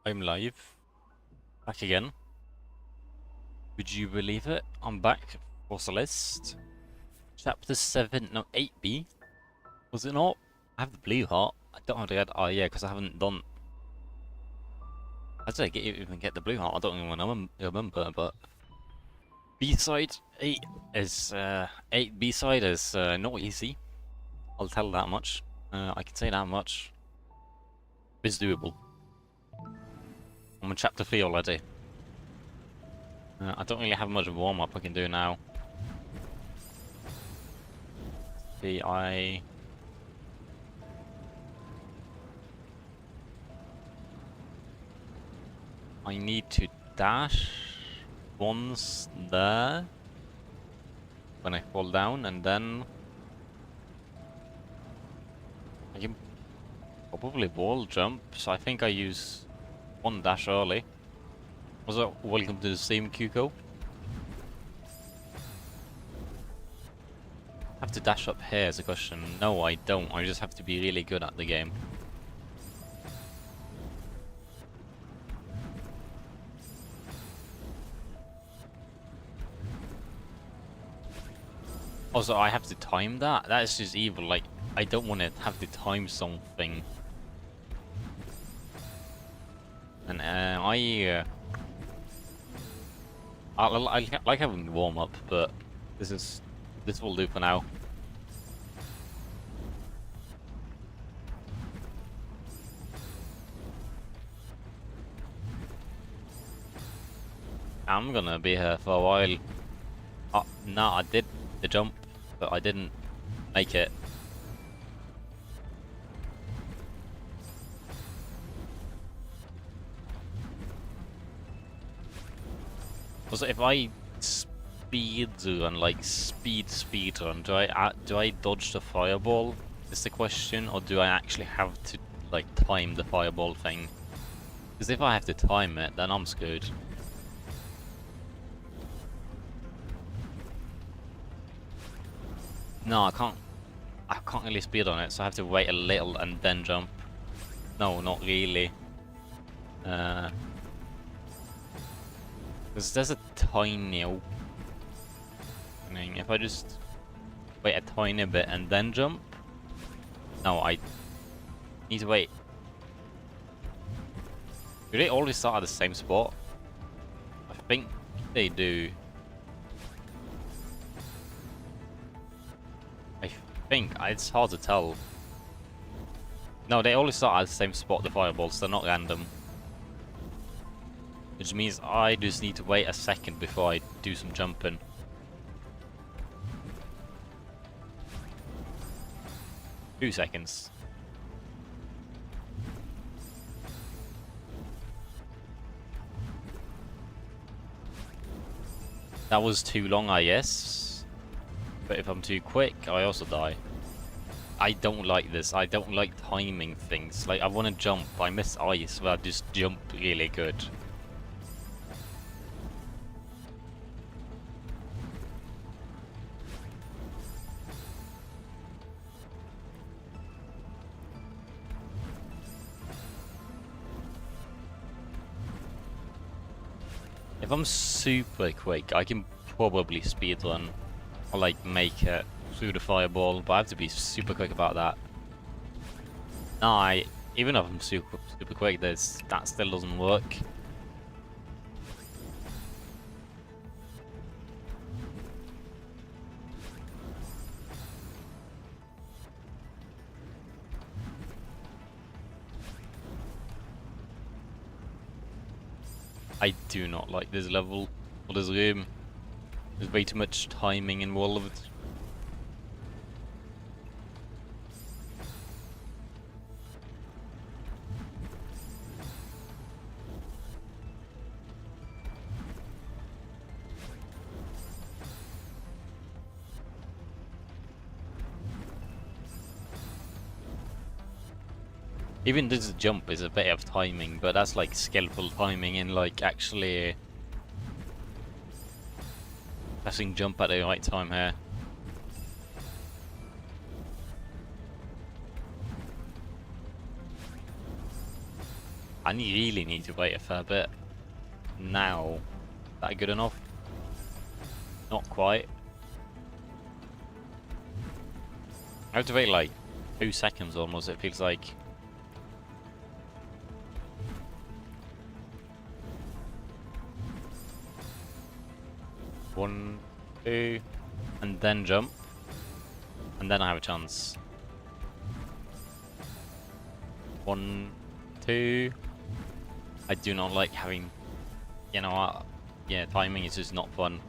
I'm live. Back again. Would you believe it? I'm back for Celeste. Chapter 7, no, 8B. Was it not? I have the blue heart. I don't have the red. Oh yeah, because I haven't done... How did I even get the blue heart? I don't even remember, but... B-side 8 is... 8 B-side is not easy. I'll tell that much. I can say that much. It's doable. I'm on chapter 3 already. I don't really have much warm-up I can do now. See, I need to dash once there when I fall down, and then I can probably wall jump, so I think I use one dash early. Also, welcome to the same Cuco. Have to dash up here is a question. No, I don't. I just have to be really good at the game. Also, I have to time that. That is just evil. Like, I don't want to have to time something. And I like having the warm up, but this will do for now. I'm gonna be here for a while. No, I did the jump, but I didn't make it. Also, if I speed run, like speed run, do I dodge the fireball? Is the question, or do I actually have to like time the fireball thing? Because if I have to time it, then I'm screwed. No, I can't really speed on it, so I have to wait a little and then jump. No, not really. Because there's a tiny opening. If I just wait a tiny bit and then jump. No, I need to wait. Do they always start at the same spot? I think they do. I think it's hard to tell. No, they always start at the same spot, the fireballs, they're not random. Which means I just need to wait a second before I do some jumping. Two seconds. That was too long, I guess. But if I'm too quick, I also die. I don't like this. I don't like timing things. Like, I want to jump. I miss ice, but I just jump really good. If I'm super quick, I can probably speedrun or like make it through the fireball, but I have to be super quick about that. No, even if I'm super quick, that still doesn't work. I do not like this level or this room. There's way too much timing involved. Even this jump is a bit of timing, but that's like skillful timing and like actually pressing jump at the right time here. I really need to wait a fair bit. Now, that good enough? Not quite. I have to wait like 2 seconds almost, it feels like. One, two, and then jump. And then I have a chance. 1, 2. I do not like having, you know what? Yeah, timing is just not fun.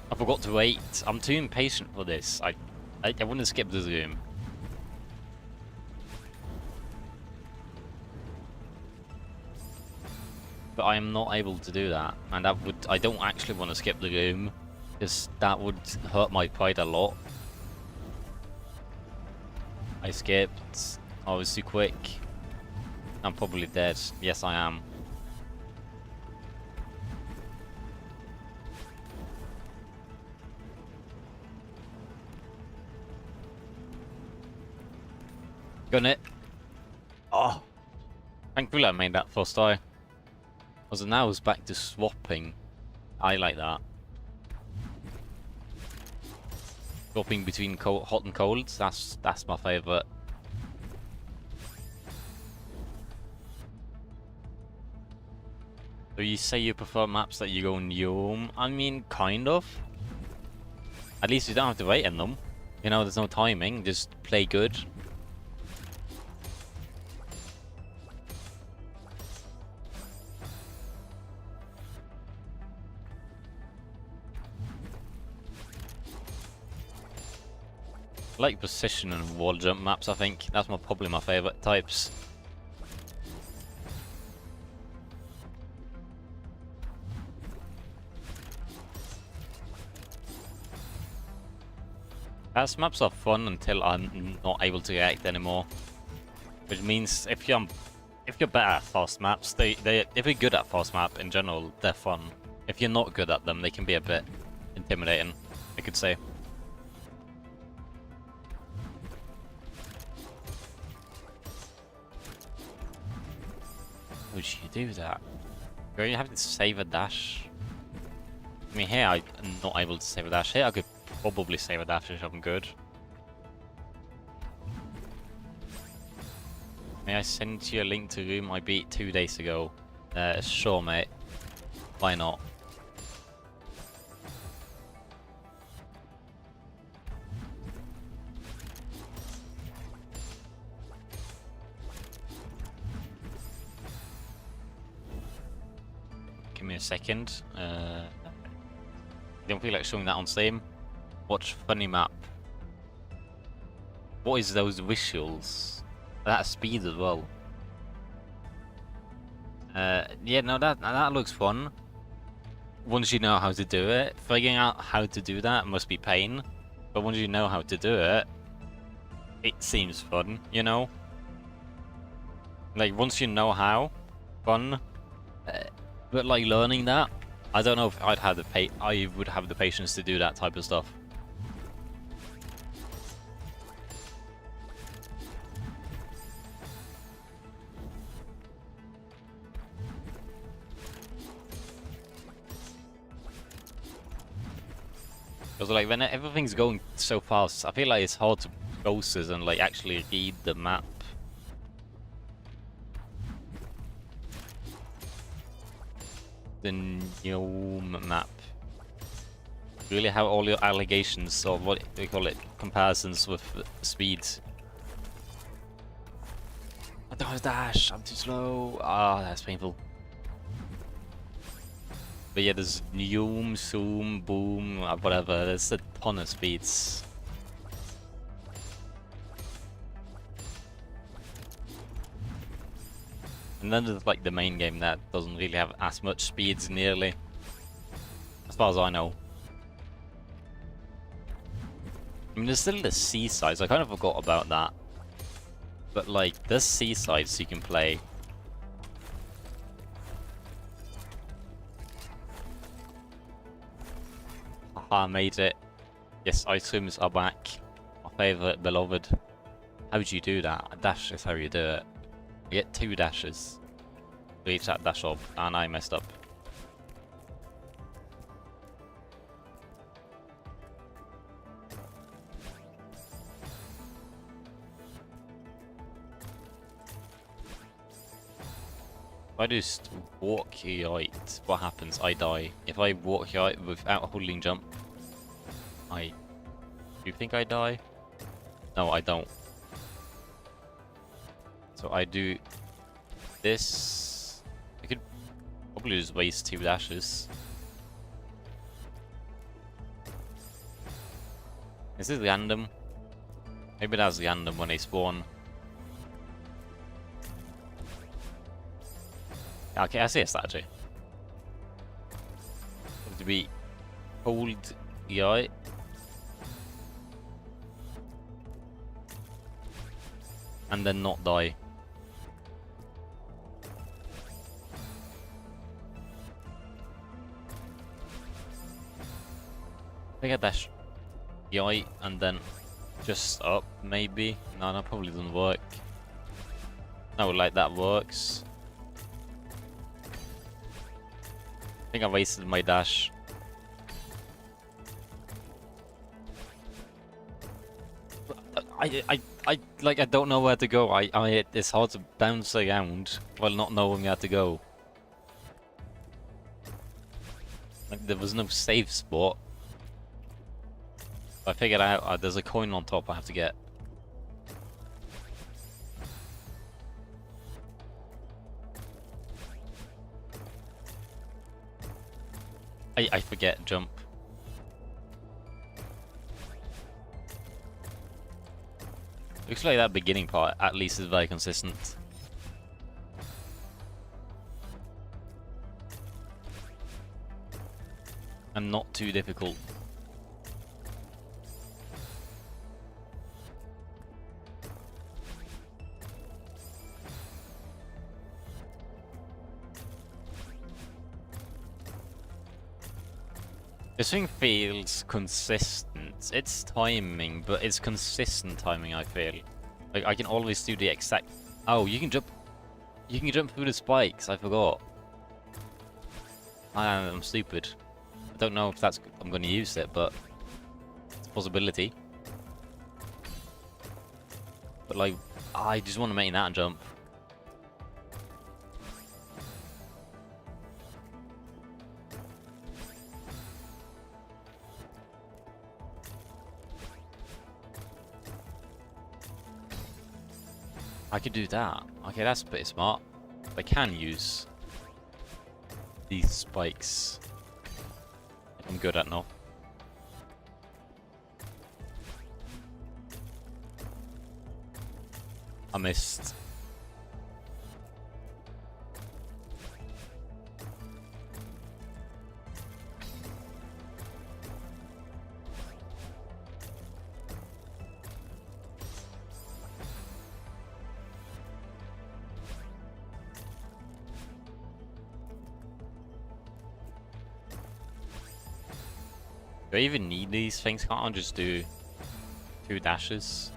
I forgot to wait. I'm too impatient for this. I want to skip the zoom. But I am not able to do that, and I don't actually want to skip the zoom, because that would hurt my pride a lot. I skipped. I was too quick. I'm probably dead. Yes, I am. Gun it. Oh, thankfully I made that first eye. Because now it's back to swapping. I like that. Swapping between hot and cold. That's my favorite. So you say you prefer maps that you go in Yom? I mean, kind of. At least you don't have to wait in them. You know, there's no timing. Just play good. I like precision and wall jump maps, I think. That's probably my favourite types. Fast maps are fun until I'm not able to react anymore. Which means if you're better at fast maps, if you're good at fast map in general, they're fun. If you're not good at them, they can be a bit intimidating, I could say. Would you do that? Do you have to save a dash? I mean, here I'm not able to save a dash. Here I could probably save a dash if I'm good. May I send you a link to a room I beat 2 days ago? Sure, mate. Why not? Give me a second. Don't feel like showing that on Steam. Watch funny map. What is those visuals? That speed as well. Yeah, no, that looks fun. Once you know how to do it, figuring out how to do that must be pain. But once you know how to do it, it seems fun, you know? Like, once you know how, fun. But like learning that, I don't know if I would have the patience to do that type of stuff. Because like when everything's going so fast, I feel like it's hard to process and like actually read the map. The new map. Really have all your allegations of what we call it, comparisons with speed. I don't have a dash, I'm too slow. Ah, that's painful. But yeah, there's Zoom, Zoom, Boom, whatever. There's a ton of speeds. And then there's like the main game that doesn't really have as much speeds nearly. As far as I know. I mean, there's still the seasides. I kind of forgot about that. But like, there's seasides you can play. Haha, I made it. Yes, ice creams are back. My favourite, beloved. How would you do that? A dash is how you do it. You get 2 dashes. Reach that dash up, and I messed up. If I just walk here, what happens? I die. If I walk here without holding jump, do you think I die? No, I don't. So I do this. I could probably just waste 2 dashes. Is this random? Maybe that's random when they spawn. Okay, I see a statue. To be hold EI. And then not die. I think I dash EI and then just up, maybe. No, that probably doesn't work. No, like that works. I think I wasted my dash. I don't know where to go. It's hard to bounce around while not knowing where to go. Like, there was no safe spot. I figured out there's a coin on top I have to get. I forget jump. Looks like that beginning part at least is very consistent. And not too difficult. This thing feels consistent. It's timing, but it's consistent timing, I feel. Like, I can always do the exact... Oh, you can jump... You can jump through the spikes, I forgot. I'm stupid. I don't know if that's... I'm gonna use it, but... It's a possibility. But like, I just want to make that jump. I could do that. Okay, that's a bit smart. I can use these spikes. I'm good at now. I missed. Do I even need these things? Can't I just do 2 dashes?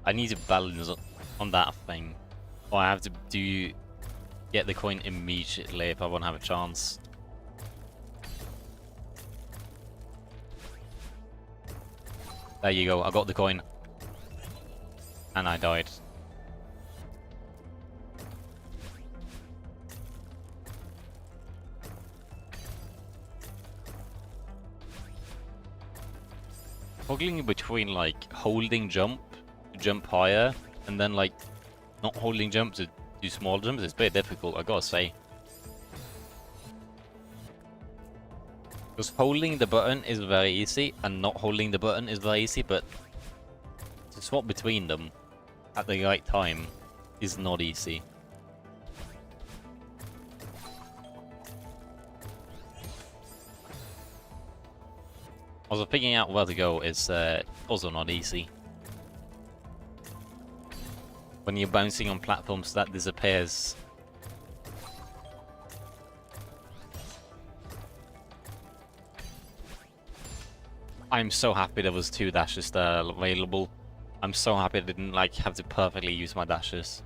I need to balance on that thing. Or I have to get the coin immediately if I want to have a chance. There you go, I got the coin. And I died. Toggling between like holding jump to jump higher and then like not holding jump to do small jumps is a bit difficult, I gotta say. Because holding the button is very easy and not holding the button is very easy, but to swap between them at the right time is not easy. Also, figuring out where to go is also not easy. When you're bouncing on platforms, that disappears. I'm so happy there was 2 dashes there available. I'm so happy I didn't like have to perfectly use my dashes.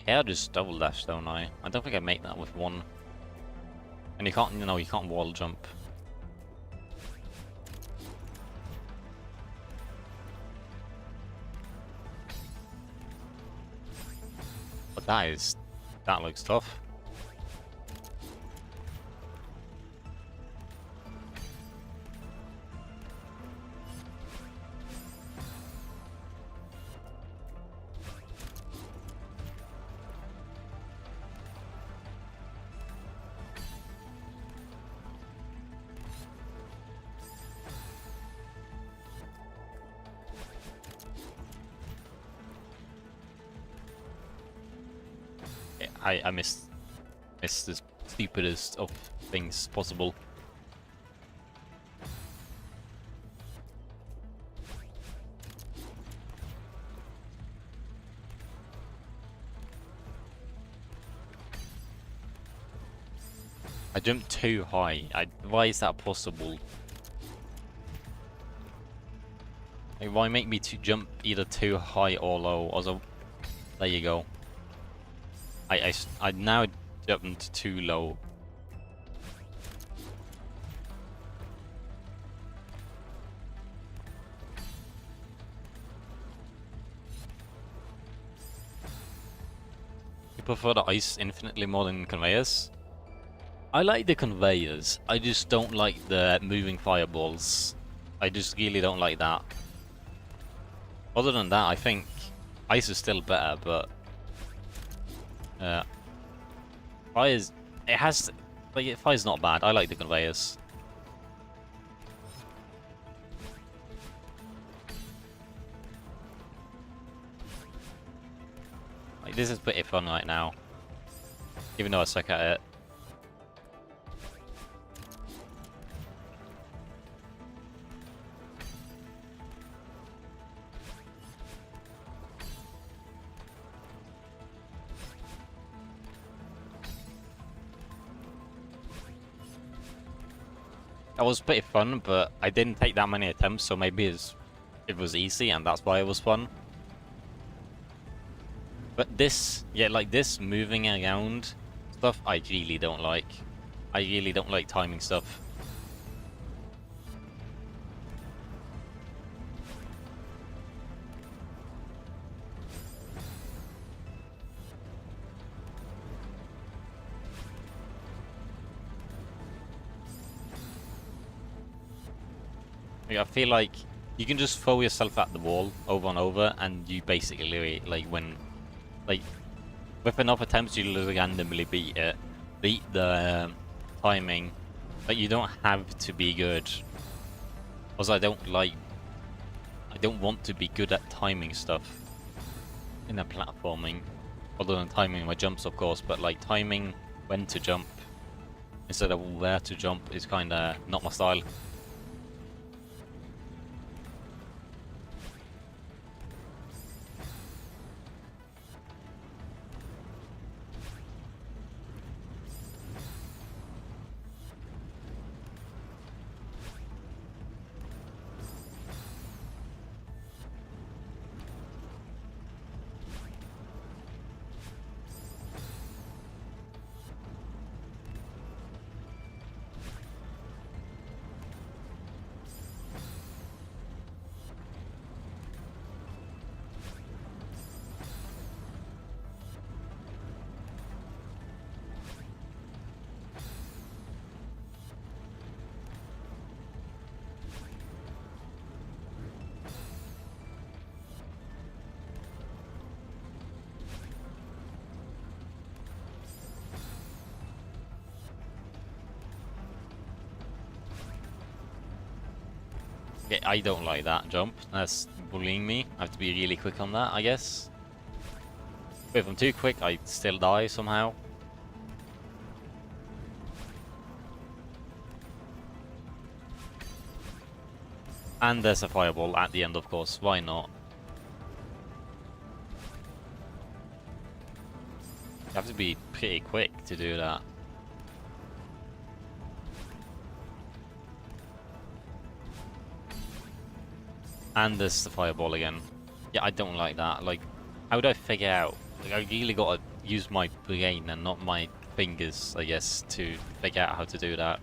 Here I just double dash, don't I? I don't think I make that with 1. And you can't, you can't wall jump. But that looks tough. I missed the stupidest of things possible. I jumped too high. Why is that possible? Like, why make me to jump either too high or low? Also, there you go. I now jumped too low. You prefer the ice infinitely more than conveyors? I like the conveyors. I just don't like the moving fireballs. I just really don't like that. Other than that, I think ice is still better, but fire's fire's not bad. I like the conveyors. Like, this is pretty fun right now, even though I suck at it. That was pretty fun, but I didn't take that many attempts, so maybe it was easy, and that's why it was fun. But this, yeah, like this moving around stuff, I really don't like. I really don't like timing stuff. Like, I feel like you can just throw yourself at the wall over and over, and you basically like win. Like with enough attempts, you'll randomly beat the timing. But you don't have to be good. Also, I don't want to be good at timing stuff in a platforming. Other than timing my jumps, of course, but like timing when to jump instead of where to jump is kind of not my style. Okay, I don't like that jump. That's bullying me. I have to be really quick on that, I guess. But if I'm too quick, I still die somehow. And there's a fireball at the end, of course. Why not? You have to be pretty quick to do that. And there's the fireball again. Yeah, I don't like that. Like, how do I figure out? Like, I really gotta use my brain and not my fingers, I guess, to figure out how to do that.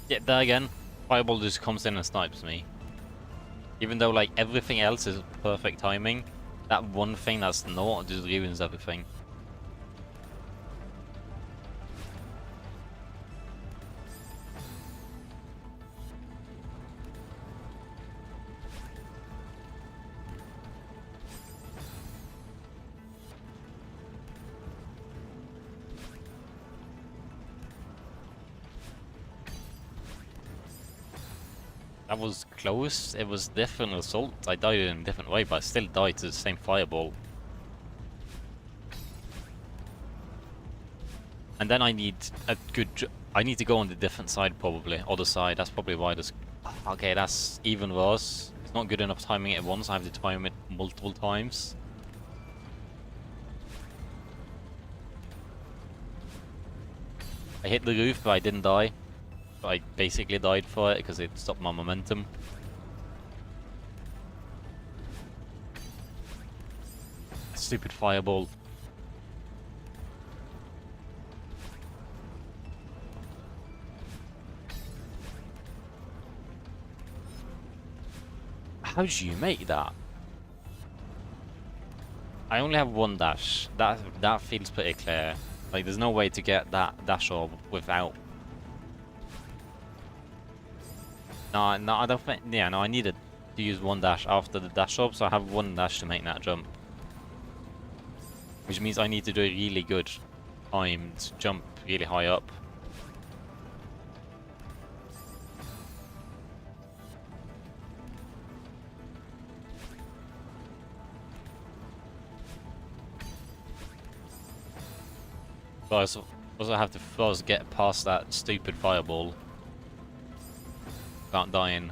Yeah, there again, fireball just comes in and snipes me. Even though, like, everything else is perfect timing, that one thing that's not just ruins everything. That was close. It was different assault. I died in a different way, but I still died to the same fireball. And then I need a good... I need to go on the different side, probably. Other side. That's probably why this... Okay, that's even worse. It's not good enough timing it once. I have to time it multiple times. I hit the roof, but I didn't die. But I basically died for it because it stopped my momentum. Stupid fireball. How did you make that? I only have one dash. That feels pretty clear. Like, there's no way to get that dash orb without... No, I don't think... Yeah, no, I needed to use one dash after the dash orb, so I have one dash to make that jump. Which means I need to do a really good timed jump really high up. But I also have to first get past that stupid fireball without dying.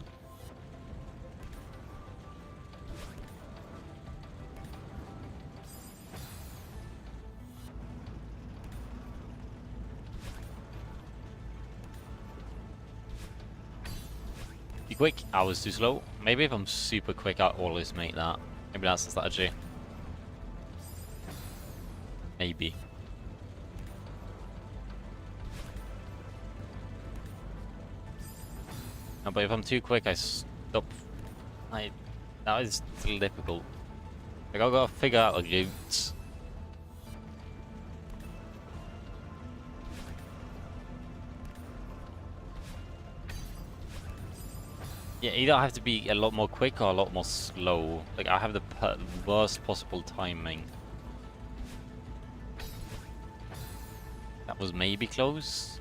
Be quick, I was too slow. Maybe if I'm super quick, I always make that. Maybe that's the strategy. Maybe. No, but if I'm too quick, I stop. That is still difficult. Like, I've got to figure out a route. Yeah, either I have to be a lot more quick or a lot more slow. Like, I have the worst possible timing. That was maybe close.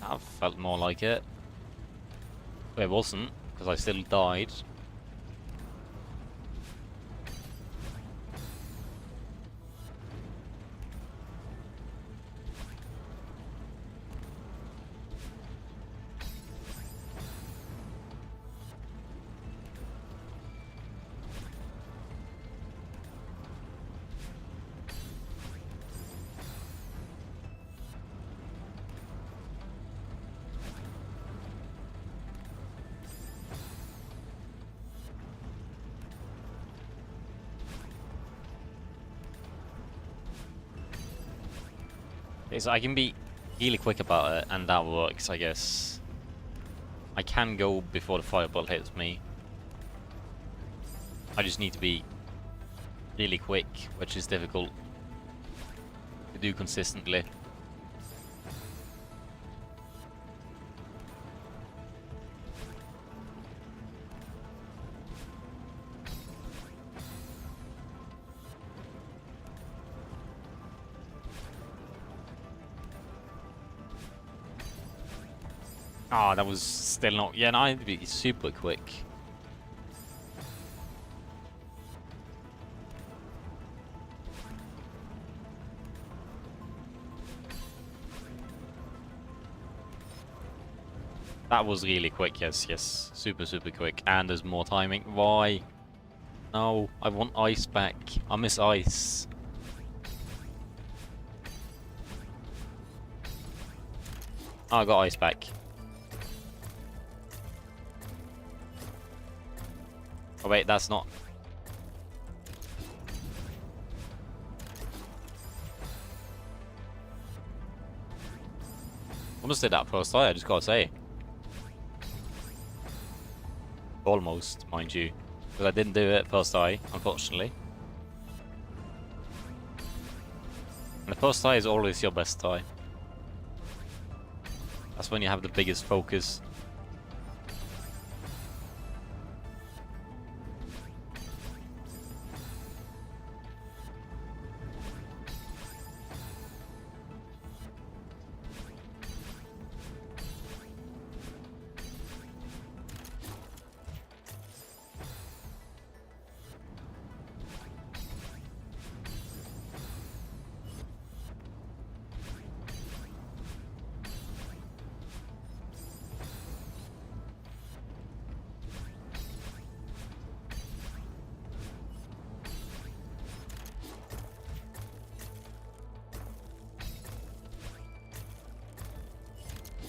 That felt more like it. But it wasn't, because I still died. Okay, so I can be really quick about it, and that works, I guess. I can go before the fireball hits me. I just need to be really quick, which is difficult to do consistently. Ah, that was still not... Yeah, no, I need to be super quick. That was really quick, yes, yes. Super, super quick. And there's more timing. Why? No, I want ice back. I miss ice. Oh, I got ice back. Oh wait, that's not... Almost did that first try, I just gotta say. Almost, mind you. Because I didn't do it first try, unfortunately. And the first try is always your best try. That's when you have the biggest focus.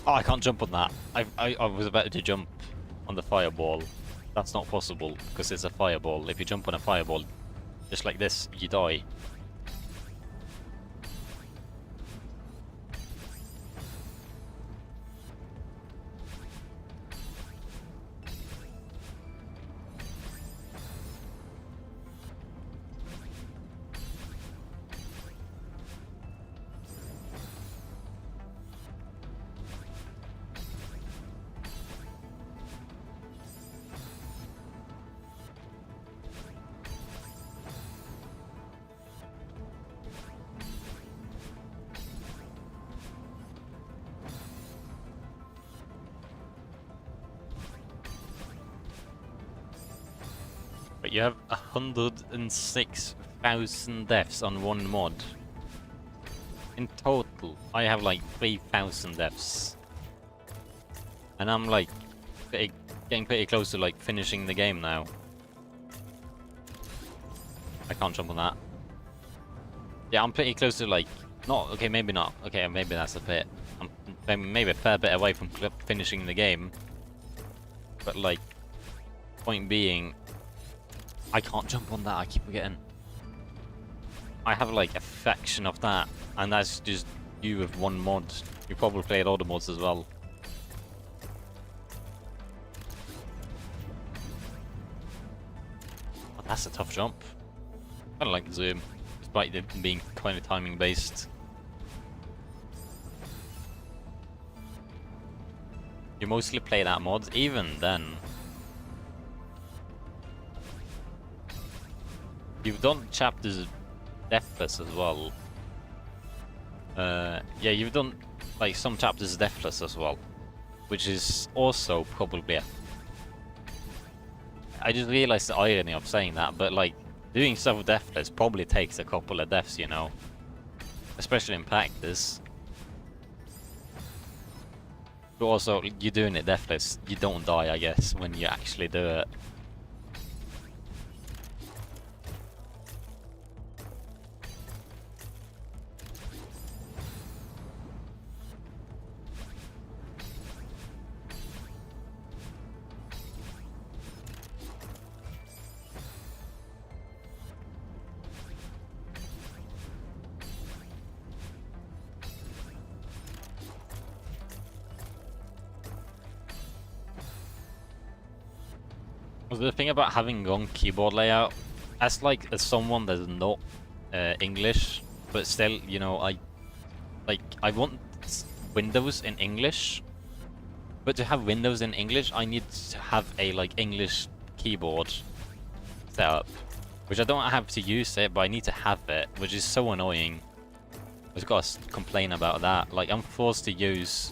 Oh, I can't jump on that. I was about to jump on the fireball. That's not possible, because it's a fireball. If you jump on a fireball, just like this, you die. But you have 106,000 deaths on one mod. In total, I have like 3,000 deaths. And I'm like getting pretty close to like finishing the game now. I can't jump on that. Yeah, I'm pretty close to like... Not... Okay, maybe not. Okay, maybe that's a bit... I'm maybe a fair bit away from finishing the game. But like... Point being... I can't jump on that, I keep forgetting. I have like a fraction of that, and that's just you with one mod. You probably played other mods as well. Oh, that's a tough jump. I don't like the zoom, despite it being kind of timing based. You mostly play that mod, even then. You've done chapters deathless as well. Yeah, you've done like some chapters deathless as well, which is also probably I just realized the irony of saying that, but like doing stuff deathless probably takes a couple of deaths, you know, especially in practice. But also, you're doing it deathless, you don't die, I guess, when you actually do it. Well, the thing about having wrong keyboard layout, as like as someone that's not English, but still, you know, I want Windows in English, but to have Windows in English, I need to have a like English keyboard set up, which I don't have to use it, but I need to have it, which is so annoying. I just gotta complain about that. Like I'm forced to use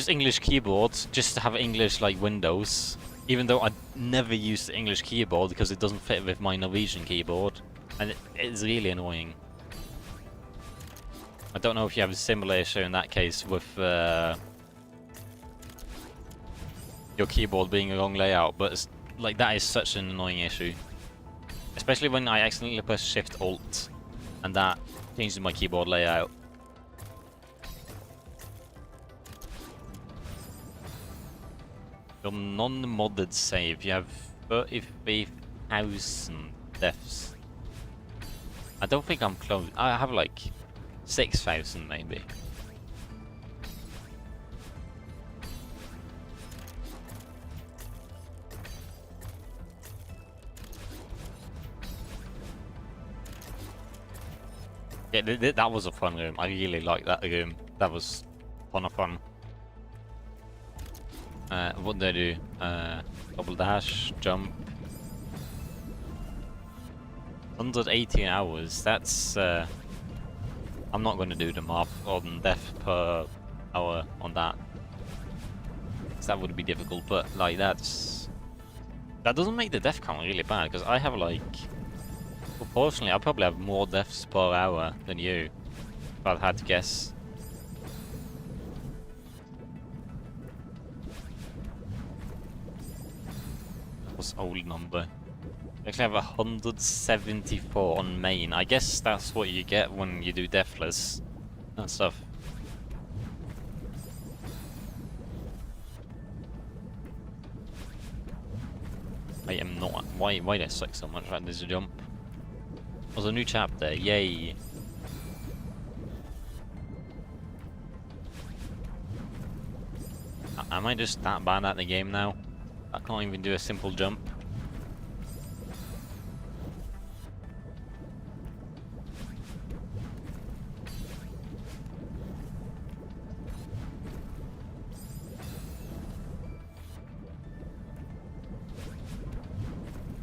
English keyboards just to have English like Windows, even though I never use the English keyboard because it doesn't fit with my Norwegian keyboard, and it's really annoying. I don't know if you have a similar issue in that case with your keyboard being a wrong layout, but it's, like that is such an annoying issue, especially when I accidentally press Shift Alt, and that changes my keyboard layout. Your non-modded save, you have 33,000 deaths. I don't think I'm close. I have like 6,000 maybe. Yeah, that was a fun room. I really liked that room. That was ton of fun. What did I do? Double dash, jump. 118 hours. That's I'm not going to do the math on death per hour on that. That would be difficult, but like that doesn't make the death count really bad, because I have like, proportionally, I probably have more deaths per hour than you, if I had to guess. What's old number? I actually have 174 on main. I guess that's what you get when you do deathless and stuff. I am not. Why did I suck so much at this jump? There's a new chapter. Yay! Am I just that bad at the game now? I can't even do a simple jump.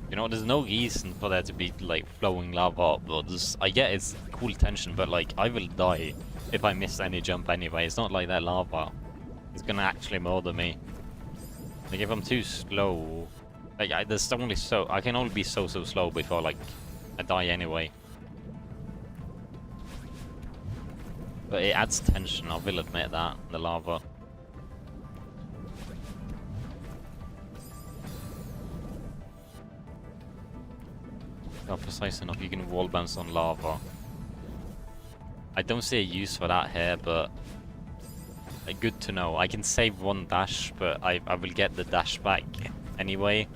You know, there's no reason for there to be like flowing lava, but I get it's cool tension, but like I will die if I miss any jump anyway. It's not like that lava is gonna actually murder me. Like if I'm too slow, like I can only be so slow before like I die anyway. But it adds tension, I will admit that, the lava. Not precise enough, you can wall bounce on lava. I don't see a use for that here, but good to know. I can save one dash, but I will get the dash back anyway.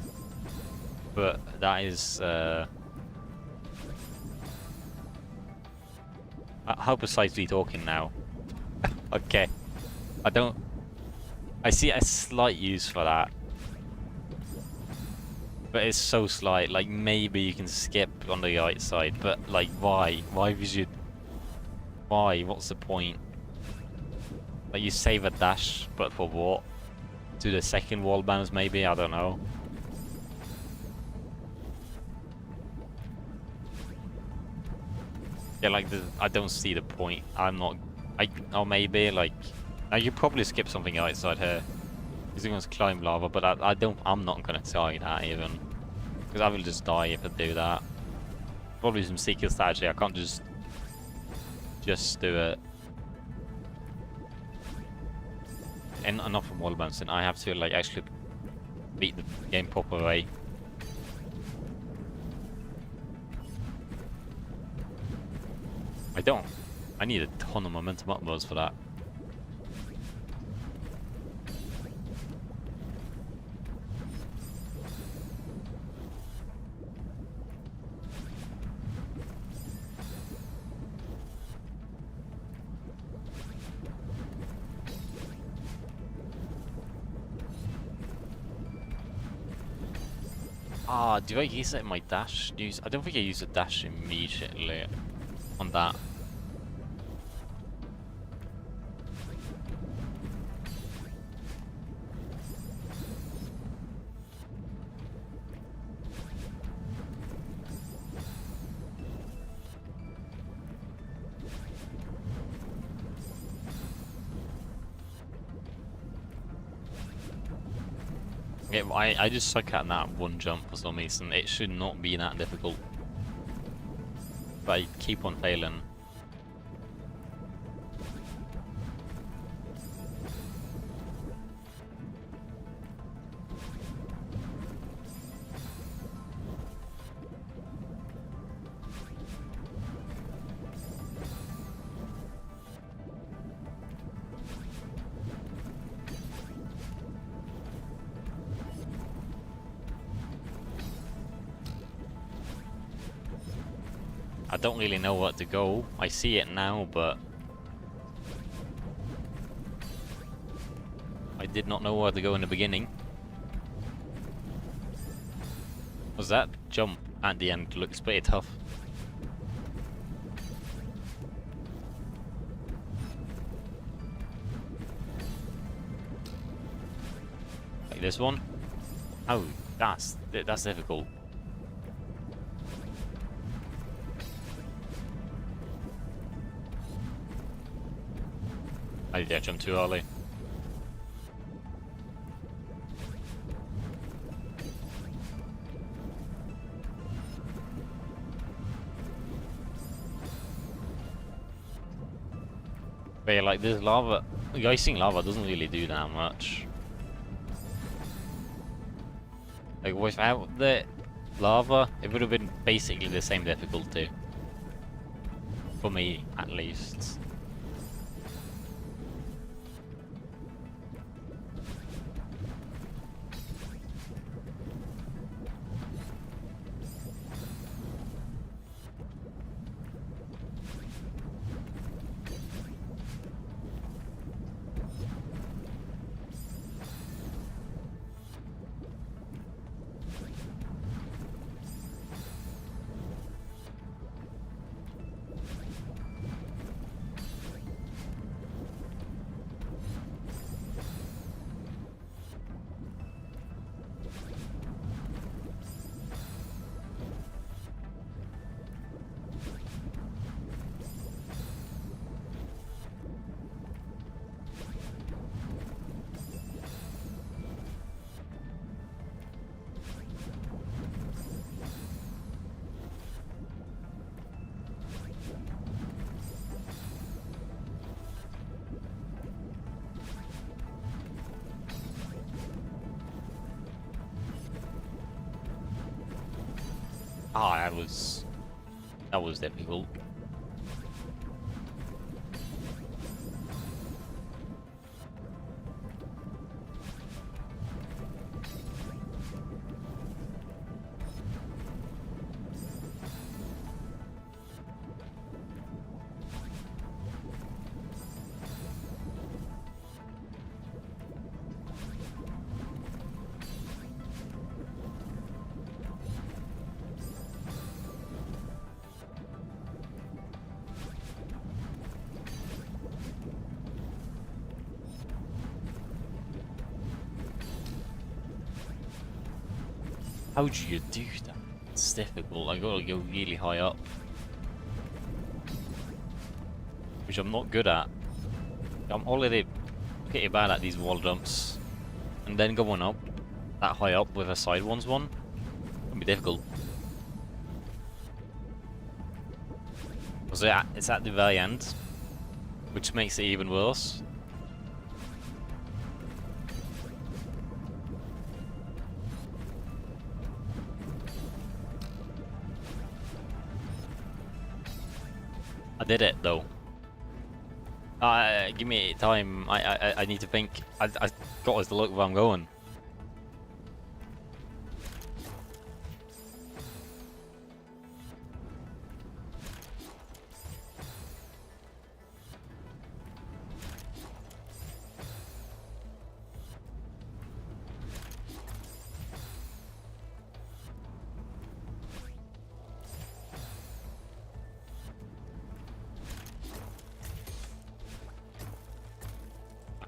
But that is how precisely talking now? Okay. I see a slight use for that. But it's so slight, like maybe you can skip on the right side, but like why? Why would you? Why? What's the point? Like you save a dash, but for what? To the second wall bounce maybe? I don't know. Yeah, like I don't see the point. Or maybe like, now you probably skip something outside here. He's going to climb lava, but I'm not going to try that even. Because I will just die if I do that. Probably some secret strategy, I can't just do it. And enough from wall bouncing, I have to like actually beat the game proper way. I need a ton of momentum upwards for that. Ah, do I use it in my dash? I don't think I use the dash immediately on that. Yeah, I just suck at that one jump for some reason. It should not be that difficult. But I keep on failing. I don't really know where to go. I see it now, but I did not know where to go in the beginning. Was that jump at the end looks pretty tough. Like this one? Oh, that's difficult. I did that jump too early. But yeah, like this lava, the icing lava doesn't really do that much. Like without the lava, it would have been basically the same difficulty. For me, at least. Ah, that was difficult. How do you do that? It's difficult. I gotta go really high up. Which I'm not good at. I'm already pretty bad at these wall jumps. And then going up that high up with a side ones one can be difficult. So it's at the very end, which makes it even worse. I did it though. Give me time. I need to think. I got us to look where I'm going.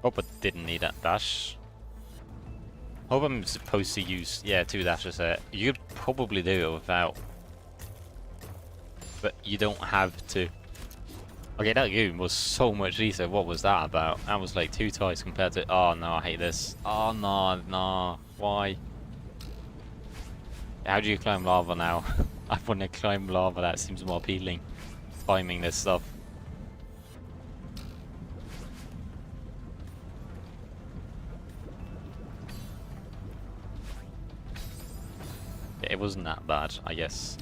Hope I didn't need that dash. Hope I'm supposed to use, yeah, 2 dashes there. You could probably do it without. But you don't have to. Okay, that game was so much easier. What was that about? That was like 2 tries compared to... Oh no, I hate this. Oh no, no. Why? How do you climb lava now? I want to climb lava, that seems more appealing. Climbing this stuff. It wasn't that bad, I guess.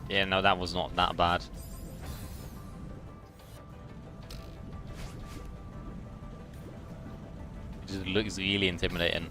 Yeah, no, that was not that bad. It just looks really intimidating.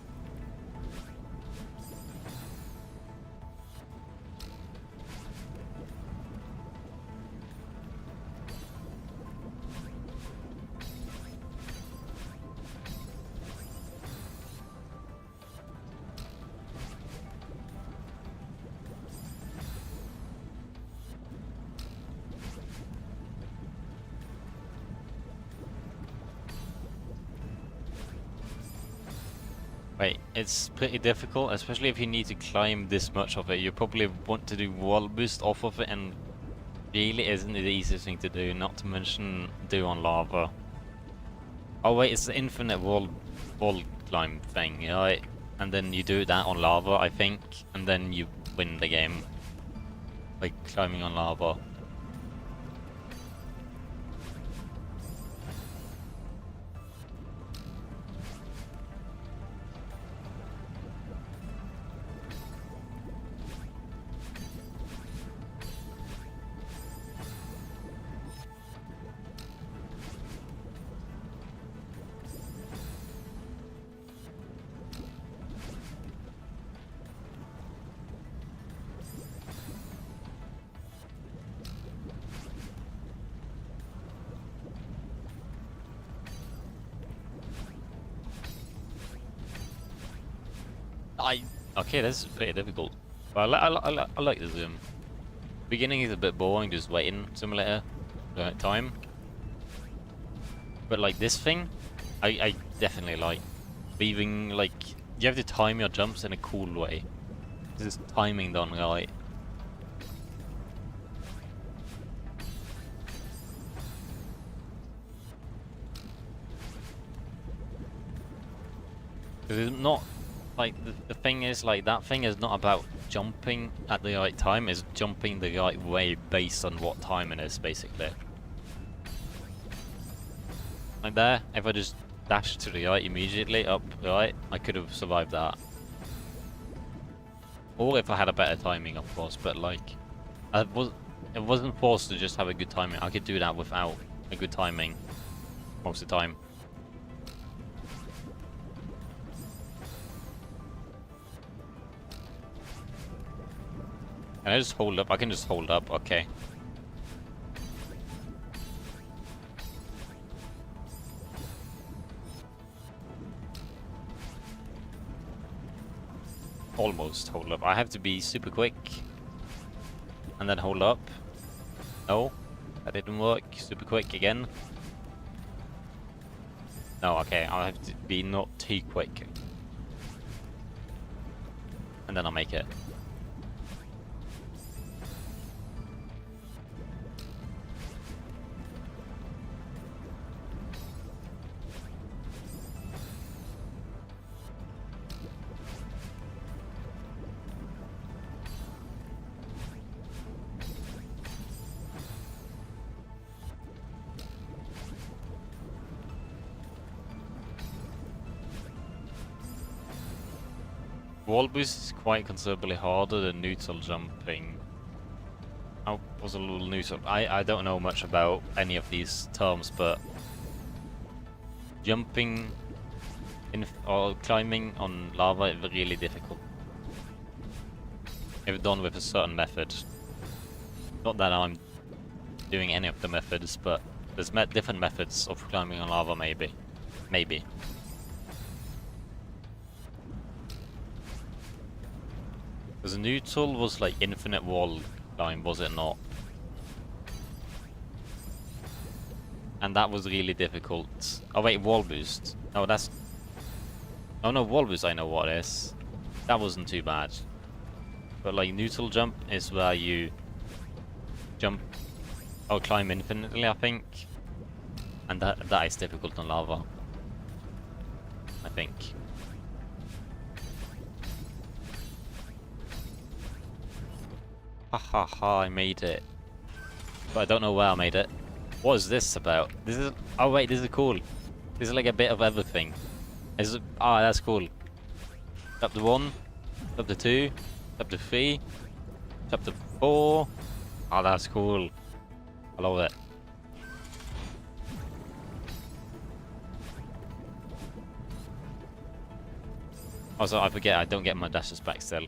Wait, it's pretty difficult, especially if you need to climb this much of it. You probably want to do wall boost off of it, and really isn't the easiest thing to do, not to mention do on lava. Oh wait, it's the infinite wall climb thing, right? And then you do that on lava, I think, and then you win the game. Like climbing on lava. Okay, this is pretty difficult. But I like the zoom. Beginning is a bit boring, just waiting simulator, time. But like this thing, I definitely like. Leaving, like, you have to time your jumps in a cool way. This is timing done right. Because it's not like the thing is, like, that thing is not about jumping at the right time, it's jumping the right way based on what time it is, basically. Like there, if I just dash to the right immediately, up right, I could have survived that. Or if I had a better timing, of course, but like, it wasn't forced to just have a good timing. I could do that without a good timing most of the time. Can I just hold up? I can just hold up, okay. Almost hold up. I have to be super quick. And then hold up. No, that didn't work. Super quick again. No, okay, I have to be not too quick. And then I'll make it. Wall boost is quite considerably harder than neutral jumping. I was a little neutral. I don't know much about any of these terms, but jumping in or climbing on lava is really difficult. If done with a certain method. Not that I'm doing any of the methods, but there's different methods of climbing on lava, maybe. Maybe. Because neutral was like infinite wall climb, was it not? And that was really difficult. Oh wait, wall boost. Oh, that's... Oh no, wall boost I know what it is. That wasn't too bad. But like neutral jump is where you jump or climb infinitely, I think. And that is difficult on lava, I think. Ha ha ha, I made it. But I don't know where I made it. What is this about? This is... Oh wait, this is cool. This is like a bit of everything. Is it... Ah, that's cool. Chapter 1, Chapter 2, Chapter 3, Chapter 4. Ah, that's cool. I love it. Also, I forget I don't get my dashes back still.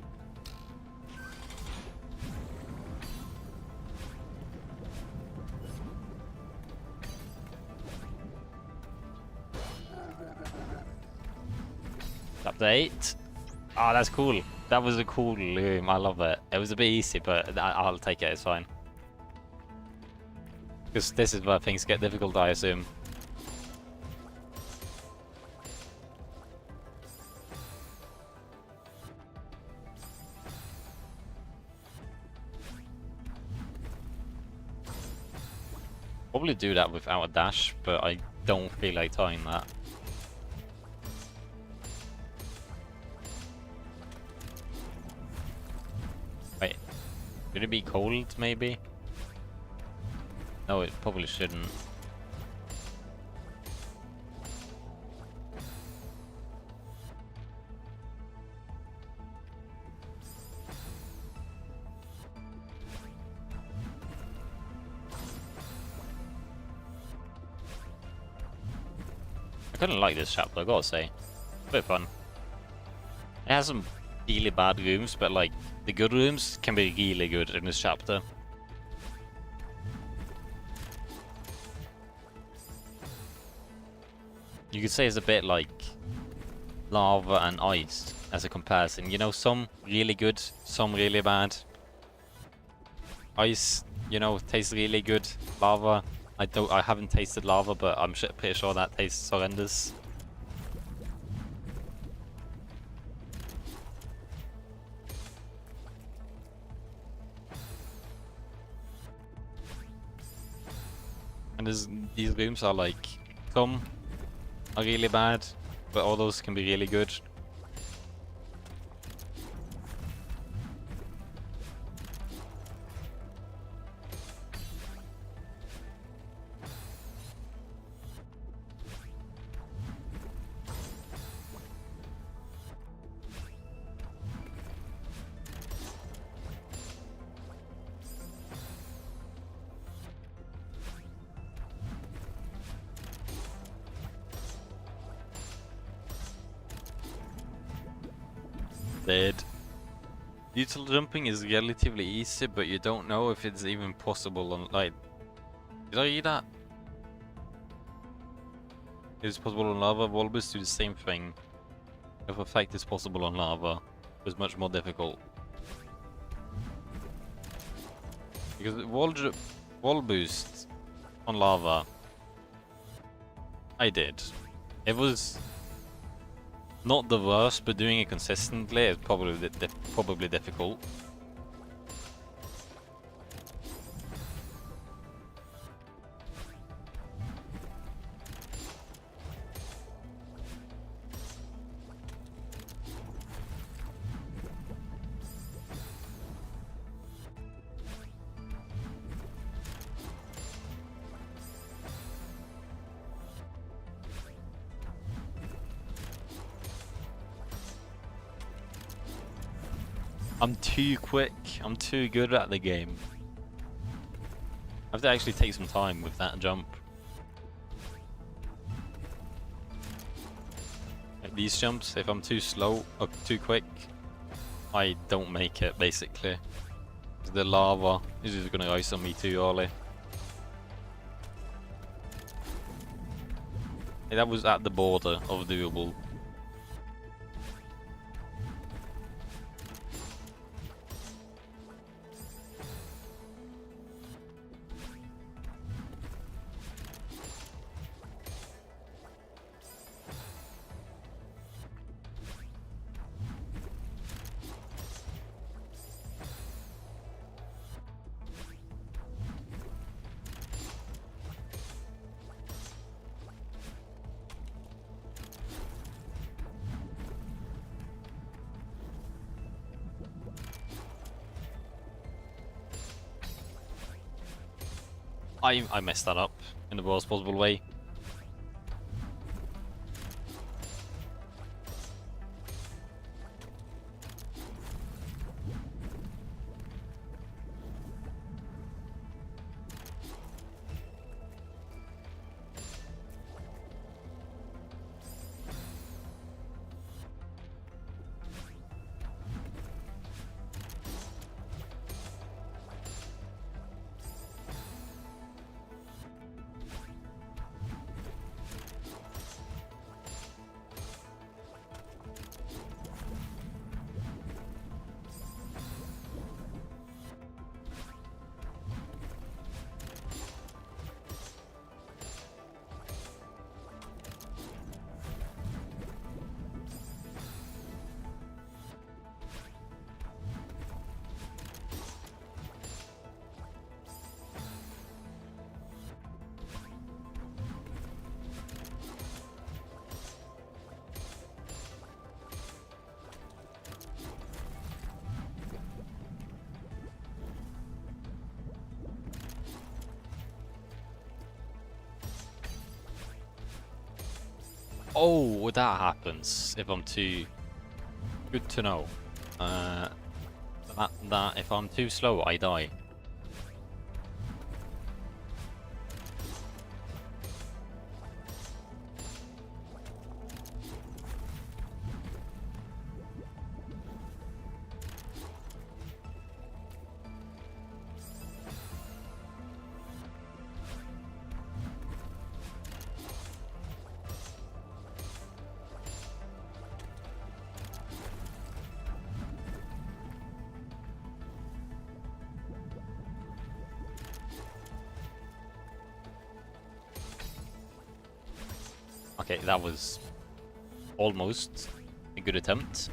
Chapter 8. Ah, that's cool. That was a cool loom. I love it. It was a bit easy, but I'll take it. It's fine. Because this is where things get difficult, I assume. Probably do that without a dash, but I don't feel like trying that. Wait, should it be cold maybe? No, it probably shouldn't. I kind of like this chapter, I gotta say. A bit fun. It has some really bad rooms, but like the good rooms can be really good in this chapter. You could say it's a bit like lava and ice as a comparison. You know, some really good, some really bad. Ice, you know, tastes really good. Lava, I haven't tasted lava, but I'm pretty sure that tastes horrendous. And these rooms are like, some are really bad, but all those can be really good. Dead. Neutral jumping is relatively easy, but you don't know if it's even possible on, like... Did I eat that? It is possible on lava. Wall boost do the same thing. If effect is possible on lava, it's much more difficult. Because wall boost on lava, I did. It was not the worst, but doing it consistently is probably difficult. I'm too quick. I'm too good at the game. I have to actually take some time with that jump. Like these jumps, if I'm too slow or too quick, I don't make it, basically. The lava is just gonna ice on me too early. Hey, that was at the border of doable. I messed that up in the worst possible way. Oh, that happens if I'm too... Good to know. That if I'm too slow, I die. Okay, that was almost a good attempt.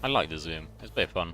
I like the zoom, it's a bit fun.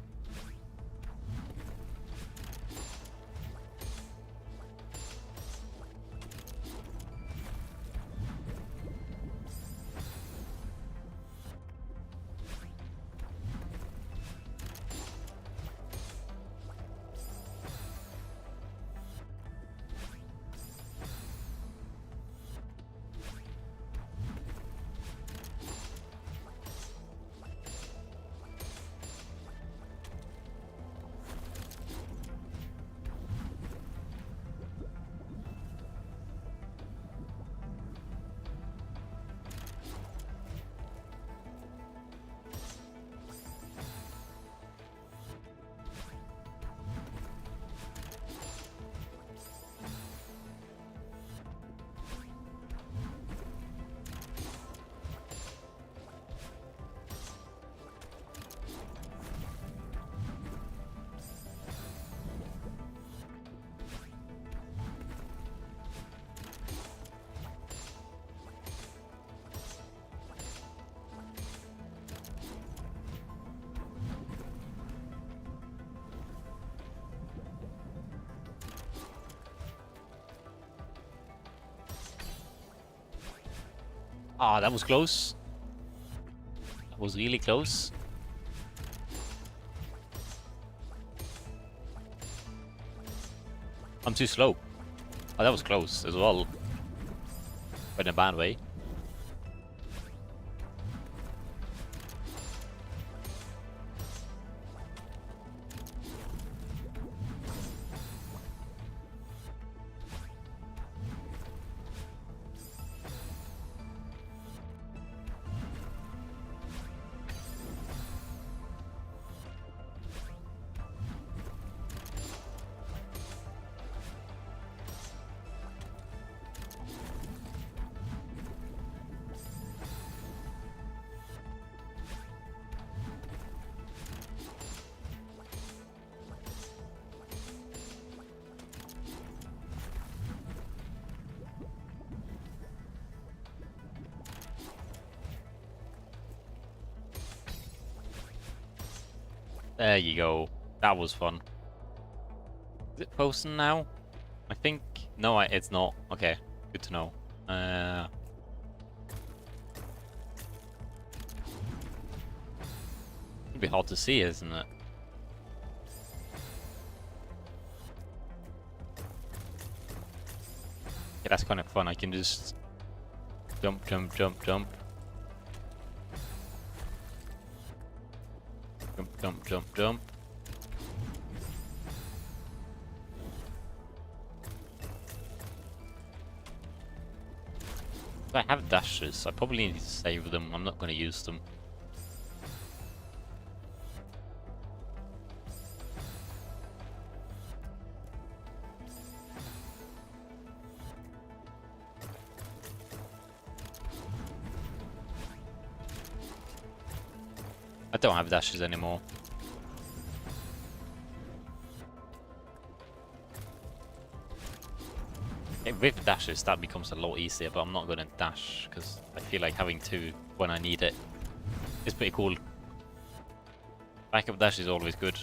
Ah, that was close. That was really close. I'm too slow. Oh, that was close as well. But in a bad way. There you go. That was fun. Is it posting now? I think... No, it's not. Okay, good to know. It'd be hard to see, isn't it? Yeah, that's kind of fun. I can just jump, jump, jump, jump. Jump, jump, jump, jump. I have dashes. I probably need to save them. I'm not going to use them. I don't have dashes anymore. With dashes, that becomes a lot easier, but I'm not going to dash because I feel like having two when I need it is pretty cool. Backup dash is always good.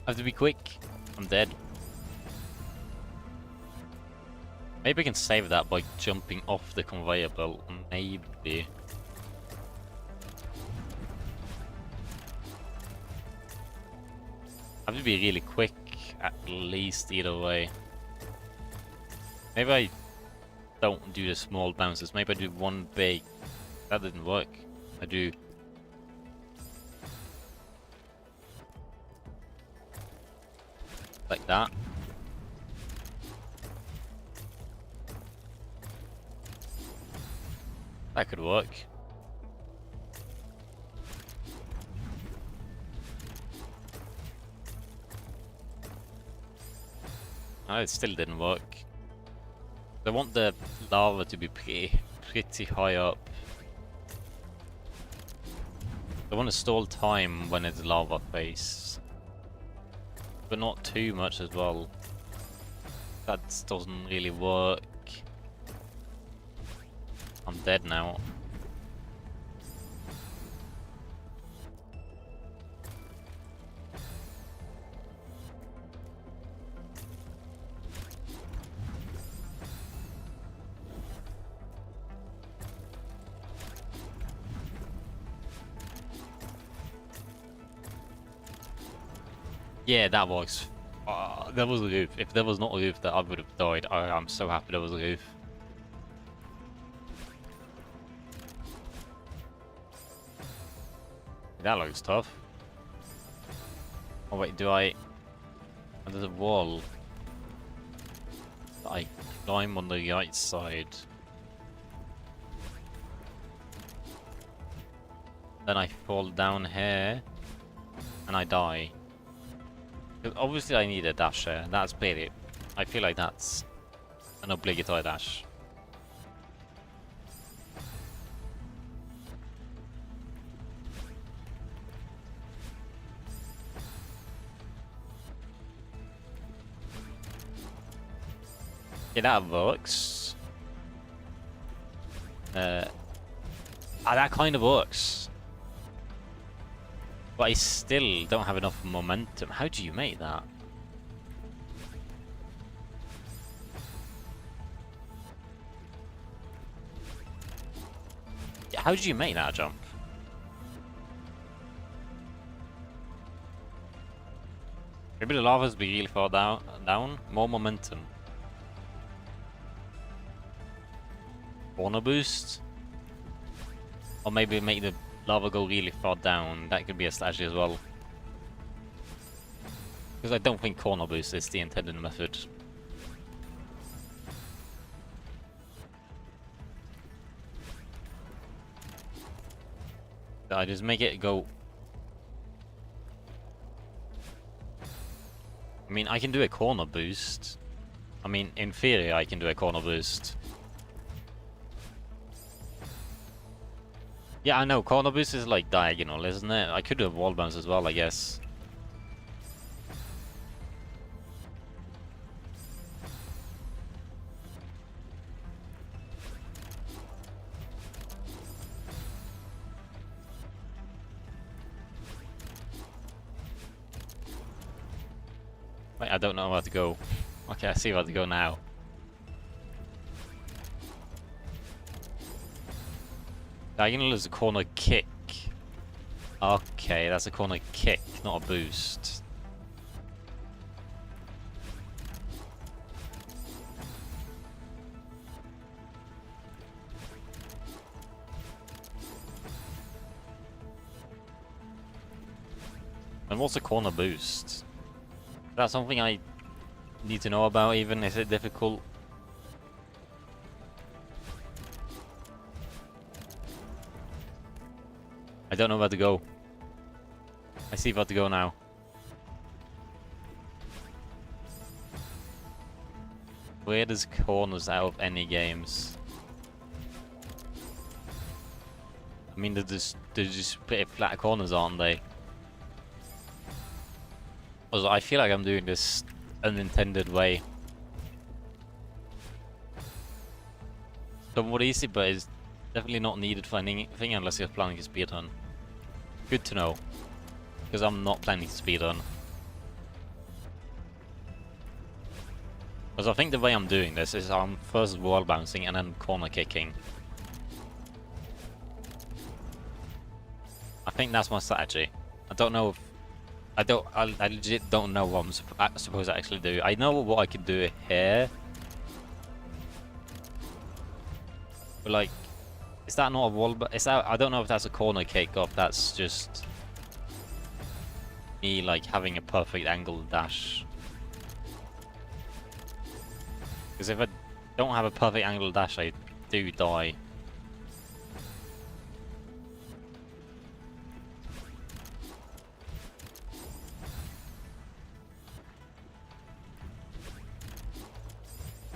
I have to be quick. I'm dead. Maybe I can save that by jumping off the conveyor belt. Maybe. I have to be really quick, at least, either way. Maybe I don't do the small bounces. Maybe I do one big. That didn't work. I do... like that. That could work. No, it still didn't work. I want the lava to be pretty high up. I want to stall time when it's lava phase. But not too much as well. That doesn't really work. I'm dead now. Yeah, that works. There was a roof. If there was not a roof, that I would have died. I'm so happy there was a roof. That looks tough. Oh wait, do I... Oh, there's a wall. I climb on the right side. Then I fall down here. And I die. Obviously I need a dash here. That's pretty... I feel like that's an obligatory dash. Yeah, that works. That kind of works. But I still don't have enough momentum. How do you make that? Yeah, how do you make that jump? Maybe the lava's be really far down. More momentum. Corner boost? Or maybe make the lava go really far down. That could be a strategy as well. Because I don't think corner boost is the intended method. I just make it go... I mean, I can do a corner boost. I mean, in theory, I can do a corner boost. Yeah, I know, corner boost is like diagonal, isn't it? I could do a wall bounce as well, I guess. Wait, I don't know where to go. Okay, I see where to go now. Diagonal is a corner kick. Okay, that's a corner kick, not a boost. And what's a corner boost? Is that something I need to know about even? Is it difficult? I don't know where to go. I see where to go now. Weirdest corners out of any games. I mean, they're just pretty flat corners, aren't they? Also, I feel like I'm doing this unintended way. Somewhat easy, but it's definitely not needed for anything unless you're planning to speedrun. Good to know, because I'm not planning to speedrun. Because I think the way I'm doing this is I'm first wall bouncing and then corner kicking. I think that's my strategy. I don't know if... I legit don't know what I'm supposed to actually do. I know what I could do here. But like... Is that not a wall? Is that, I don't know if that's a corner kick or if that's just me like having a perfect angle dash. Because if I don't have a perfect angle dash, I do die.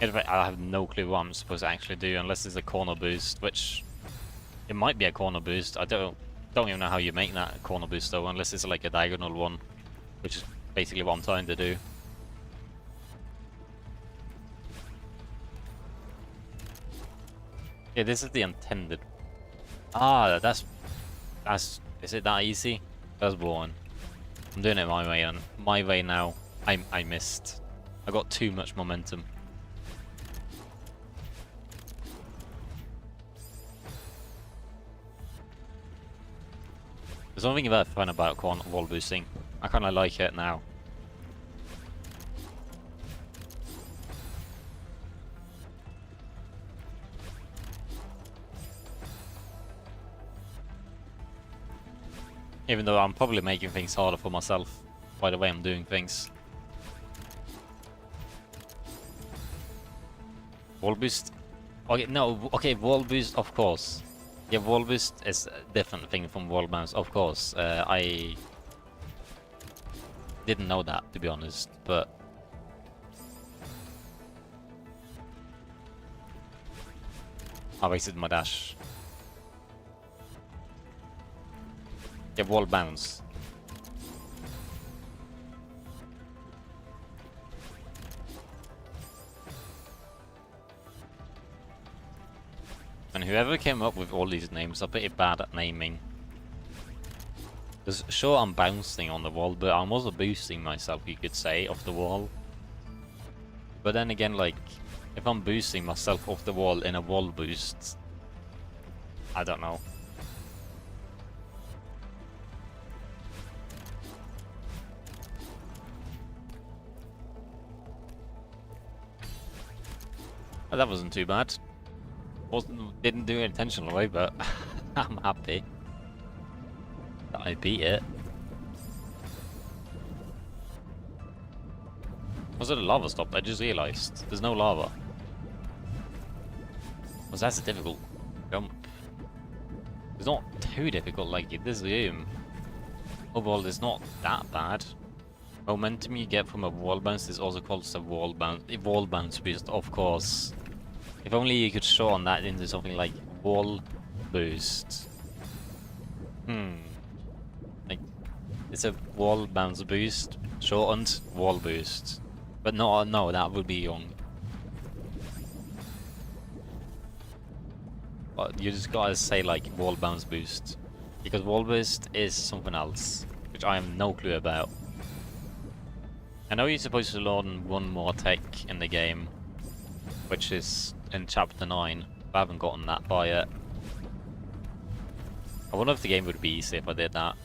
I have no clue what I'm supposed to actually do unless it's a corner boost, which it might be a corner boost. I don't even know how you make that a corner boost though, unless it's like a diagonal one, which is basically what I'm trying to do. Yeah, this is the intended. Ah, that's is it that easy? That's boring. I'm doing it my way, and my way now. I missed. I got too much momentum. There's something very fun about wall boosting. I kind of like it now. Even though I'm probably making things harder for myself by the way I'm doing things. Wall boost? Okay, no, okay, wall boost, of course. Yeah, wall boost is a different thing from wall bounce, of course. I didn't know that, to be honest, but... I wasted my dash. Yeah, wall bounce. And whoever came up with all these names are pretty bad at naming. Because sure, I'm bouncing on the wall, but I'm also boosting myself, you could say, off the wall. But then again, like, if I'm boosting myself off the wall in a wall boost, I don't know. Well, that wasn't too bad. Didn't do it intentionally, but I'm happy that I beat it. Was it a lava stop? I just realised there's no lava. Was that a difficult jump? It's not too difficult, like this room. Overall, it's not that bad. Momentum you get from a wall bounce is also called a wall bounce boost, of course. If only you could shorten that into something like wall boost. Like, it's a wall bounce boost, shortened wall boost. But no, that would be wrong. But you just gotta say like wall bounce boost. Because wall boost is something else, which I have no clue about. I know you're supposed to learn one more tech in the game, which is in chapter 9, but I haven't gotten that far yet. I wonder if the game would be easy if I did that.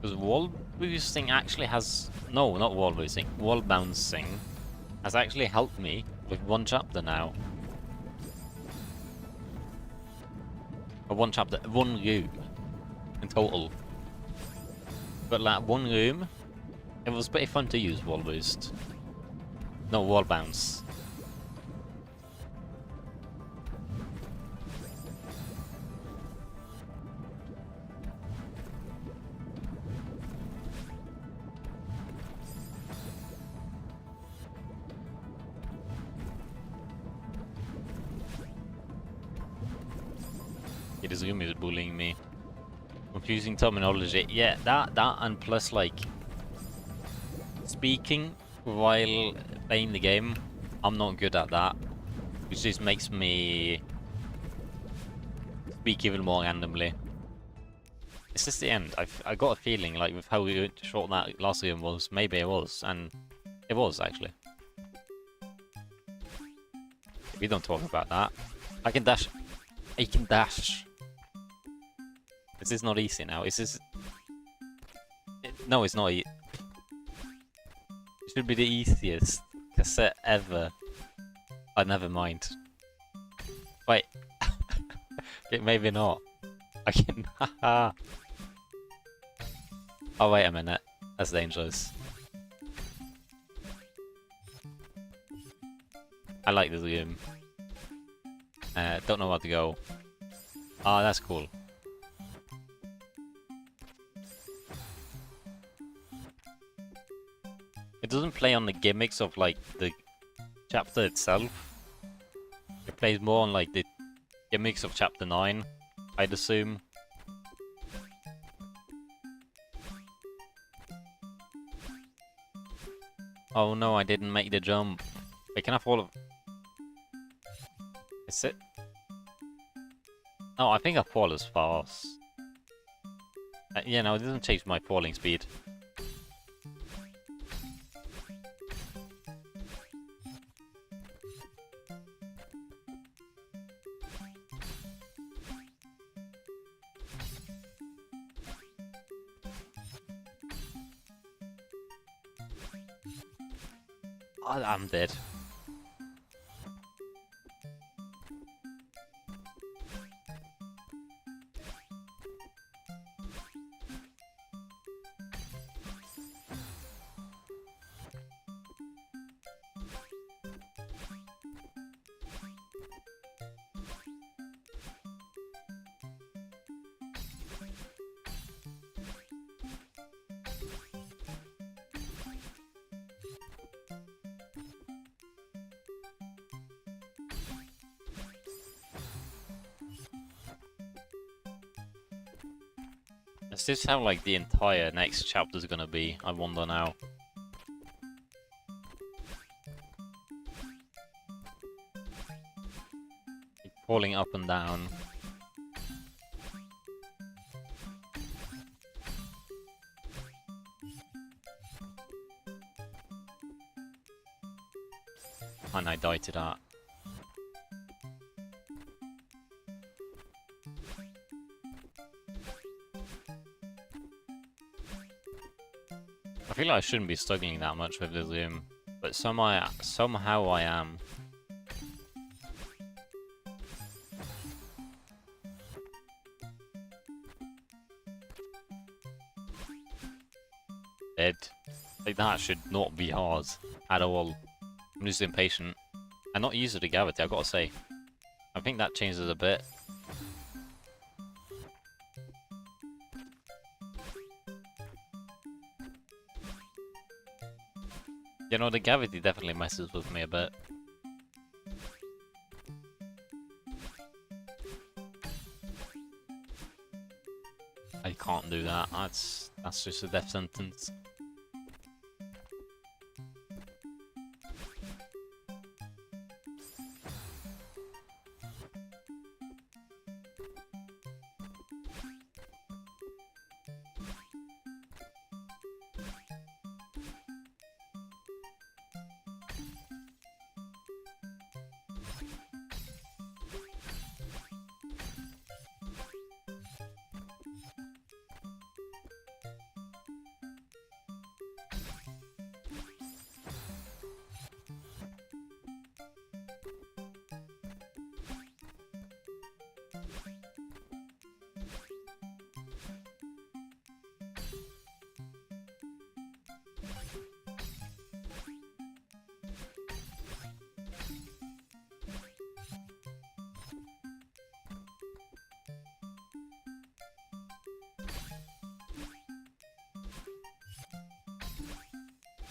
Because wall boosting actually has... No, not wall boosting. Wall bouncing has actually helped me with one chapter now. Or one chapter, one room in total. But like one room, it was pretty fun to use wall boost. No, wall bounce. Yeah, this room is bullying me. Confusing terminology. Yeah, that and plus like speaking while playing the game. I'm not good at that. Which just makes me speak even more randomly. Is this the end? I got a feeling like with how short that last game was, maybe it was, and it was actually. We don't talk about that. I can dash. I can dash. This is not easy now. Is this... No, it's not It should be the easiest cassette ever. Oh, never mind. Wait. Maybe not. I can... Oh, wait a minute. That's dangerous. I like this game. Don't know where to go. Ah, that's cool. It doesn't play on the gimmicks of like the chapter itself. It plays more on like the gimmicks of chapter 9, I'd assume. Oh no, I didn't make the jump. Wait, can I fall? Is it? No, I think I fall as fast. Yeah, no, it doesn't change my falling speed. Oh, I'm dead. Is this how like the entire next chapter is gonna be? I wonder now. Keep falling up and down. And I died to that. I feel like I shouldn't be struggling that much with this game, but somehow I am. dead. Like, that should not be hard at all. I'm just impatient. I'm not used to the gravity, I've got to say. I think that changes a bit. You know, the gravity definitely messes with me a bit. I can't do that. That's just a death sentence.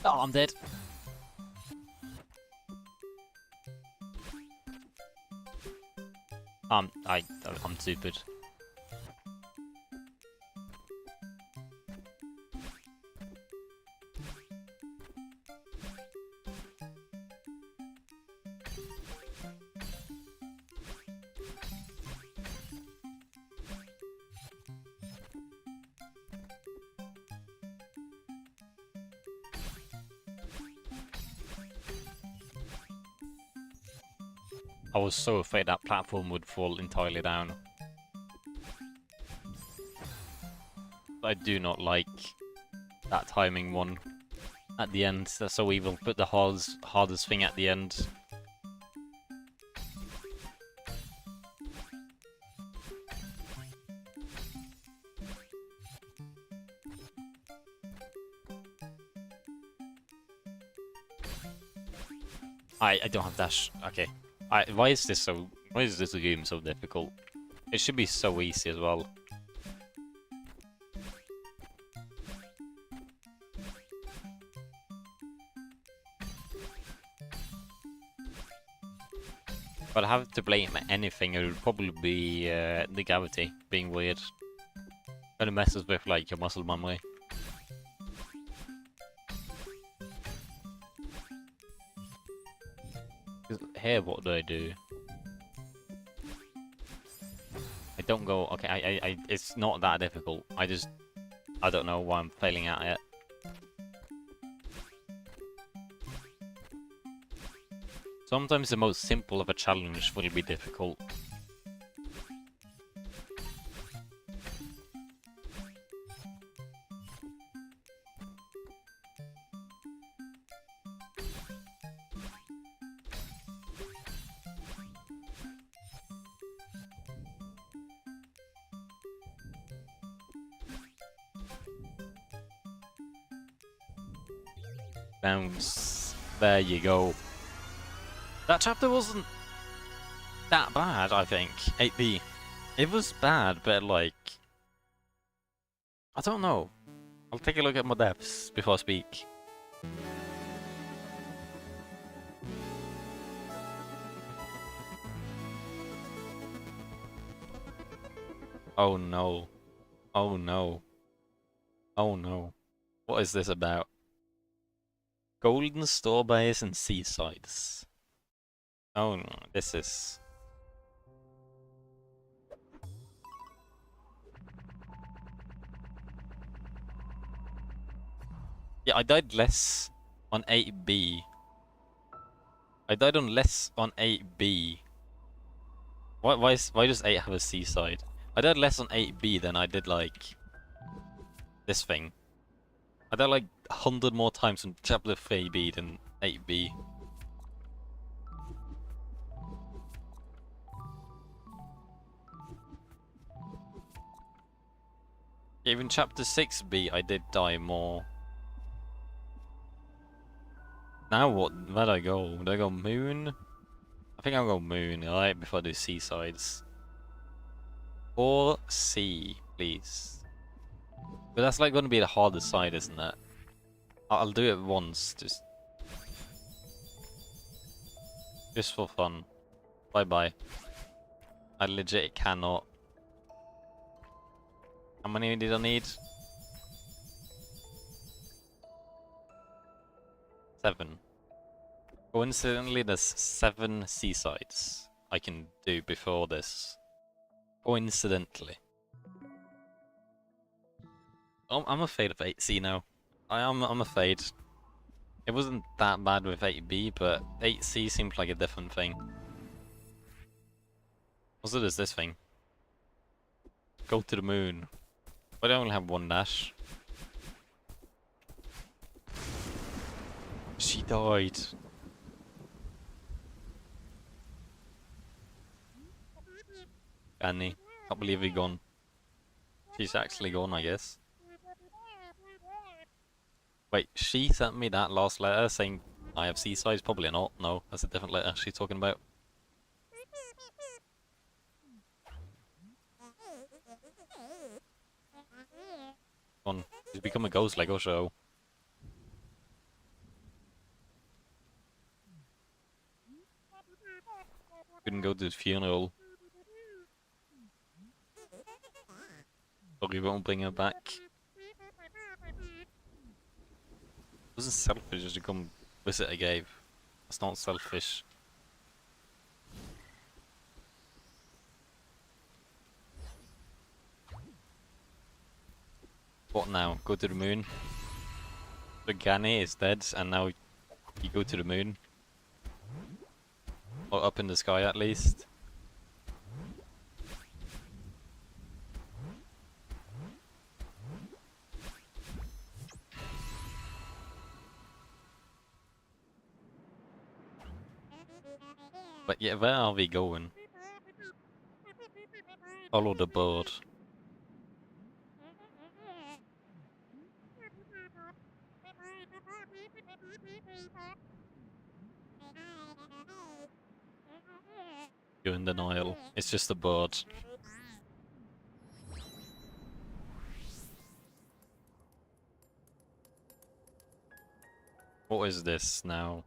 Oh, I'm dead. I'm stupid. I was so afraid that platform would fall entirely down. I do not like that timing one at the end. That's so evil. Put the hardest thing at the end. I don't have dash. Okay. Why is this game so difficult? It should be so easy as well. But I have to blame anything, it would probably be the gravity being weird. And it messes with like your muscle memory. Here, what do I do? I don't go. Okay, it's not that difficult. I don't know why I'm failing at it. Sometimes the most simple of a challenge will be difficult. Bounce. There you go. That chapter wasn't that bad, I think. 8B. It was bad, but like... I don't know. I'll take a look at my deaths before I speak. Oh no. Oh no. Oh no. What is this about? Golden strawberries and seasides. Oh no, this is... Yeah, I died less on 8B. I died on less on 8B. Why does 8 have a seaside? I died less on 8B than I did like... this thing. I died like 100 more times on chapter 3B than 8B. Even chapter 6B I did die more. Now what? Where do I go? Do I go moon? I think I'll go moon, alright, before I do seasides. Or sea, please. But that's like going to be the hardest side, isn't it? I'll do it once, just for fun. Bye bye. I legit cannot. How many did I need? 7. Coincidentally, there's 7 seasides I can do before this. Coincidentally. I'm afraid of 8C now. I'm afraid. It wasn't that bad with 8B, but 8C seems like a different thing. Also, there's this thing. Go to the moon. But I only have 1 dash. She died. Annie. Can't believe he's gone. She's actually gone, I guess. Wait, she sent me that last letter saying I have seasides? Probably not. No, that's a different letter she's talking about. Come on, she's become a ghost Lego show. Couldn't go to his funeral. Sorry, won't bring her back. It wasn't selfish just to come visit a cave. That's not selfish. What now? Go to the moon? The Gani is dead and now you go to the moon? Or up in the sky at least? But yeah, where are we going? Follow the board. You're in denial. It's just a board. What is this now?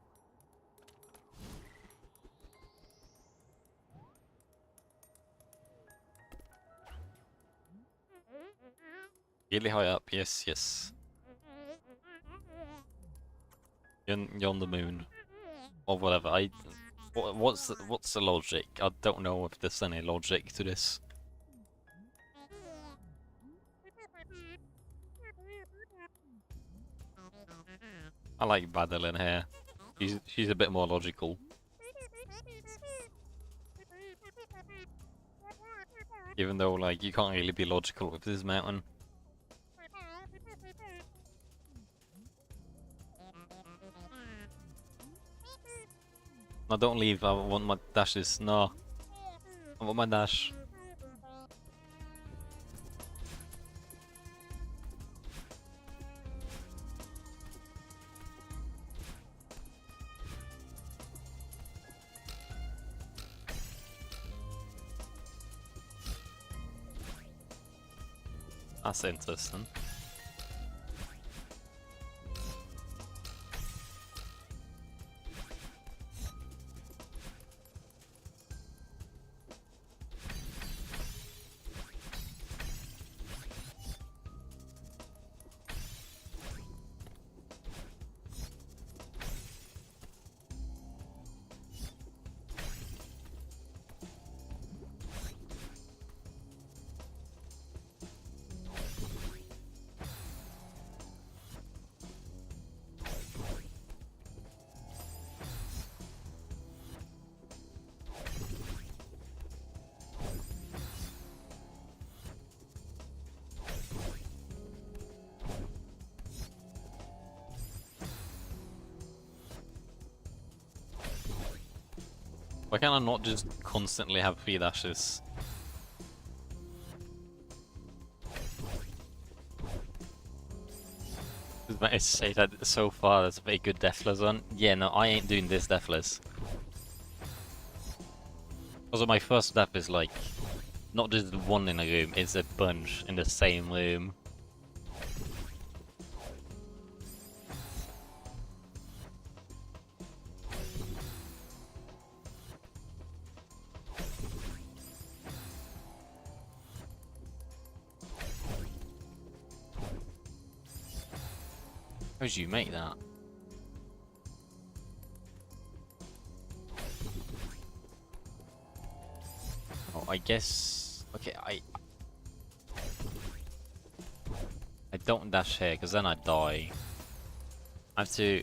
Really high up, yes, yes. You're on the moon. Or whatever, what's the logic? I don't know if there's any logic to this. I like Badal in here. She's a bit more logical. Even though, like, you can't really be logical with this mountain. No, don't leave. I want my dashes. No. I want my dash. That's interesting. Why can't I not just constantly have 3 dashes? was about to say that so far that's a very good deathless one. Yeah, no, I ain't doing this deathless. Also, my first death is like not just one in a room; it's a bunch in the same room. How did you make that? Oh, I guess. Okay, I don't dash here because then I die. I have to.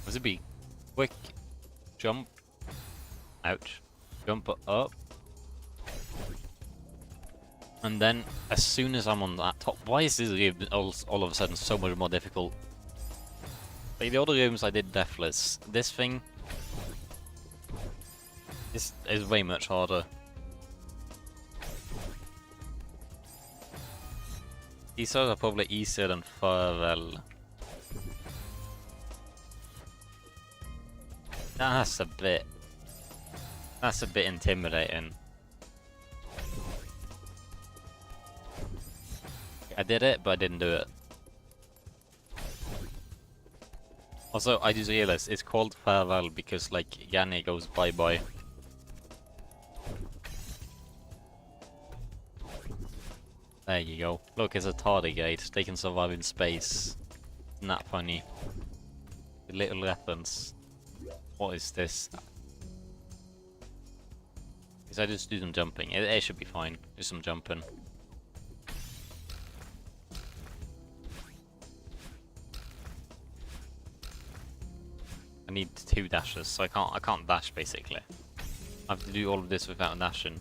Was it be quick jump? Ouch. Jump up. And then, as soon as I'm on that top, why is this game all of a sudden so much more difficult? Like the other rooms I did deathless. This thing is way much harder. These are probably easier than Farewell. That's a bit intimidating. I did it, but I didn't do it. Also, I just realized it's called Farewell because, like, Yanni goes bye-bye. There you go. Look, it's a tardigrade. They can survive in space. Isn't that funny? The little reference. What is this? Because I just do some jumping. It should be fine. Do some jumping. I need 2 dashes, so I can't dash basically. I have to do all of this without dashing.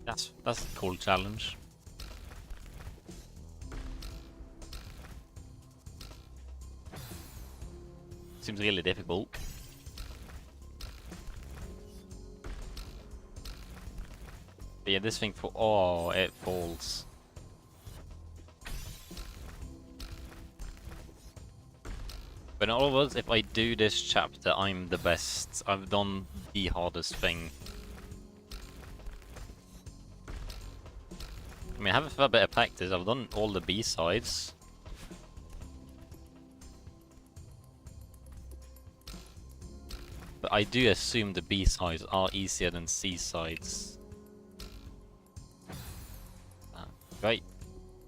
That's a cool challenge. Seems really difficult. But yeah, this thing it falls. But in other words, if I do this chapter, I'm the best. I've done the hardest thing. I mean, I have a fair bit of practice. I've done all the B-sides. But I do assume the B-sides are easier than C-sides. Great.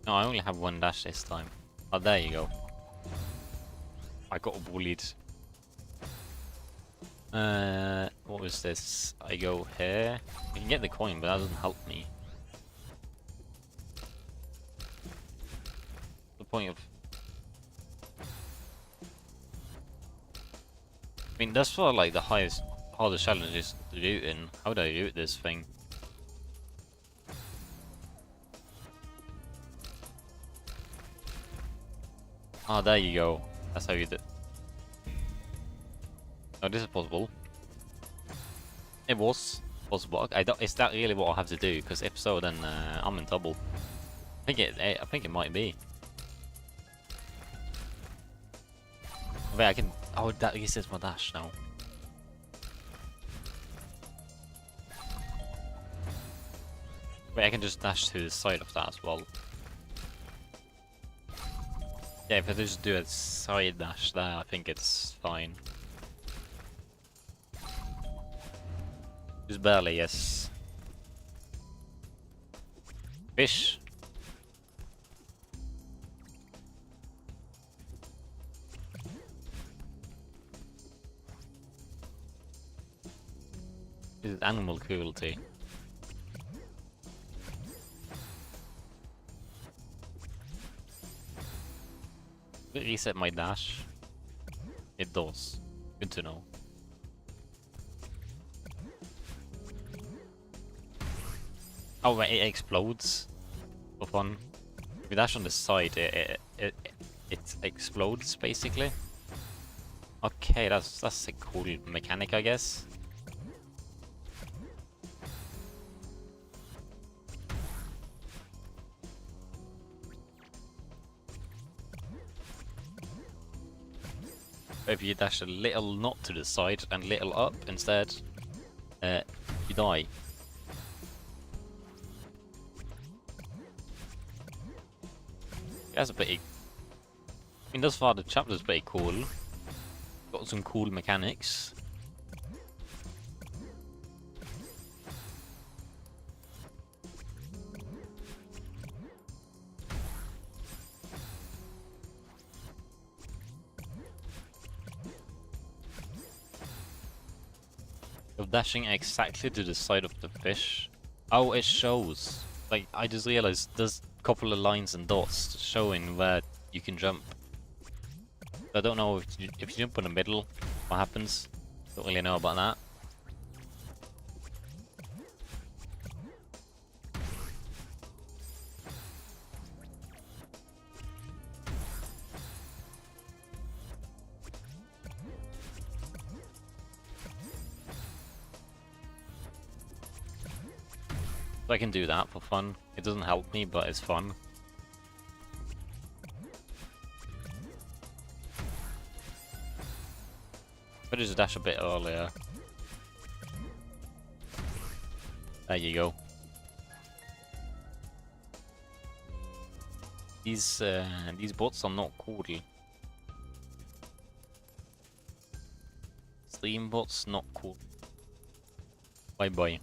No, I only have 1 dash this time. Oh, there you go. I got bullied. What was this? I go here. I can get the coin, but that doesn't help me. The point of... I mean, that's for like the hardest challenges to root in. How would I root this thing? Ah, there you go. That's how you do it. Oh, this is possible. It was possible. Is that really what I have to do? Because if so, then I'm in trouble. I think it might be. Wait, I can. Oh, that resets my dash now. Wait, I can just dash to the side of that as well. Yeah, if I just do a side dash there, I think it's fine. Just barely, yes. Fish. This is animal cruelty. Did it reset my dash? It does. Good to know. Oh wait, it explodes for fun. If you dash on the side, it explodes basically. Okay, that's a cool mechanic, I guess. If you dash a little not to the side and little up instead, you die. That's a pretty. I mean, thus far the chapter's pretty cool. Got some cool mechanics. You're dashing exactly to the side of the fish. Oh, it shows. Like, I just realized there's a couple of lines and dots showing where you can jump. I don't know if you jump in the middle, what happens. Don't really know about that. So I can do that for fun. It doesn't help me, but it's fun. But just dash a bit earlier. There you go. These bots are not cool. Stream bots not cool. Bye bye.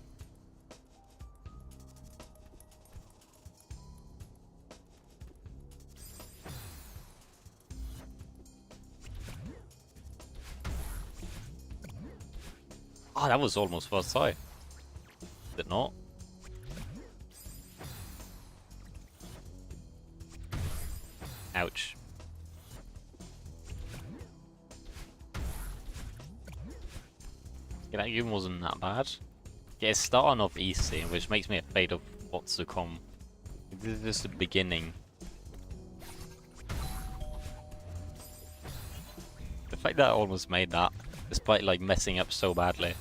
Ah, that was almost first sight. Did it not? Ouch. Yeah, that game wasn't that bad. Yeah, it's starting off easy, which makes me afraid of what's to come. This is just the beginning. The fact that I almost made that, despite like messing up so badly,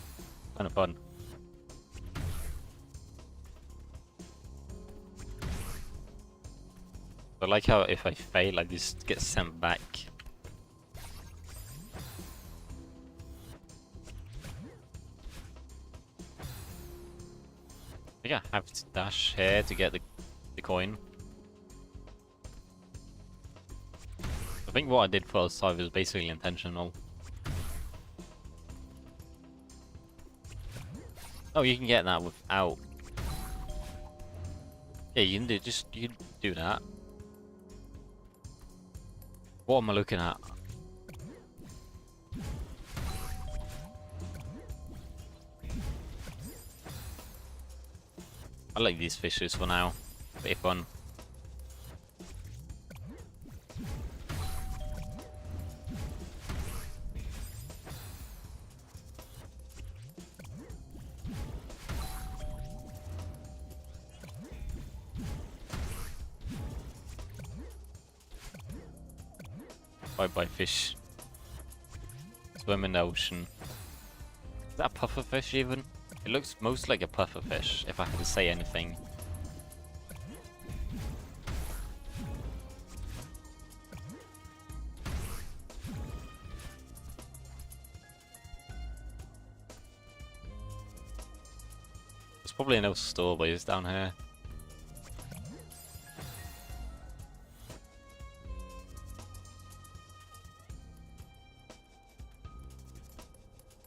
kind of fun. I like how if I fail, I just get sent back. I think I have to dash here to get the coin. I think what I did first time was basically intentional. Oh, you can get that without. Yeah, you can do that. What am I looking at? I like these fishes for now. Pretty fun. Bye bye fish. Swim in the ocean. Is that a pufferfish even? It looks most like a pufferfish, if I had to say anything. There's probably no stowaways down here.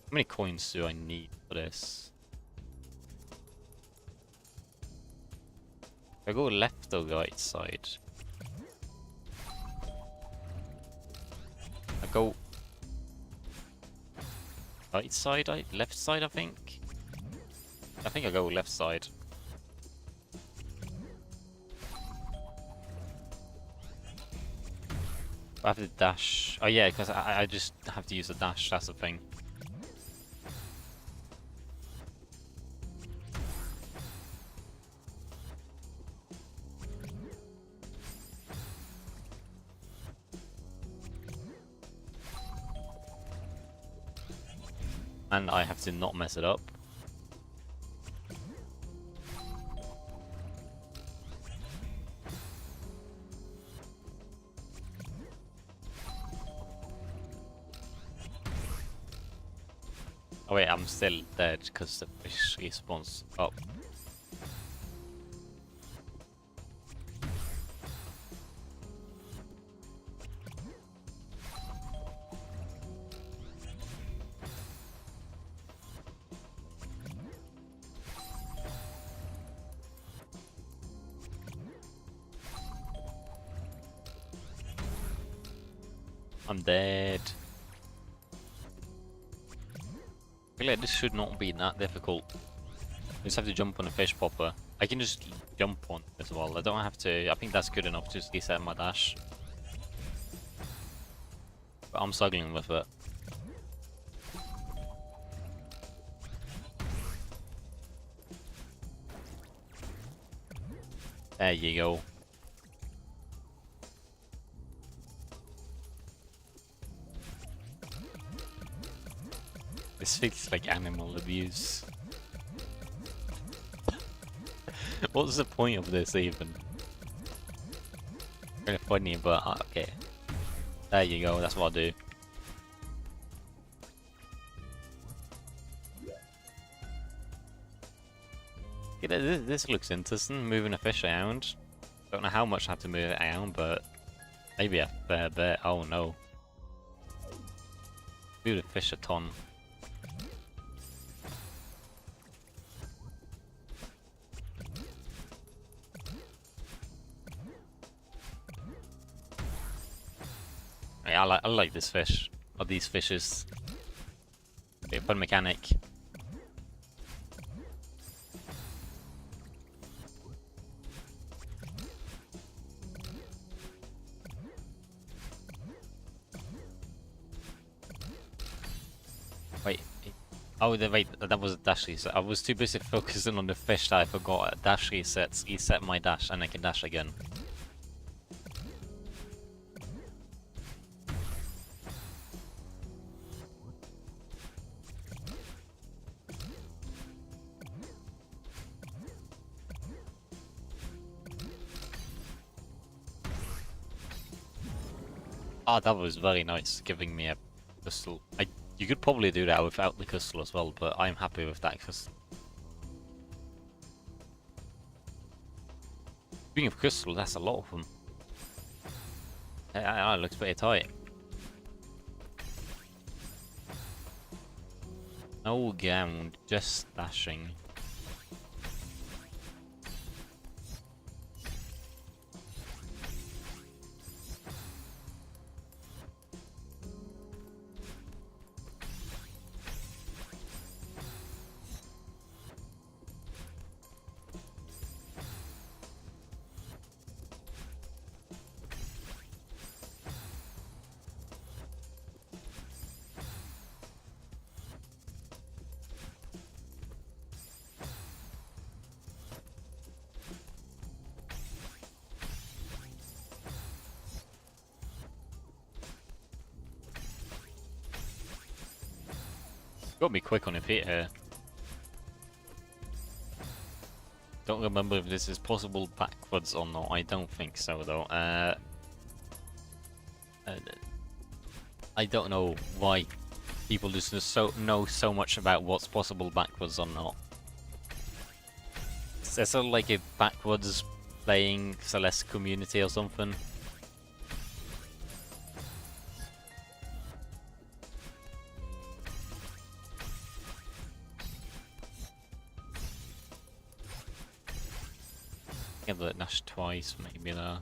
How many coins do I need for this? I go left or right side? I go right side, left side I think? I think I go left side. I have to dash. Oh yeah, because I just have to use the dash, that's the thing. And I have to not mess it up. Oh wait, I'm still dead because the fish respawns up. I'm dead. I feel like this should not be that difficult. I just have to jump on a fish popper. I can just jump on as well. I don't have to. I think that's good enough to just reset my dash. But I'm struggling with it. There you go. This feels like animal abuse. What's the point of this even? Kind of funny, but okay. There you go, that's what I'll do. Yeah, this looks interesting, moving a fish around. Don't know how much I have to move it around, but maybe a fair bit. Oh no. Move the fish a ton. Yeah, I like this fish. Or these fishes. Bit fun mechanic. Wait. Oh, wait, that was a dash reset. I was too busy focusing on the fish that I forgot a dash resets. Reset my dash and I can dash again. Ah, that was very nice, giving me a crystal. You could probably do that without the crystal as well, but I'm happy with that crystal. Speaking of crystal, that's a lot of them. Yeah, it looks pretty tight. No ground, just dashing. Gotta be quick on your feet here. Don't remember if this is possible backwards or not. I don't think so though. I don't know why people just know so much about what's possible backwards or not. Is there sort of like a backwards playing Celeste community or something? Get the dash twice, maybe there.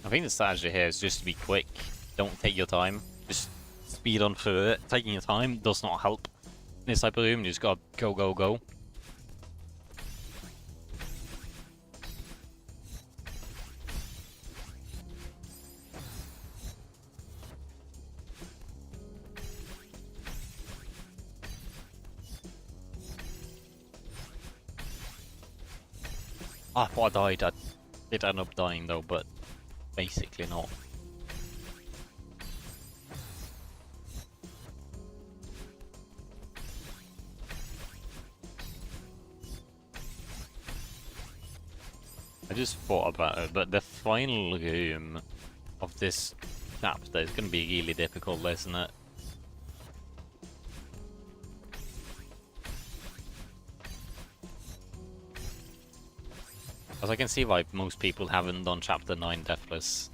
I think the strategy here is just to be quick. Don't take your time. Just speed on through it. Taking your time does not help. In this type of room, you just gotta go, go, go. I thought I died. I did end up dying though, but basically not. I just thought about it, but the final room of this chapter is going to be really difficult, isn't it? As I can see why most people haven't done chapter 9 deathless.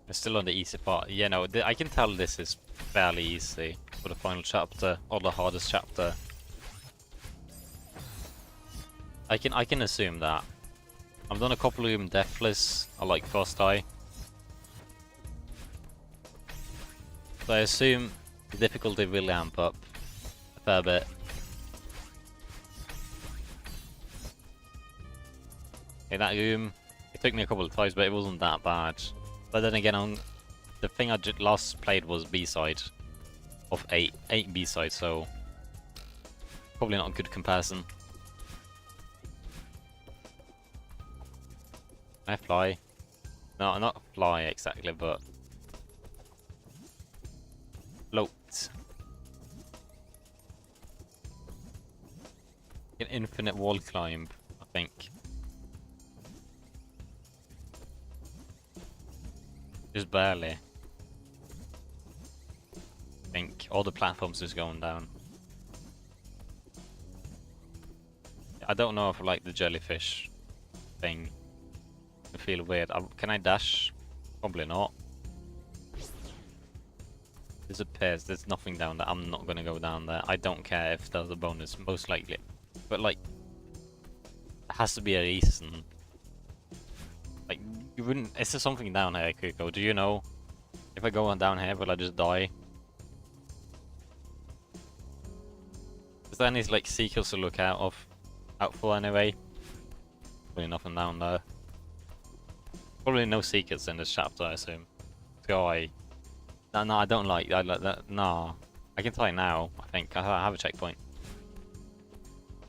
It's still on the easy part. Yeah, no, I can tell this is fairly easy for the final chapter, or the hardest chapter. I can assume that. I've done a couple of them deathless, or like first eye. So I assume the difficulty will amp up a fair bit. Okay, that room, it took me a couple of times, but it wasn't that bad. But then again, the thing I last played was B-side of 8 B-sides, so probably not a good comparison. Can I fly? No, not fly exactly, but float. An infinite wall climb, I think. Just barely. I think all the platforms is going down. I don't know if I like the jellyfish thing. I feel weird. Can I dash? Probably not. There's a pairs. There's nothing down there. I'm not gonna go down there. I don't care if there's a bonus, most likely. But like, it has to be a reason. Like, you wouldn't. Is there something down here I could go? Do you know? If I go on down here, will I just die? Is there any like secrets to look out for anyway? Probably nothing down there. Probably no secrets in this chapter, I assume. Sky. No, I don't like. I like that. Nah, I can try now. I think I have a checkpoint.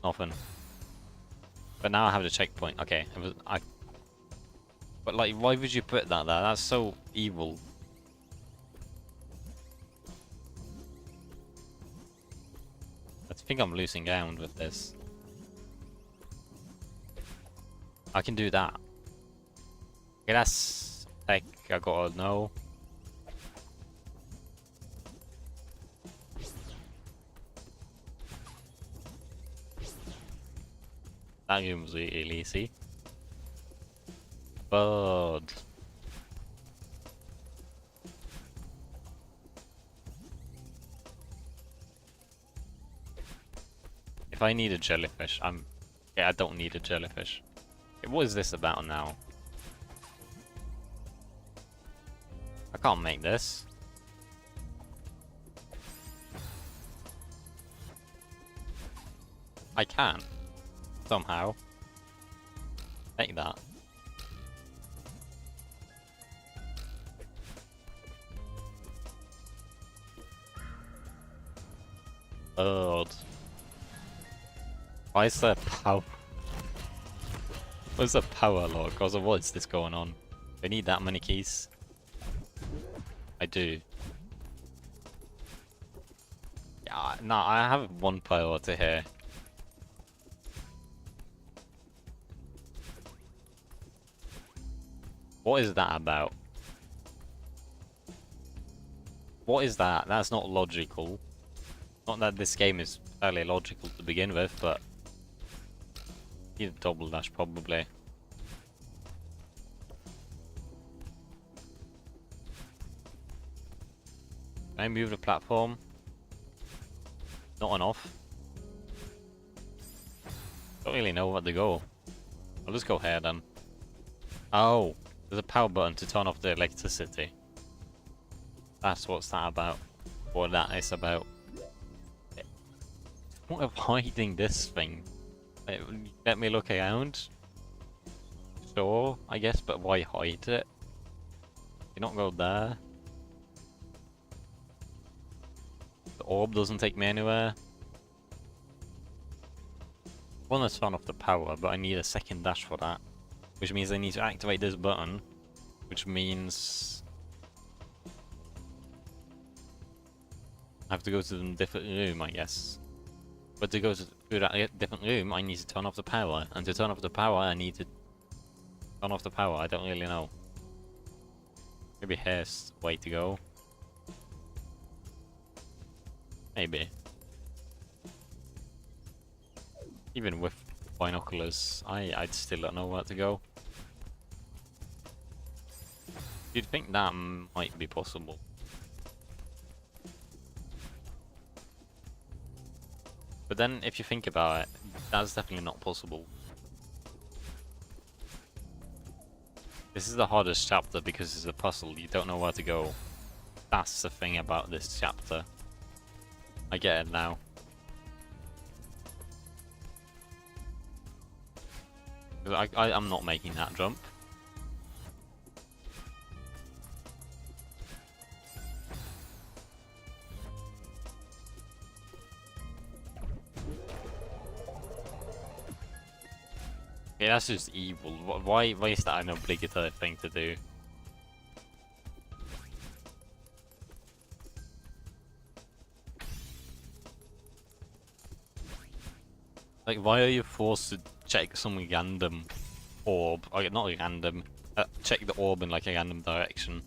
Nothing. But now I have the checkpoint. Okay, But like, why would you put that there? That's so evil. I think I'm losing ground with this. I can do that. Okay, that's like I gotta know. That game was really easy. Bird. If I need a jellyfish, yeah, I don't need a jellyfish. Okay, what is this about now? I can't make this. I can. Somehow. Take that. Bird. Why is there power? What's the power log? Also, what is this going on? I need that many keys. I do. Yeah, no, I have one priority here. What is that about? What is that? That's not logical. Not that this game is fairly logical to begin with, but need a double dash probably. Can I move the platform? Not enough. Don't really know where to go. I'll just go here then. Oh, there's a power button to turn off the electricity. That's what's that about. What that is about. What of hiding this thing? Let me look around. Sure, I guess, but why hide it? You not go there. The orb doesn't take me anywhere. I want to turn off the power, but I need a second dash for that. Which means I need to activate this button. Which means I have to go to a different room, I guess. But to go to that different room, I need to turn off the power. And to turn off the power, I need to turn off the power. I don't really know. Maybe here's the way to go. Maybe. Even with binoculars, I'd still don't know where to go. You'd think that might be possible. But then, if you think about it, that's definitely not possible. This is the hardest chapter because it's a puzzle. You don't know where to go. That's the thing about this chapter. I get it now. I'm not making that jump. Yeah, that's just evil. Why is that an obligatory thing to do? Like, why are you forced to check some random orb? Or not random. Check the orb in like a random direction.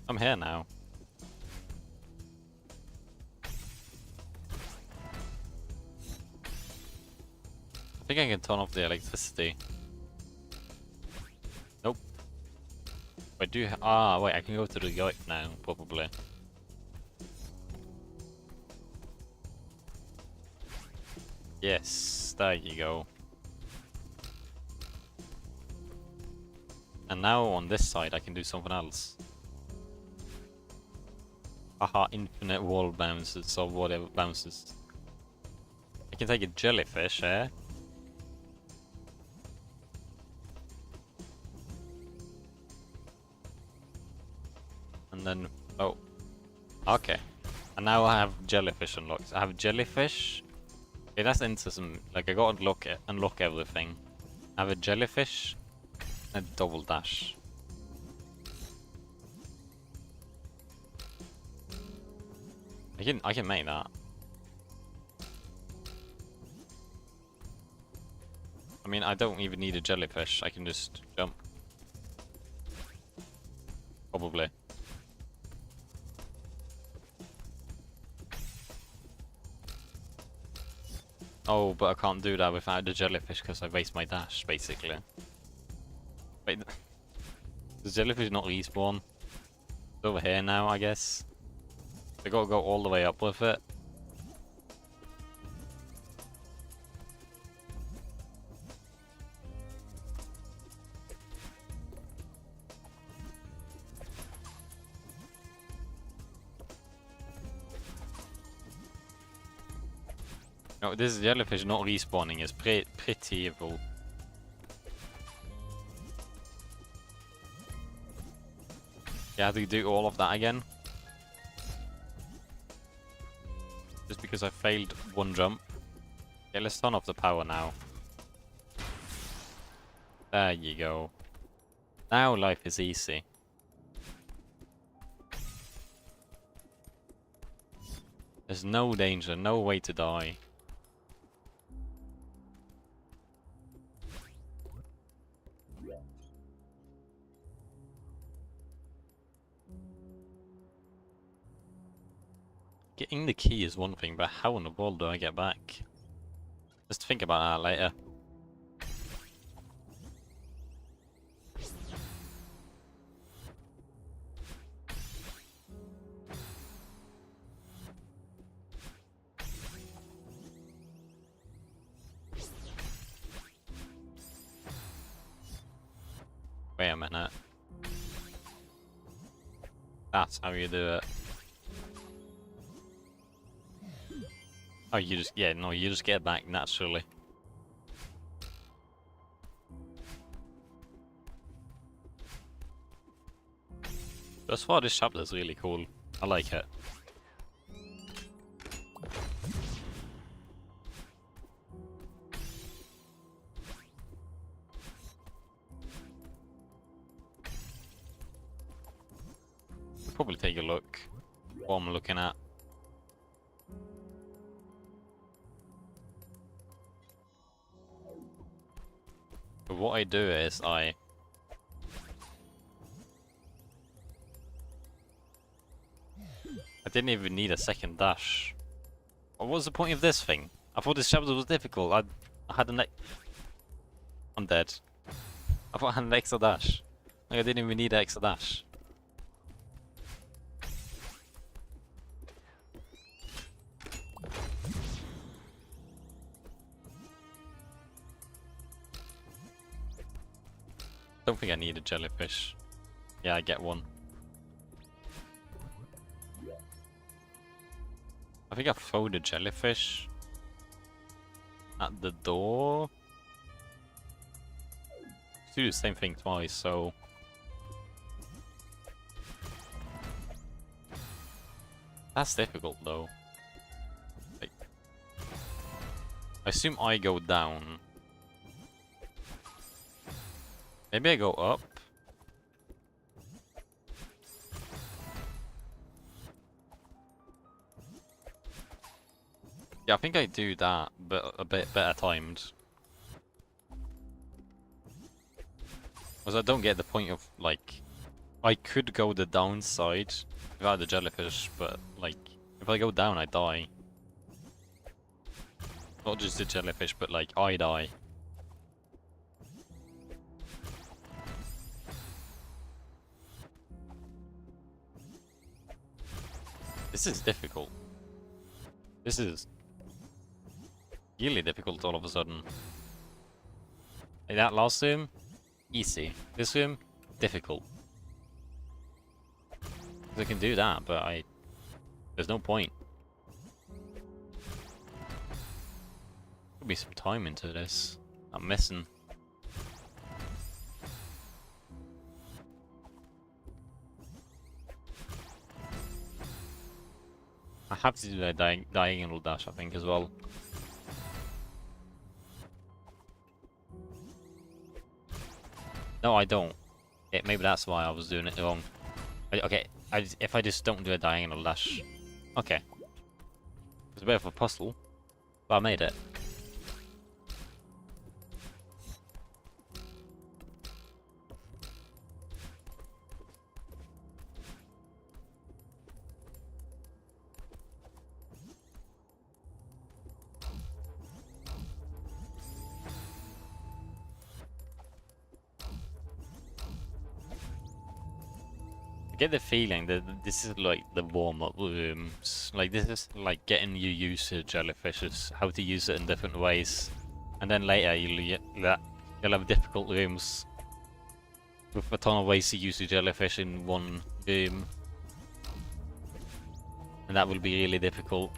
I'm here now. I think I can turn off the electricity. Nope. I do. Wait. I can go to the right now, probably. Yes, there you go. And now on this side, I can do something else. Haha, infinite wall bounces or whatever bounces. I can take a jellyfish here. And then, oh, okay. And now I have jellyfish unlocked. I have jellyfish. Okay, that's interesting. Like I gotta unlock everything. I have a jellyfish and a double dash. I can make that. I mean, I don't even need a jellyfish. I can just jump. Probably. Oh, but I can't do that without the jellyfish because I waste my dash, basically. Wait, does jellyfish not respawn? It's over here now, I guess. I gotta go all the way up with it. No, this jellyfish not respawning is pretty evil. You have to do all of that again. Just because I failed one jump. Okay, let's turn off the power now. There you go. Now life is easy. There's no danger, no way to die. Getting the key is one thing, but how in the world do I get back? Just think about that later. minute. That's how you do it. Oh, you just, yeah, no, you just get back naturally. Thus far, this chapter is really cool. I like it. We'll probably take a look what I'm looking at. But what I do is I didn't even need a second dash. What was the point of this thing? I thought this chapter was difficult. I had an I'm dead. I thought I had an extra dash. Like I didn't even need an extra dash. Don't think I need a jellyfish. Yeah, I get one. I think I throw the jellyfish at the door. Do the same thing twice, so that's difficult though. Like, I assume I go down. Maybe I go up. Yeah, I think I do that, but a bit better timed. Because I don't get the point of, like, I could go the downside without the jellyfish, but, like, if I go down, I die. Not just the jellyfish, but, like, I die. This is difficult. This is really difficult all of a sudden. Like that last room, easy. This room, difficult. I can do that, but there's no point. Could be some time into this. I'm missing. I have to do a diagonal dash, I think, as well. No, I don't. Maybe that's why I was doing it wrong. Okay, if I just don't do a diagonal dash. Okay. It's a bit of a puzzle, but I made it. I get the feeling that this is like the warm-up rooms. Like this is like getting you used to jellyfishes, how to use it in different ways, and then later you'll have difficult rooms with a ton of ways to use the jellyfish in one room, and that will be really difficult.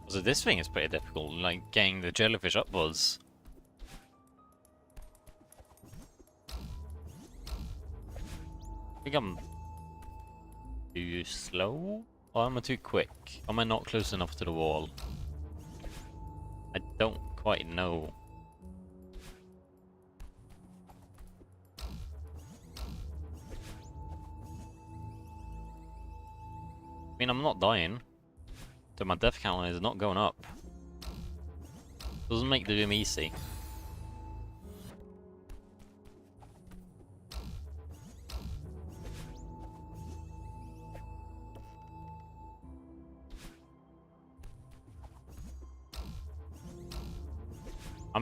So this thing is pretty difficult, like getting the jellyfish upwards. I think I'm too slow? Or am I too quick? Am I not close enough to the wall? I don't quite know. I mean, I'm not dying. So my death counter is not going up. Doesn't make the room easy.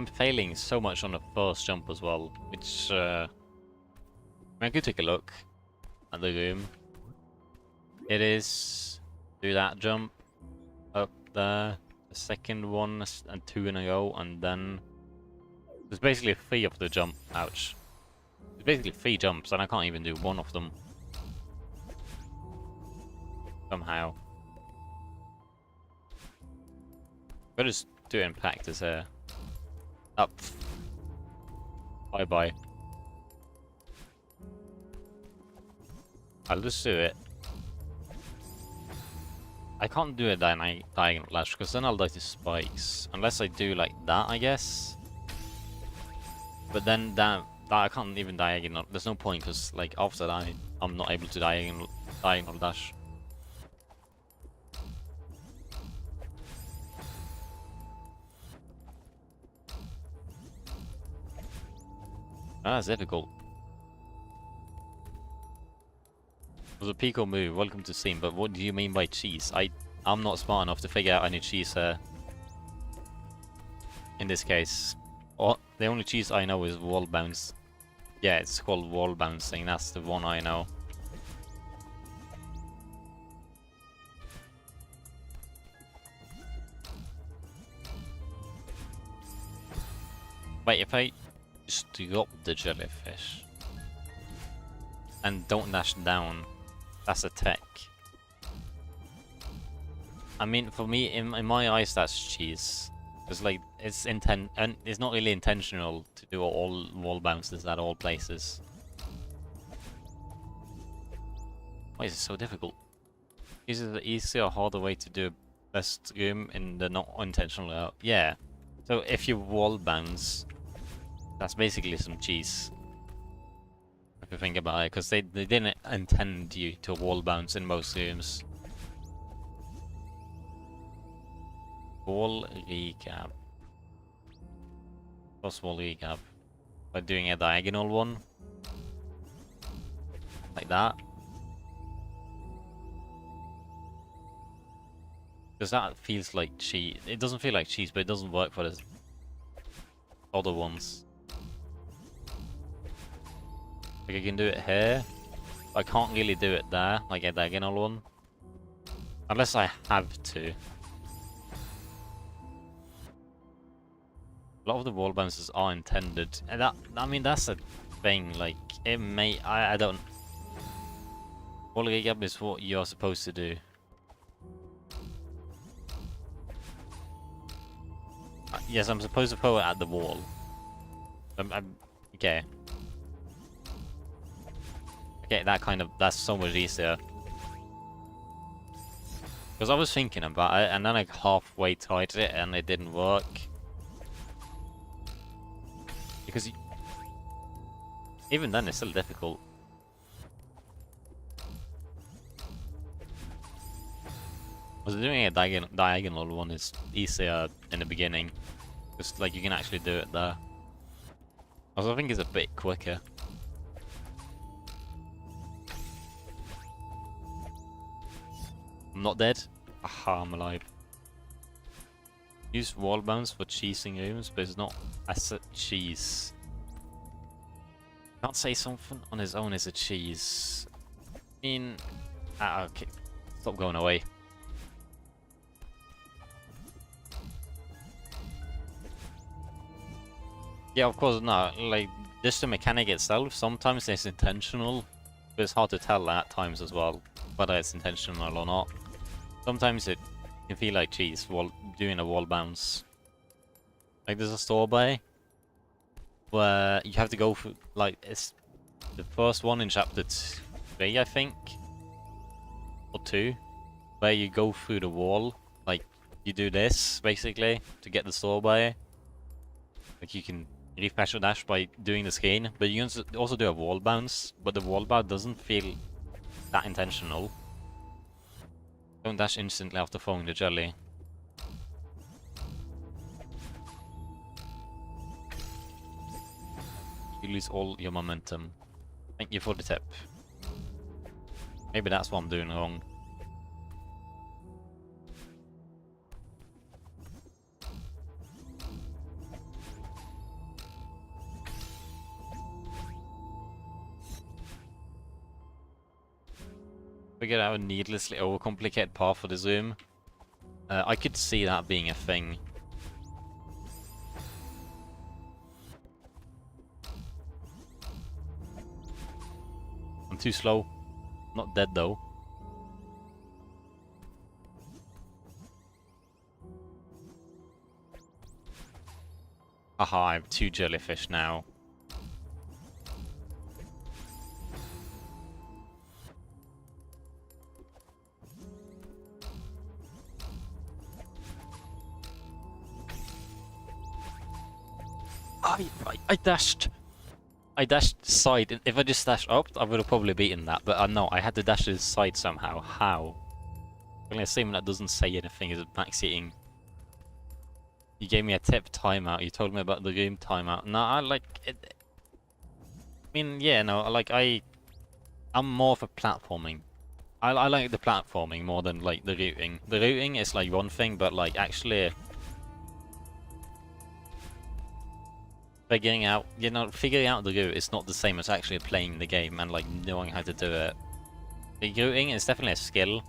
I'm failing so much on the first jump as well, which I could take a look at the room. It is do that jump up there, the second one and 2 in a row, and then there's basically 3 of the jump. Ouch! There's basically 3 jumps, and I can't even do 1 of them somehow. Gotta just do it in practice here. Up. Bye bye. I'll just do it. I can't do a diagonal dash because then I'll die to spikes. Unless I do like that, I guess. But then that I can't even diagonal. There's no point because like after that I'm not able to diagonal dash. That's difficult. It was a Pico move, welcome to Steam, but what do you mean by cheese? I'm not smart enough to figure out any cheese here. In this case. The only cheese I know is wall bounce. Yeah, it's called wall bouncing, that's the one I know. Wait, if I just drop the jellyfish and don't dash down, that's a tech. I mean, for me, in my eyes, that's cheese. Because like it's and it's not really intentional to do all wall bounces at all places. Why is it so difficult? Is it the easier or harder way to do best room in the not intentional route? Yeah. So if you wall bounce, that's basically some cheese. If you think about it, because they didn't intend you to wall bounce in most rooms. Wall recap. Plus wall recap. By doing a diagonal one. Like that. Because that feels like cheese. It doesn't feel like cheese, but it doesn't work for the other ones. Like I can do it here. I can't really do it there, like a diagonal one. Unless I have to. A lot of the wall bounces are intended, and that, I mean, that's a thing. Like it may, I don't. Wall recap is what you're supposed to do. Yes, I'm supposed to throw it at the wall. Okay. Okay, that's so much easier. Because I was thinking about it, and then I halfway tried it, and it didn't work. Because even then, it's still difficult. Was doing a diagonal one is easier in the beginning, just like you can actually do it there. Also, I think it's a bit quicker. I'm not dead. Aha, I'm alive. Use wall bounce for cheesing rooms, but it's not as a cheese. Can't say something on his own is a cheese. I mean, okay, stop going away. Yeah, of course not. Like, just the mechanic itself, sometimes it's intentional, but it's hard to tell at times as well, whether it's intentional or not. Sometimes it can feel like cheese while doing a wall bounce. Like, there's a store by where you have to go through, like, it's the first one in chapter 3, I think, or 2, where you go through the wall. Like, you do this, basically, to get the store by. Like, you can refresh your dash by doing the screen, but you can also do a wall bounce, but the wall bounce doesn't feel that intentional. Don't dash instantly after throwing the jelly. You lose all your momentum. Thank you for the tip. Maybe that's what I'm doing wrong. Figured out a needlessly overcomplicated path for the zoom. I could see that being a thing. I'm too slow. Not dead though. Aha, I have 2 jellyfish now. I dashed. I dashed side. If I just dashed up, I would have probably beaten that. But no, I had to dash to the side somehow. How? Only a statement that doesn't say anything is max eating. You gave me a tip timeout. You told me about the game timeout. No, I like it. I mean, yeah, no, like I'm more for platforming. I like the platforming more than like the routing. The routing is like one thing, but like actually figuring out, figuring out the route is not the same as actually playing the game and like knowing how to do it. The routing is definitely a skill,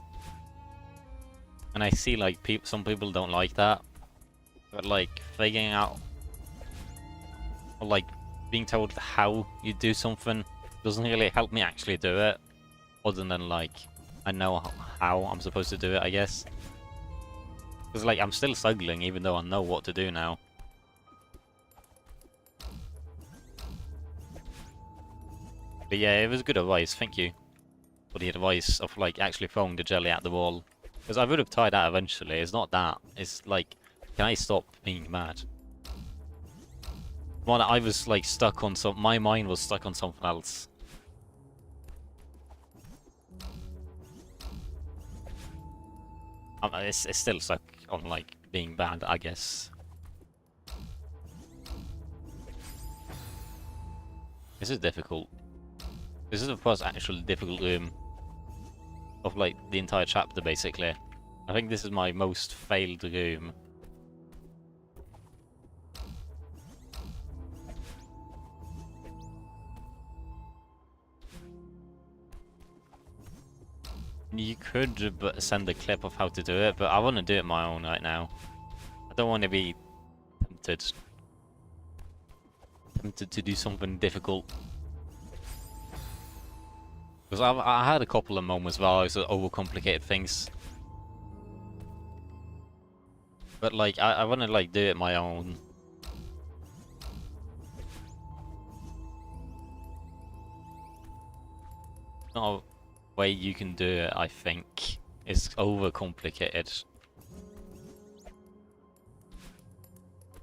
and I see like some people don't like that, but like figuring out or like being told how you do something doesn't really help me actually do it, other than like I know how I'm supposed to do it, I guess. Because like I'm still struggling even though I know what to do now. But yeah, it was good advice, thank you for the advice of like actually throwing the jelly at the wall. Because I would have tried that eventually, it's not that. It's like, can I stop being mad? Well, I was like stuck on my mind was stuck on something else. It's still stuck on like being bad, I guess. This is difficult. This is the first actual difficult room of like the entire chapter, basically. I think this is my most failed room. You could send a clip of how to do it, but I want to do it my own right now. I don't want to be tempted to do something difficult. Because I had a couple of moments where I was overcomplicated things. But like, I want to like do it my own. Not a way you can do it, I think. It's overcomplicated.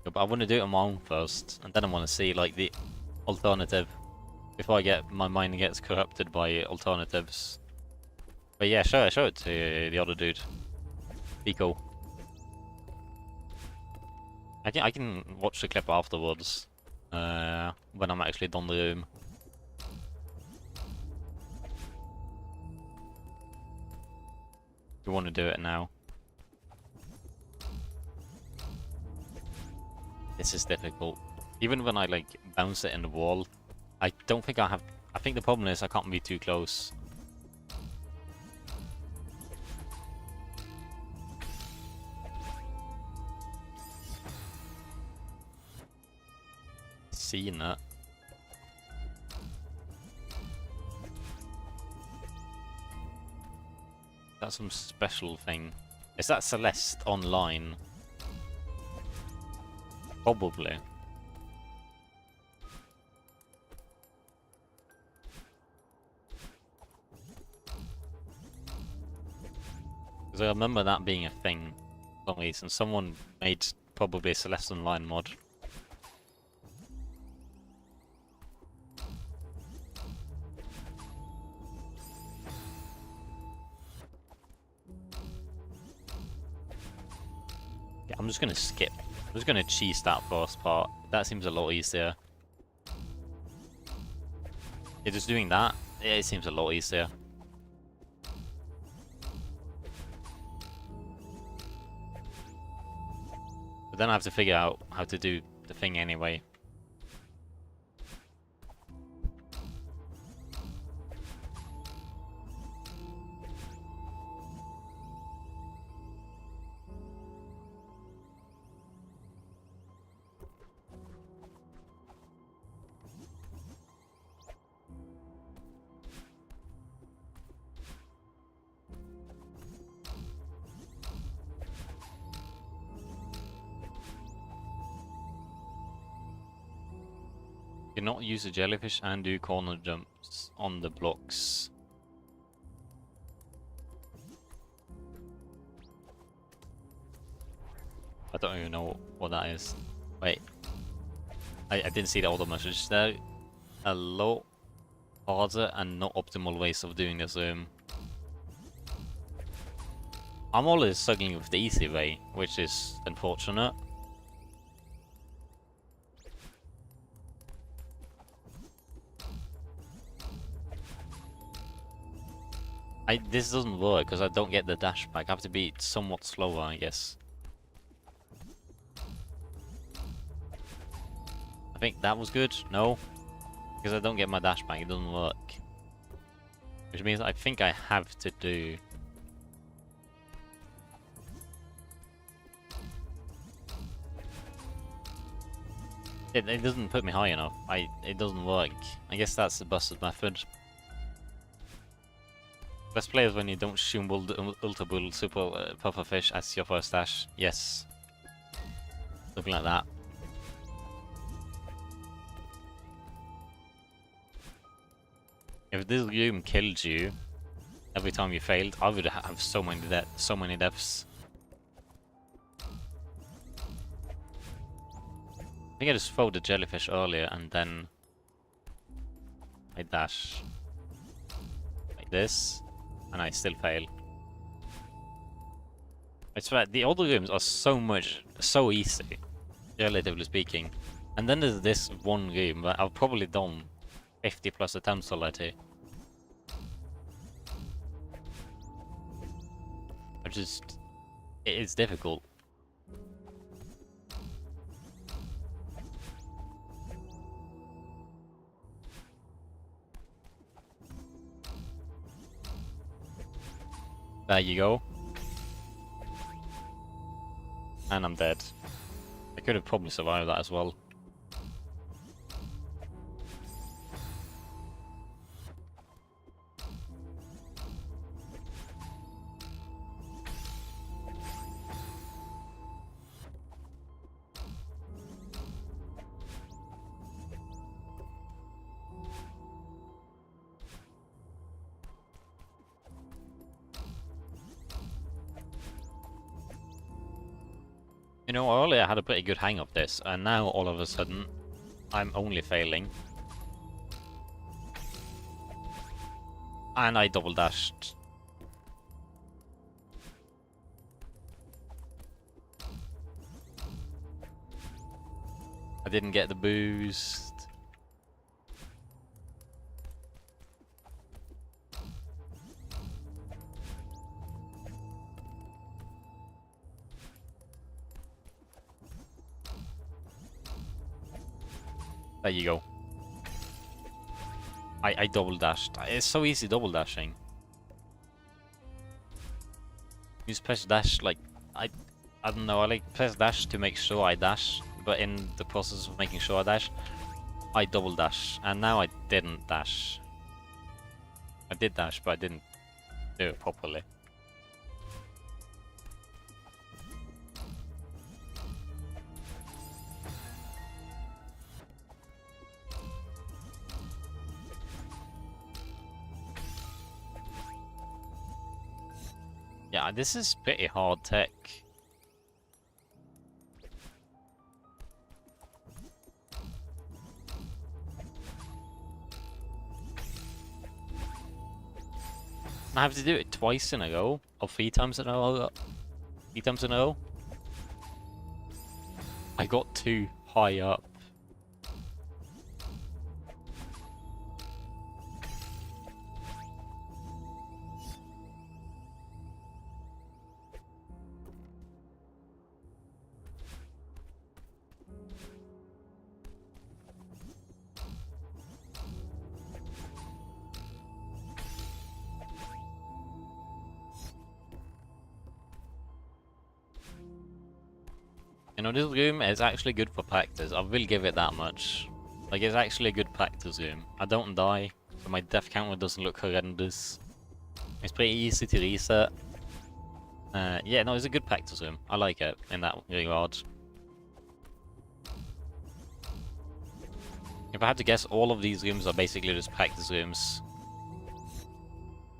But I want to do it on my own first, and then I want to see like the alternative before my mind gets corrupted by alternatives. But yeah, show it to the other dude. Be cool. I can watch the clip afterwards when I'm actually done the room. You want to do it now? This is difficult. Even when I like bounce it in the wall, I don't think I have. I think the problem is I can't be too close. Seeing it. That's some special thing. Is that Celeste online? Probably. Because I remember that being a thing for some reason. Someone made probably a Celeste online mod. Yeah, I'm just gonna skip. I'm just gonna cheese that first part. That seems a lot easier. Yeah, just doing that, yeah, it seems a lot easier. But then I have to figure out how to do the thing anyway. Cannot use a jellyfish and do corner jumps on the blocks. I don't even know what that is. Wait. I didn't see the other message there. A lot harder and not optimal ways of doing this. I'm always struggling with the easy way, which is unfortunate. This doesn't work because I don't get the dash back. I have to be somewhat slower, I guess. I think that was good. No, because I don't get my dash back. It doesn't work. Which means I think I have to do... It doesn't put me high enough. It doesn't work. I guess that's the busted method. Best players when you don't Shumble the Ultra Bull Super Puffer Fish as your first dash. Yes. Something like that. If this room killed you every time you failed, I would have so many deaths. I think I just throw the jellyfish earlier and then I dash like this, and I still fail. I swear, the other rooms are so easy, relatively speaking. And then there's this one room that I've probably done 50 plus attempts already. It is difficult. There you go. And I'm dead. I could have probably survived that as well. You know, earlier I had a pretty good hang of this, and now all of a sudden, I'm only failing. And I double dashed. I didn't get the boost. There you go. I double dashed. It's so easy double dashing. You just press dash like I don't know, I like press dash to make sure I dash, but in the process of making sure I dash, I double dash, and now I didn't dash. I did dash, but I didn't do it properly. Yeah, this is pretty hard tech. I have to do it twice in a row, or 3 times in a row. 3 times in a row. I got too high up. You know, this room is actually good for practice. I will give it that much. Like, it's actually a good practice room. I don't die, so my death counter doesn't look horrendous. It's pretty easy to reset. Yeah, no, it's a good practice room. I like it in that regard. If I had to guess, all of these rooms are basically just practice rooms.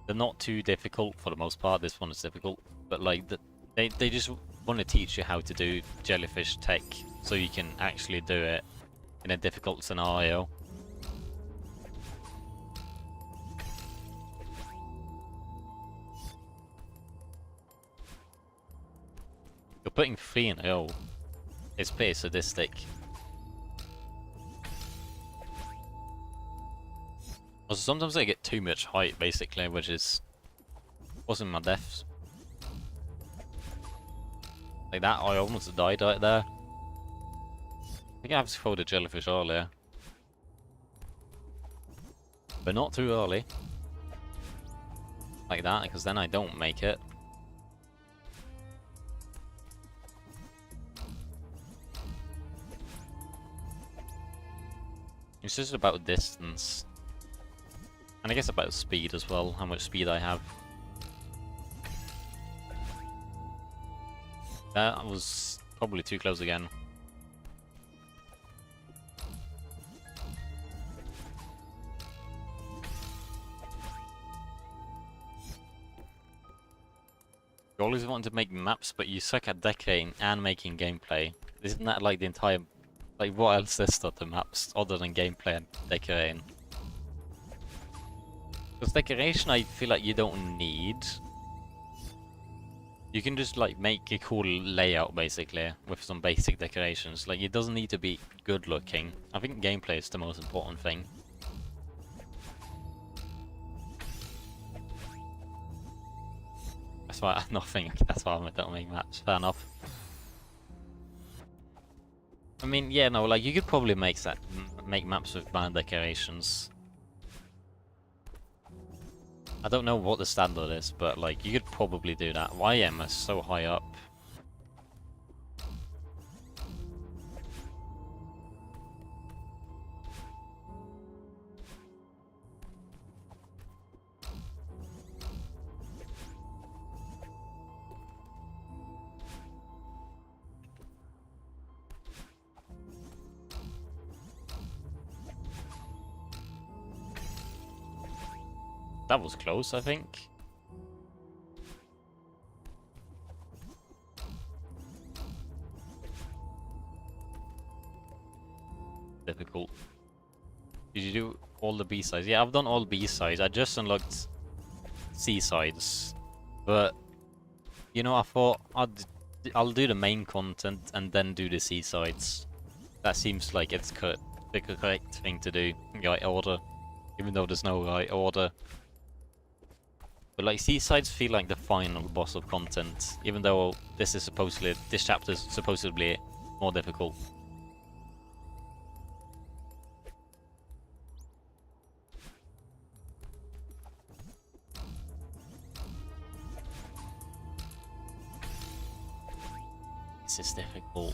They're not too difficult for the most part. This one is difficult, but like they just want to teach you how to do jellyfish tech so you can actually do it in a difficult scenario. You're putting 3 in a row. It's pretty sadistic. Also, sometimes I get too much height, basically, which is causing my deaths. Like that, I almost died right there. I think I have to throw the jellyfish earlier. But not too early. Like that, because then I don't make it. It's just about distance. And I guess about speed as well, how much speed I have. That was probably too close again. You always want to make maps, but you suck at decorating and making gameplay. Isn't that like the entire... Like, what else is there to maps other than gameplay and decorating? Because decoration I feel like you don't need. You can just like make a cool layout basically with some basic decorations. Like, it doesn't need to be good looking. I think gameplay is the most important thing. That's why that's why I don't make maps. Fair enough. I mean, yeah, no, like you could probably make maps with band decorations. I don't know what the standard is, but like you could probably do that. Why am I so high up? That was close, I think. Difficult. Did you do all the B-sides? Yeah, I've done all B-sides. I just unlocked C-sides. But, you know, I thought I'll do the main content and then do the C-sides. That seems like it's the correct thing to do in the right order. Even though there's no right order. But like C-sides feel like the final boss of content, even though this chapter is supposedly more difficult. This is difficult.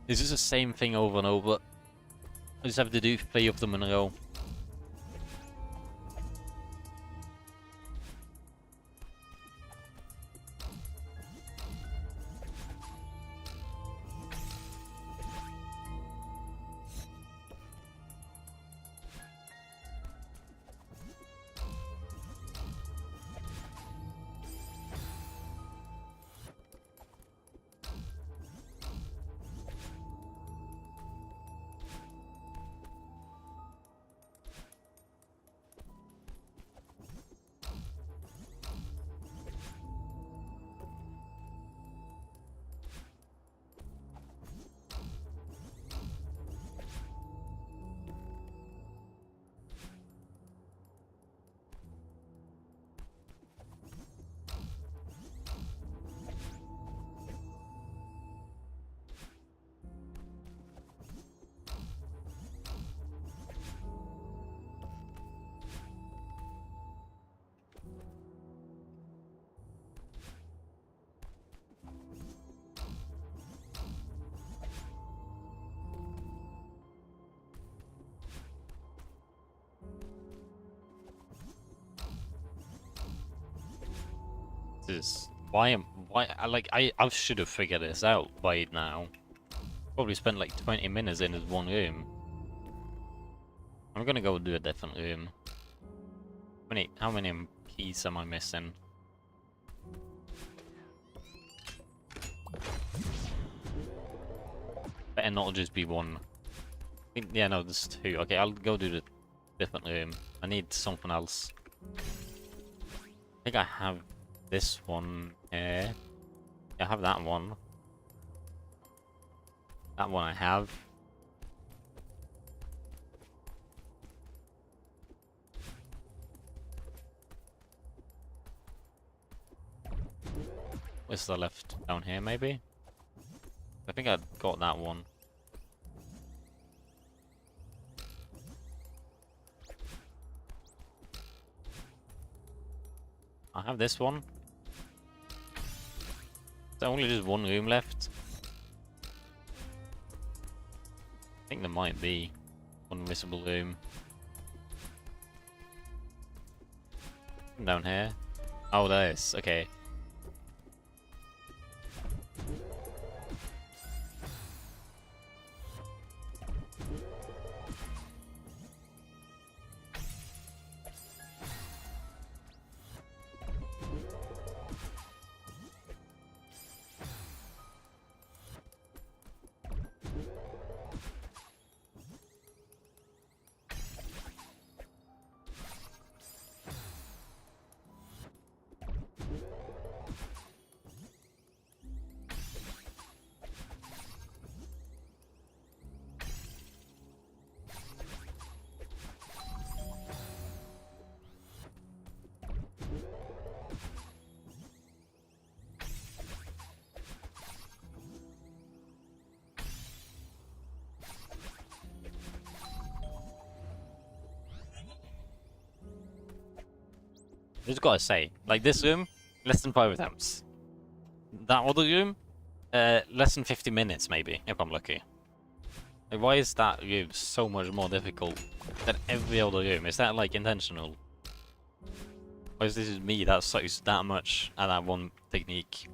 Is this the same thing over and over? I just have to do 3 of them in a row. I should have figured this out by now. Probably spent like 20 minutes in this one room. I'm gonna go do a different room. How many keys am I missing? Better not just be one. Yeah, no, there's two. Okay, I'll go do the different room. I need something else. I think I have this one here. Yeah, I have that one. That one I have. Where's the left? Down here, maybe? I think I got that one. I have this one. There's only just one room left. I think there might be one visible room. Down here. Oh, there is. Okay. Just gotta say, like this room, less than 5 attempts. That other room, less than 50 minutes maybe, if I'm lucky. Like, why is that room so much more difficult than every other room? Is that like intentional? Or is this just me that sucks that much at that one technique?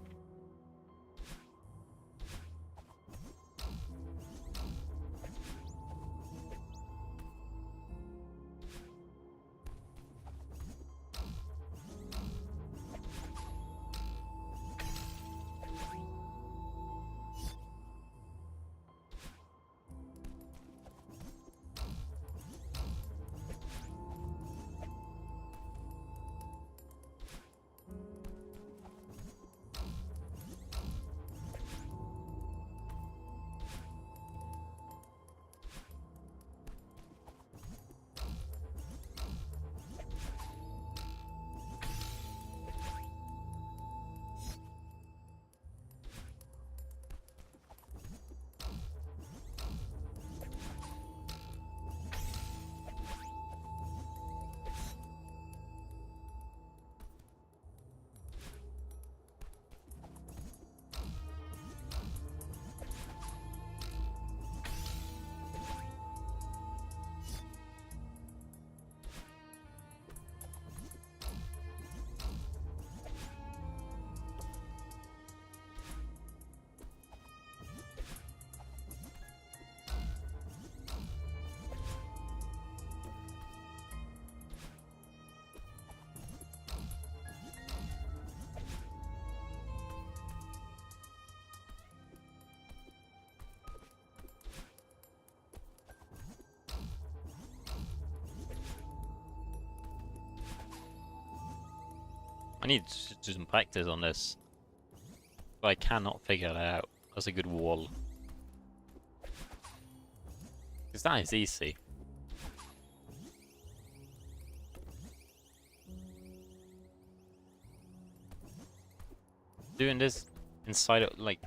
I need to do some practice on this. But I cannot figure it out. That's a good wall. Because that is easy. Doing this inside of, like,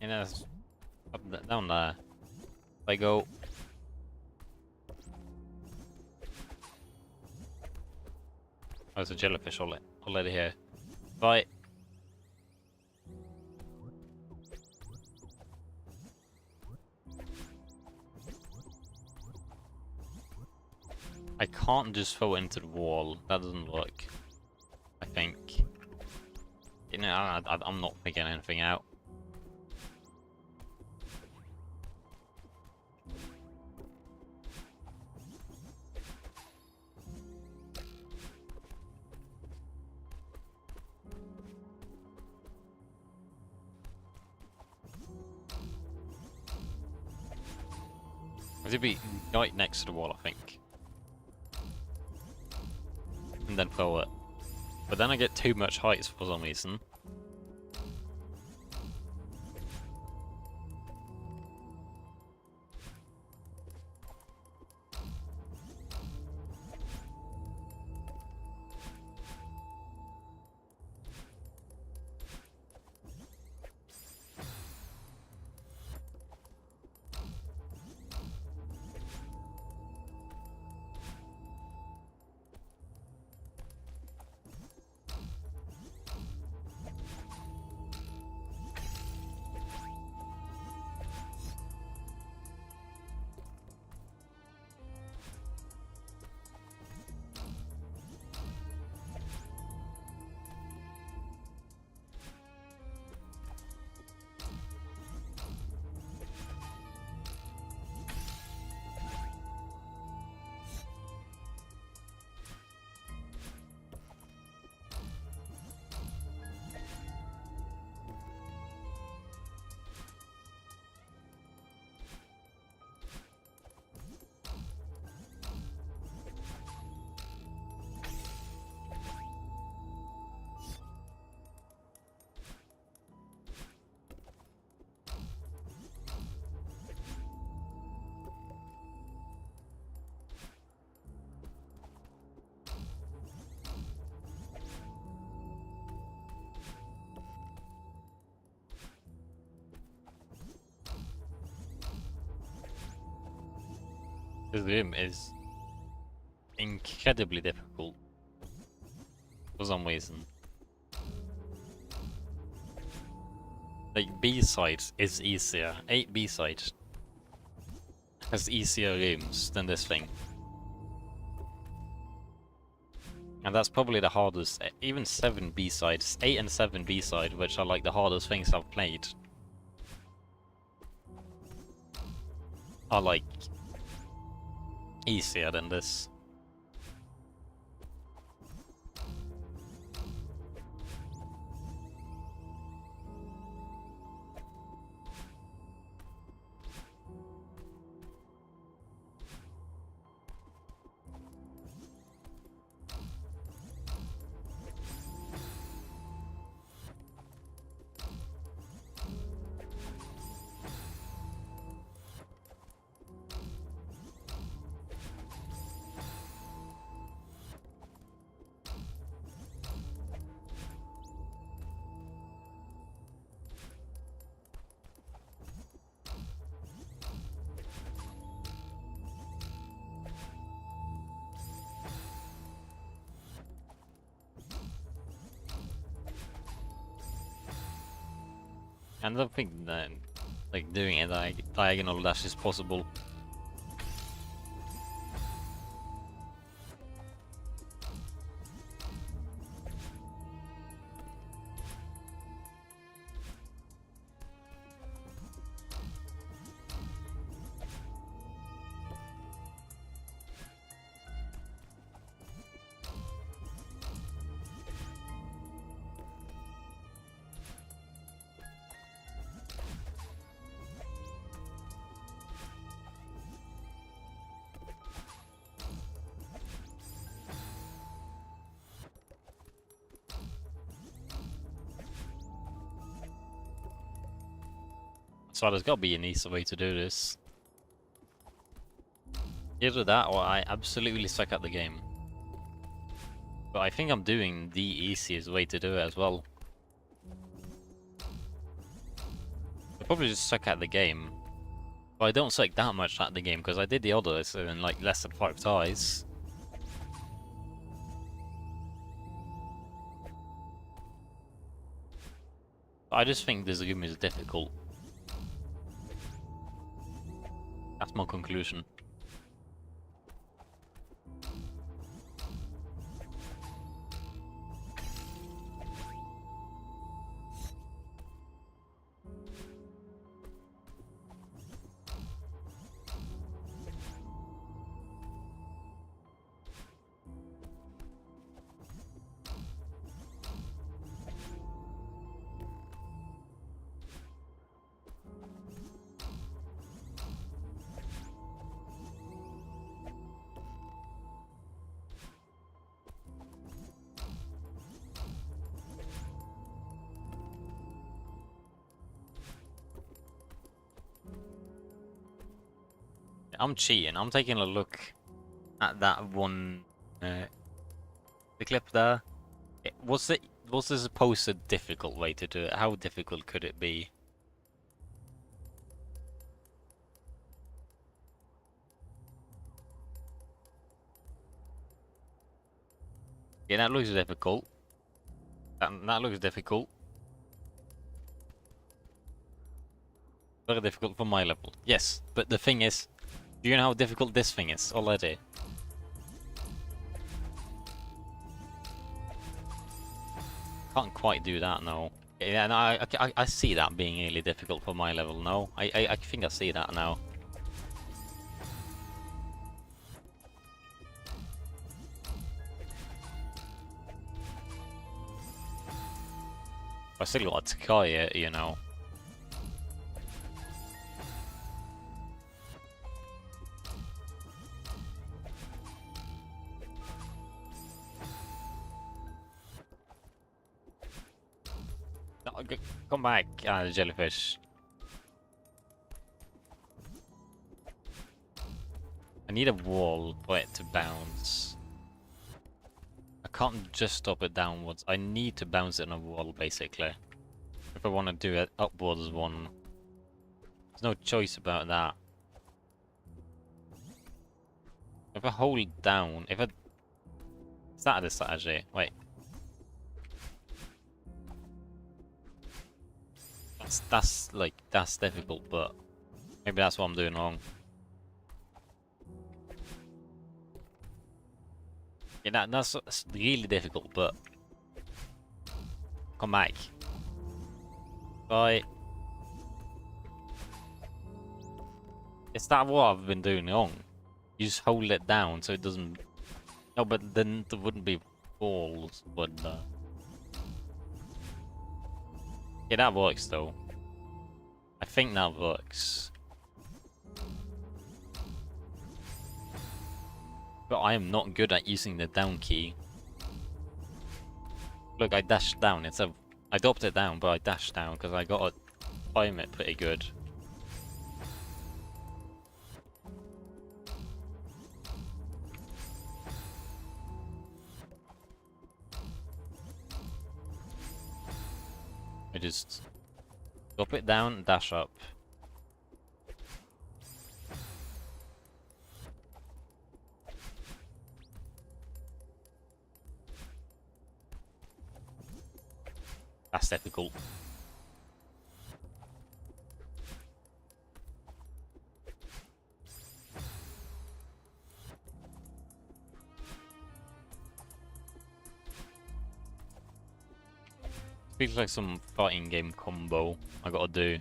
you know, down there. If I go... Oh, there's a jellyfish already here. Right. I can't just throw it into the wall. That doesn't work. I think. You know, I'm not figuring anything out. It'd be right next to the wall, I think. And then throw it. But then I get too much height for some reason. This room is incredibly difficult for some reason. Like B-side is easier. 8 B-side has easier rooms than this thing. And that's probably the hardest. Even 7 B-sides, 8 and 7 B-side, which are like the hardest things I've played, are like easier than this. And I don't think that like doing a diagonal dash is possible. So there's gotta be an easier way to do this. Either that or I absolutely suck at the game. But I think I'm doing the easiest way to do it as well. I probably just suck at the game. But I don't suck that much at the game because I did the others in like less than 5 tries. I just think this game is difficult. That's my conclusion. I'm cheating. I'm taking a look at that one, the clip there. Was this supposed a difficult way to do it? How difficult could it be? Yeah, that looks difficult. That looks difficult. Very difficult for my level. Yes, but the thing is, do you know how difficult this thing is already? Can't quite do that, no. Yeah, no, I see that being really difficult for my level, no. I think I see that now. I still got to try it, you know. No, come back, jellyfish. I need a wall for it to bounce. I can't just stop it downwards. I need to bounce it on a wall, basically. If I want to do it upwards one. There's no choice about that. If I hold down, if I... Is that the strategy? Wait. That's difficult, but maybe that's what I'm doing wrong. Yeah, that's really difficult, but come back. Right. Is that what I've been doing wrong? You just hold it down so it doesn't... No, but then there wouldn't be balls, would there? Yeah, that works though. I think that works. But I am not good at using the down key. Look, I dashed down. I dropped it down, but I dashed down because I got to time it pretty good. I just drop it down and dash up. That's difficult. Feels like some fighting game combo I gotta do.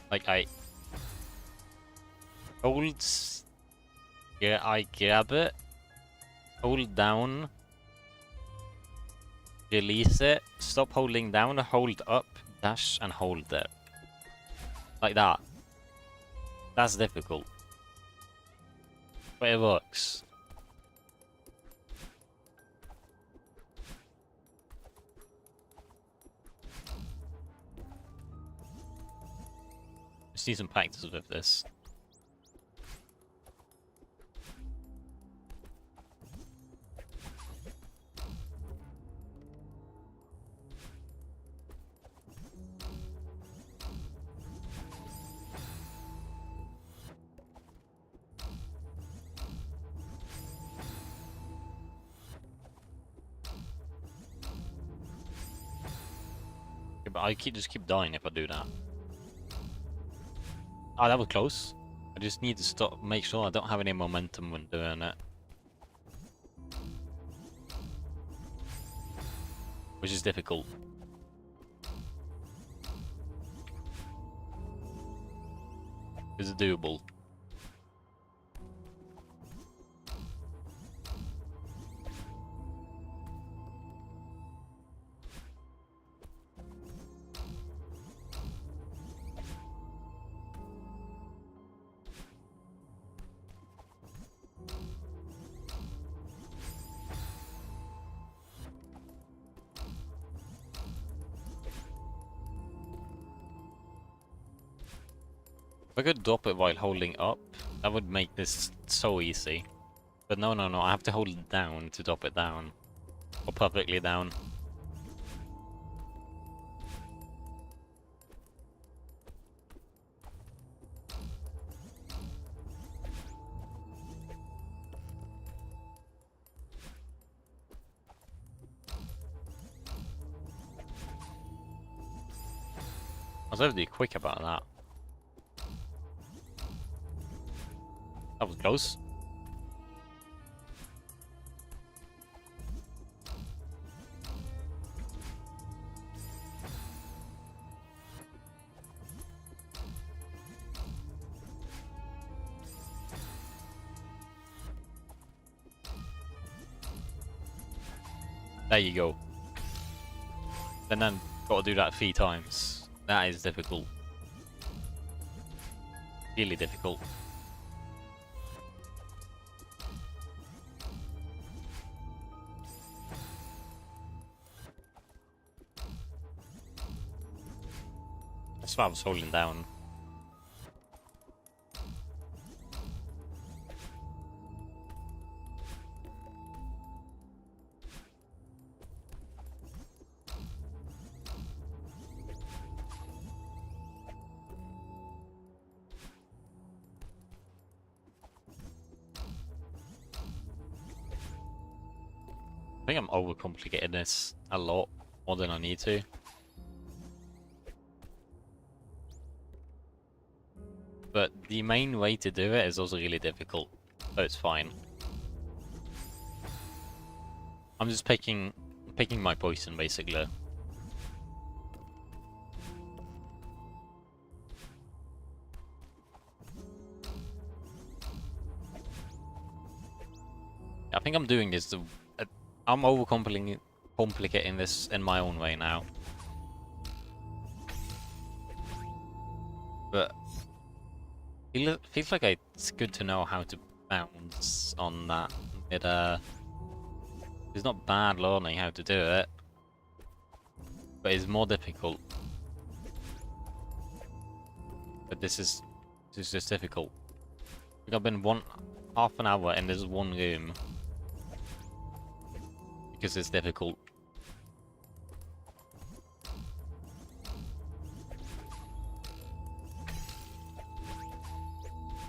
Like I hold, yeah, I grab it, hold down, release it, stop holding down, hold up, dash, and hold it. Like that. That's difficult. But it works. Just need some practice with this. Yeah, but I just keep dying if I do that. Oh, that was close. I just need to stop, make sure I don't have any momentum when doing it. Which is difficult. Is it doable? I could drop it while holding up, that would make this so easy. But no, I have to hold it down to drop it down. Or perfectly down. I was overly quick about that. That was close. There you go. And then gotta do that 3 times. That is difficult. Really difficult. That's why I was holding down. I think I'm overcomplicating this a lot more than I need to. But the main way to do it is also really difficult, so it's fine. I'm just picking my poison basically. I think I'm doing this. I'm overcomplicating this in my own way now. But it feels like it's good to know how to bounce on that. It's not bad learning how to do it, but it's more difficult. But this is just difficult. I've been half an hour in this one room because it's difficult.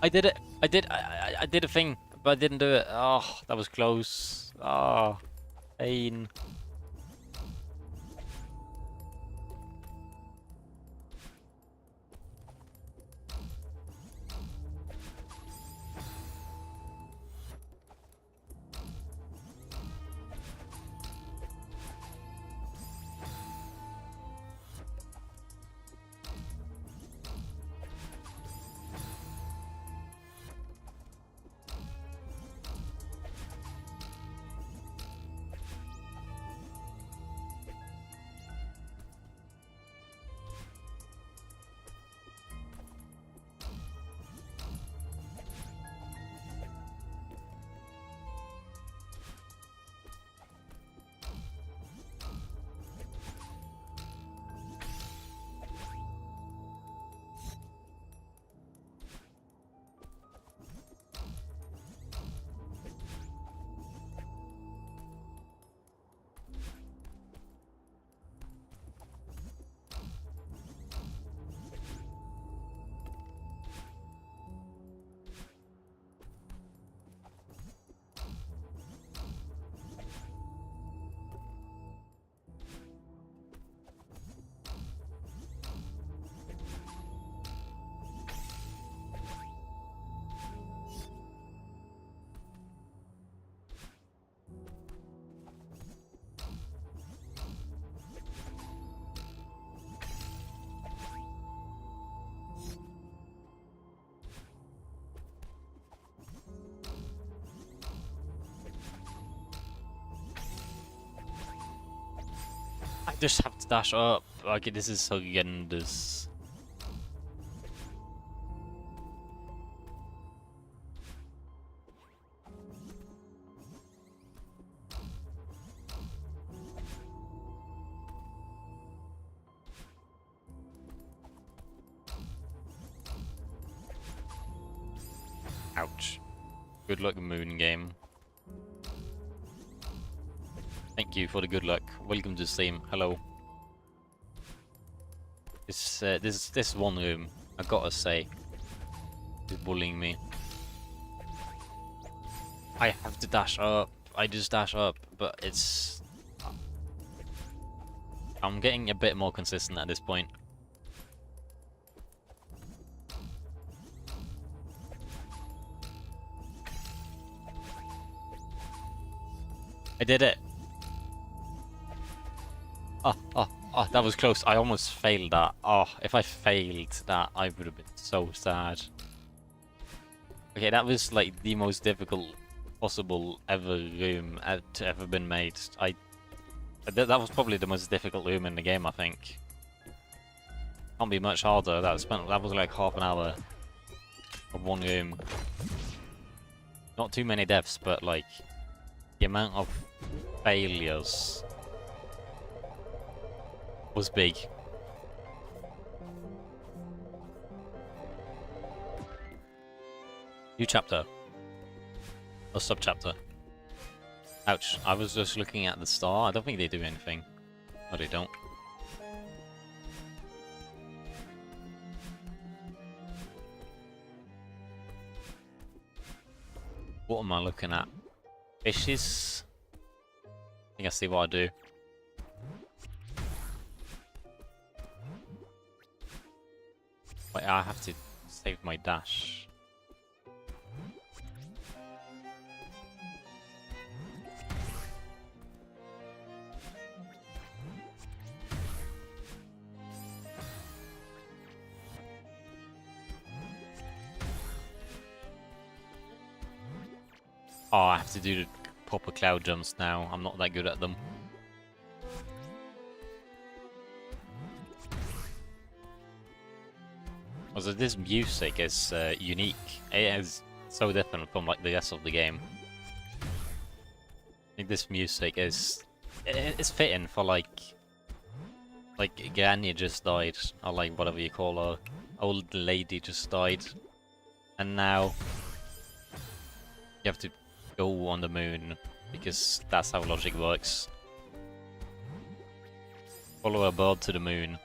I did it. I did a thing, but I didn't do it. Oh, that was close. Oh, pain. I just have to dash up. Like, this is horrendous. Ouch. Good luck, Moon Game. Thank you for the good luck. Welcome to Steam. Hello. This one room, I gotta say, is bullying me. I have to dash up. I just dash up, but it's... I'm getting a bit more consistent at this point. I did it! Oh, that was close. I almost failed that. Oh, if I failed that, I would have been so sad. Okay, that was like the most difficult possible ever room to ever been made. That was probably the most difficult room in the game, I think. Can't be much harder. That was like half an hour of one room. Not too many deaths, but like the amount of failures was big. New chapter. Or sub-chapter. Ouch, I was just looking at the star. I don't think they do anything. No, they don't. What am I looking at? Fishes? I think I see what I do. Wait, I have to save my dash. Oh, I have to do the proper cloud jumps now. I'm not that good at them. Also, this music is unique. It is so different from like the rest of the game. I think this music is it's fitting for like Granny just died, or like whatever you call her, old lady just died, and now you have to go on the moon because that's how logic works. Follow a bird to the moon.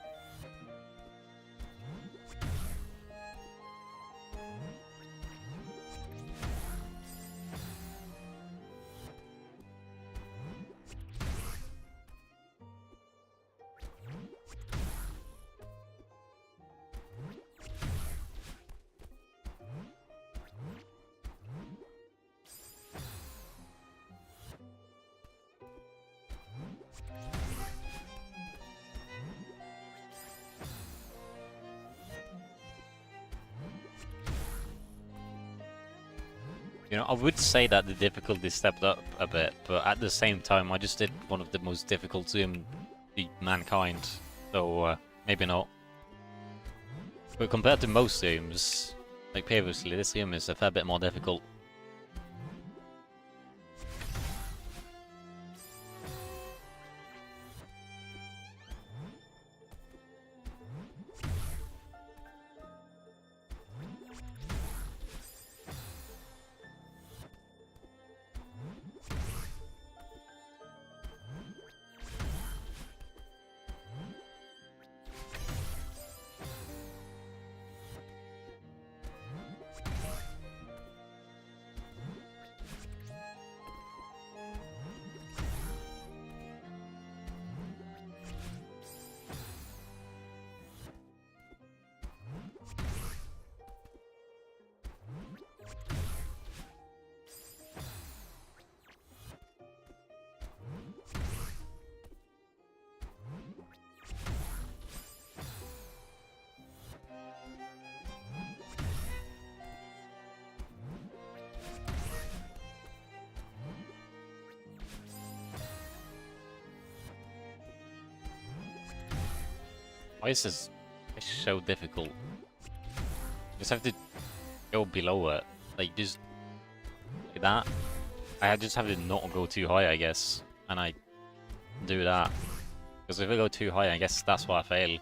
You know, I would say that the difficulty stepped up a bit, but at the same time, I just did one of the most difficult Zoom beat mankind, so maybe not. But compared to most Zooms, like previously, this Zoom is a fair bit more difficult. Why is this so difficult? Just have to go below it, like just like that. I just have to not go too high, I guess, and I do that. Because if I go too high, I guess that's why I fail.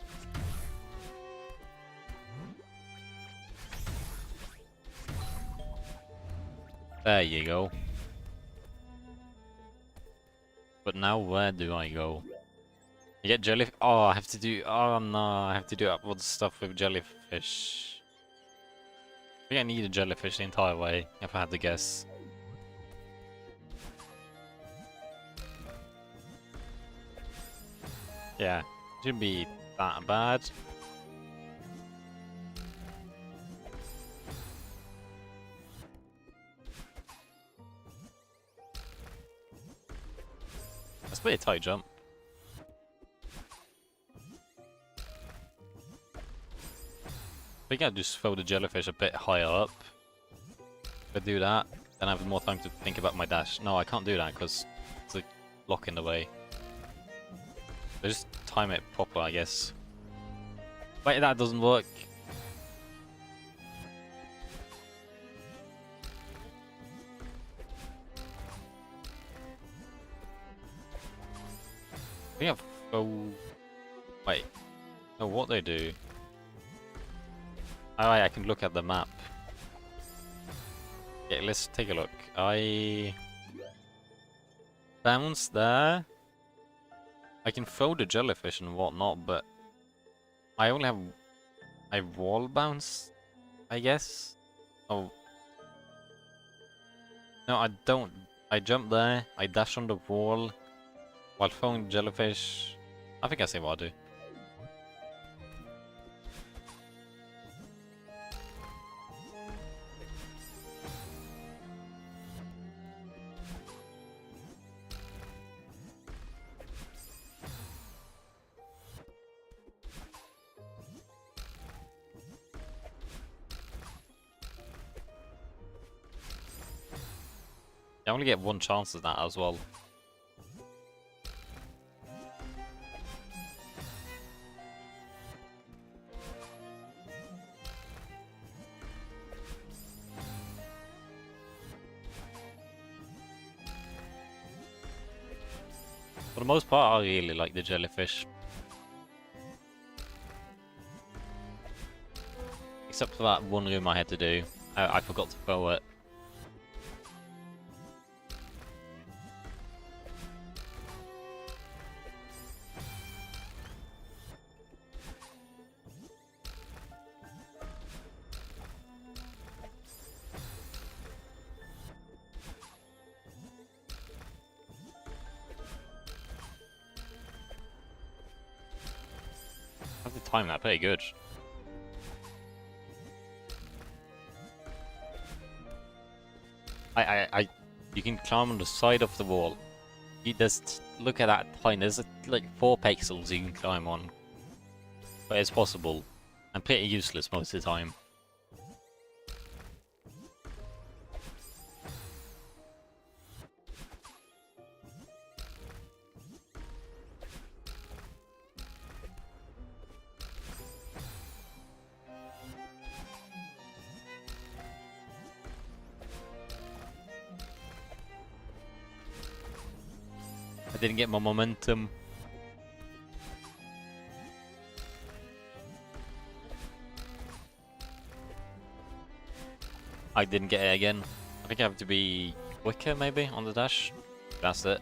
There you go. But now where do I go? I get jellyfish. Oh, I have to do. Oh no, I have to do upward stuff with jellyfish. I think I need a jellyfish the entire way, if I had to guess. Yeah, shouldn't be that bad. That's pretty a tight jump. I think I'd just throw the jellyfish a bit higher up. If I do that, then I have more time to think about my dash. No, I can't do that because it's a block in the way. So just time it proper, I guess. Wait, that doesn't work. I think I've... Oh... Wait. Oh, what they do? Oh, I can look at the map. Yeah, let's take a look. I... bounce there. I can throw the jellyfish and whatnot, but... I only have... I wall bounce, I guess? Oh. No, I don't. I jump there, I dash on the wall, while throwing jellyfish. I think I see what I do. I only get one chance at that as well. For the most part, I really like the jellyfish. Except for that one room I had to do. I forgot to throw it. I have to time that pretty good. You can climb on the side of the wall. You just look at that point. There's like 4 pixels you can climb on, but it's possible. And pretty useless most of the time. I didn't get my momentum. I didn't get it again. I think I have to be quicker maybe on the dash. That's it.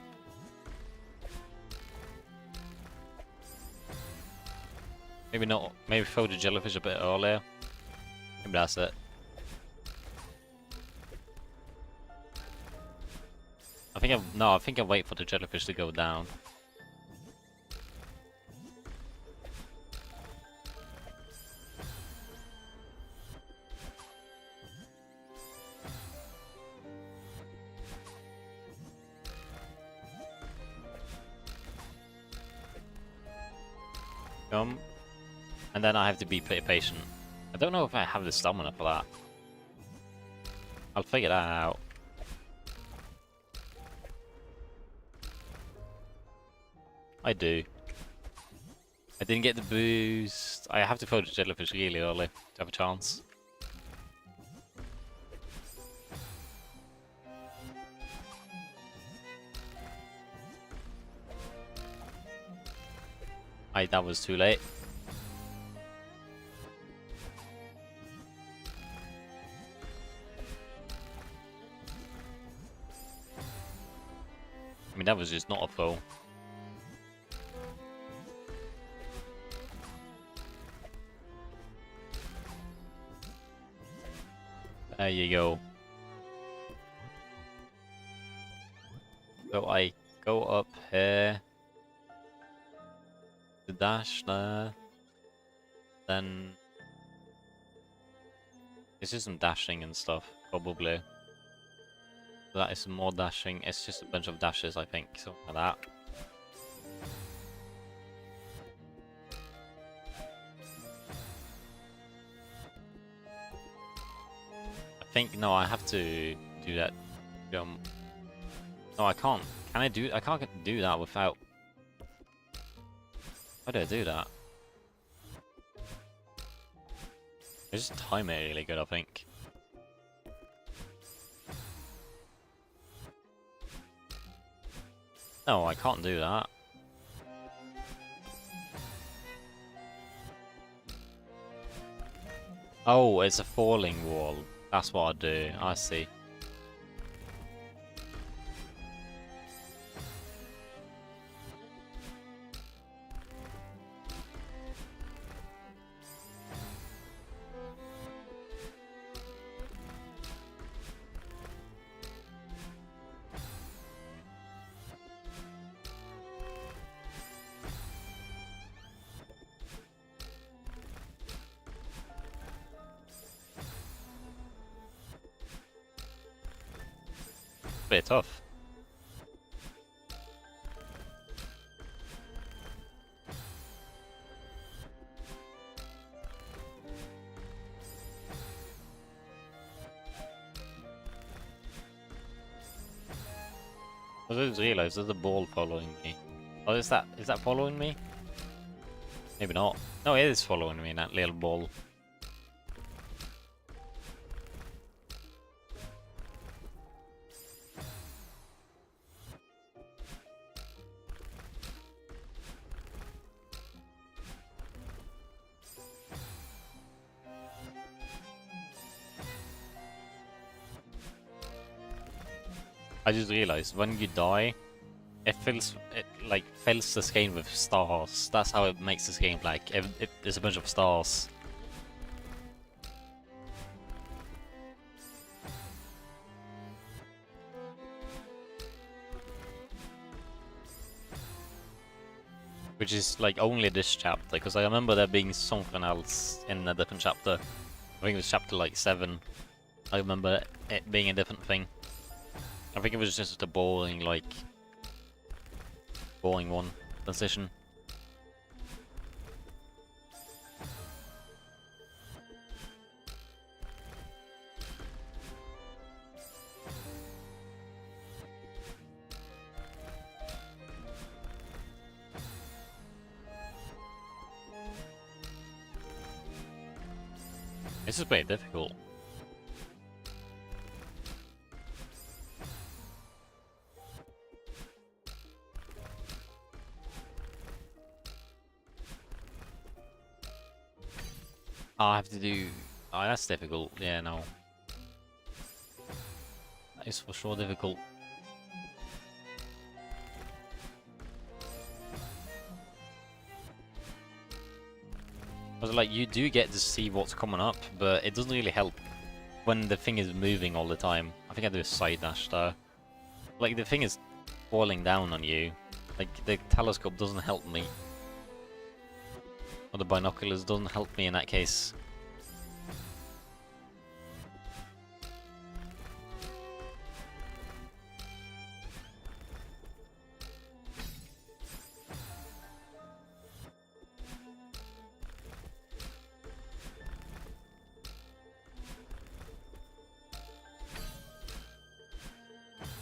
Maybe not. Maybe throw the jellyfish a bit earlier. Maybe that's it. I think I'll wait for the jellyfish to go down. And then I have to be pretty patient. I don't know if I have the stamina for that. I'll figure that out. I do. I didn't get the boost. I have to throw the jellyfish really early to have a chance. That was too late. I mean, that was just not a foe. There you go. So I go up here. The dash there. Then... It's just some dashing and stuff, probably. That is some more dashing. It's just a bunch of dashes, I think. Something like that. I think, no, I have to do that jump. No, I can't. Can I do... I can't do that without... How do I do that? I just time it really good, I think. No, I can't do that. Oh, it's a falling wall. That's what I do. I see. Bit tough. I just realised there's a ball following me. Oh, is that following me? Maybe not. No, it is following me, that little ball. I just realized when you die, it fills this game with stars. That's how it makes this game like if there's a bunch of stars. Which is like only this chapter, because I remember there being something else in a different chapter. I think it was chapter like 7. I remember it being a different thing. I think it was just a boring one transition. This is pretty difficult. I have to do... Oh, that's difficult. Yeah, no. That is for sure difficult. Because, like, you do get to see what's coming up, but it doesn't really help when the thing is moving all the time. I think I do a side dash there. Like, the thing is falling down on you. Like, the telescope doesn't help me. Or the binoculars doesn't help me in that case.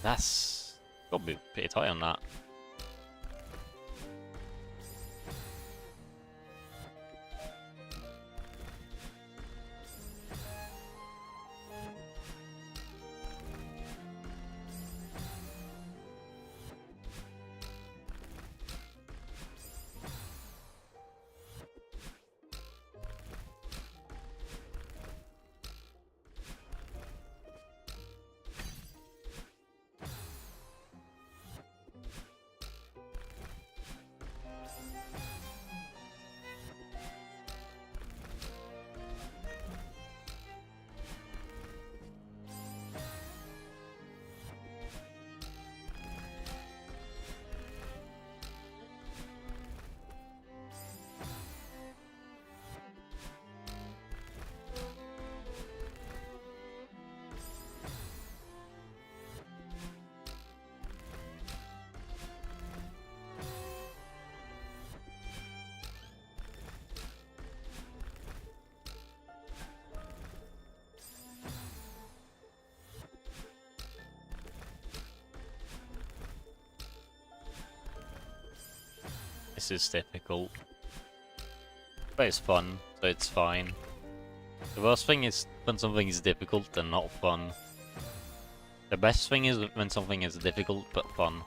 That's got to be pretty tight on that. this is difficult. But it's fun, so it's fine. The worst thing is when something is difficult and not fun. The best thing is when something is difficult but fun.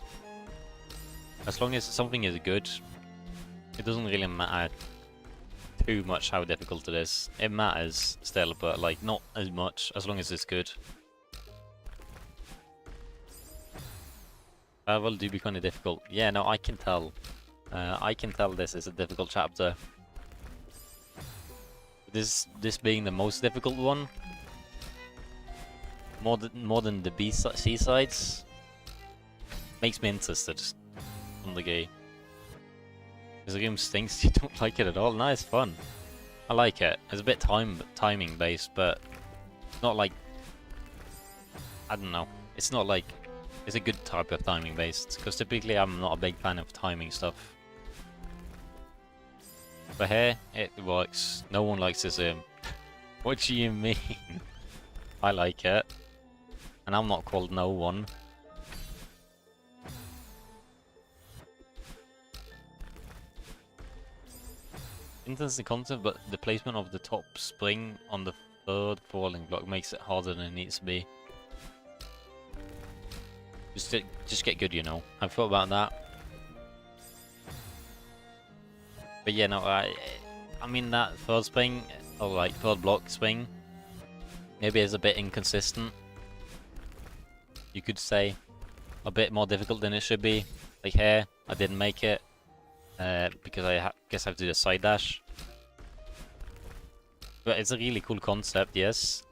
As long as something is good, it doesn't really matter too much how difficult it is. It matters still, but like not as much as long as it's good. Well, do be kind of difficult. Yeah, no, I can tell. I can tell this is a difficult chapter. This being the most difficult one, more than the C sides, makes me interested on the game. Because the game stinks, you don't like it at all. No, it's fun. I like it. It's a bit timing based, but not like, I don't know. It's not like, it's a good type of timing based. Because typically I'm not a big fan of timing stuff. But here, it works. No one likes this game. What do you mean? I like it. And I'm not called no one. Interesting concept, but the placement of the top spring on the third falling block makes it harder than it needs to be. Just get good, you know. I've thought about that. But yeah, no, I mean that third spring, or like third block spring, maybe is a bit inconsistent. You could say a bit more difficult than it should be. Like here, I didn't make it. Because I guess I have to do a side dash. But it's a really cool concept, yes.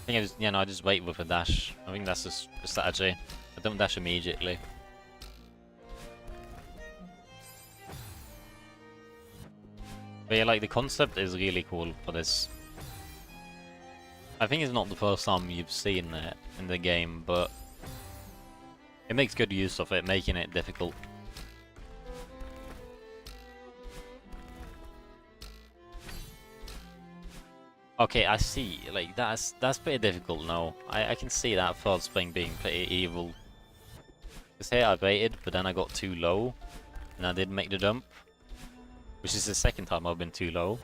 I think I just wait with a dash. I think that's just a strategy. I don't dash immediately. But yeah, like the concept is really cool for this. I think it's not the first time you've seen it in the game, but it makes good use of it, making it difficult. Okay, I see. Like that's pretty difficult now. I can see that third spring being pretty evil. Because here I baited, but then I got too low, and I didn't make the jump, which is the second time I've been too low.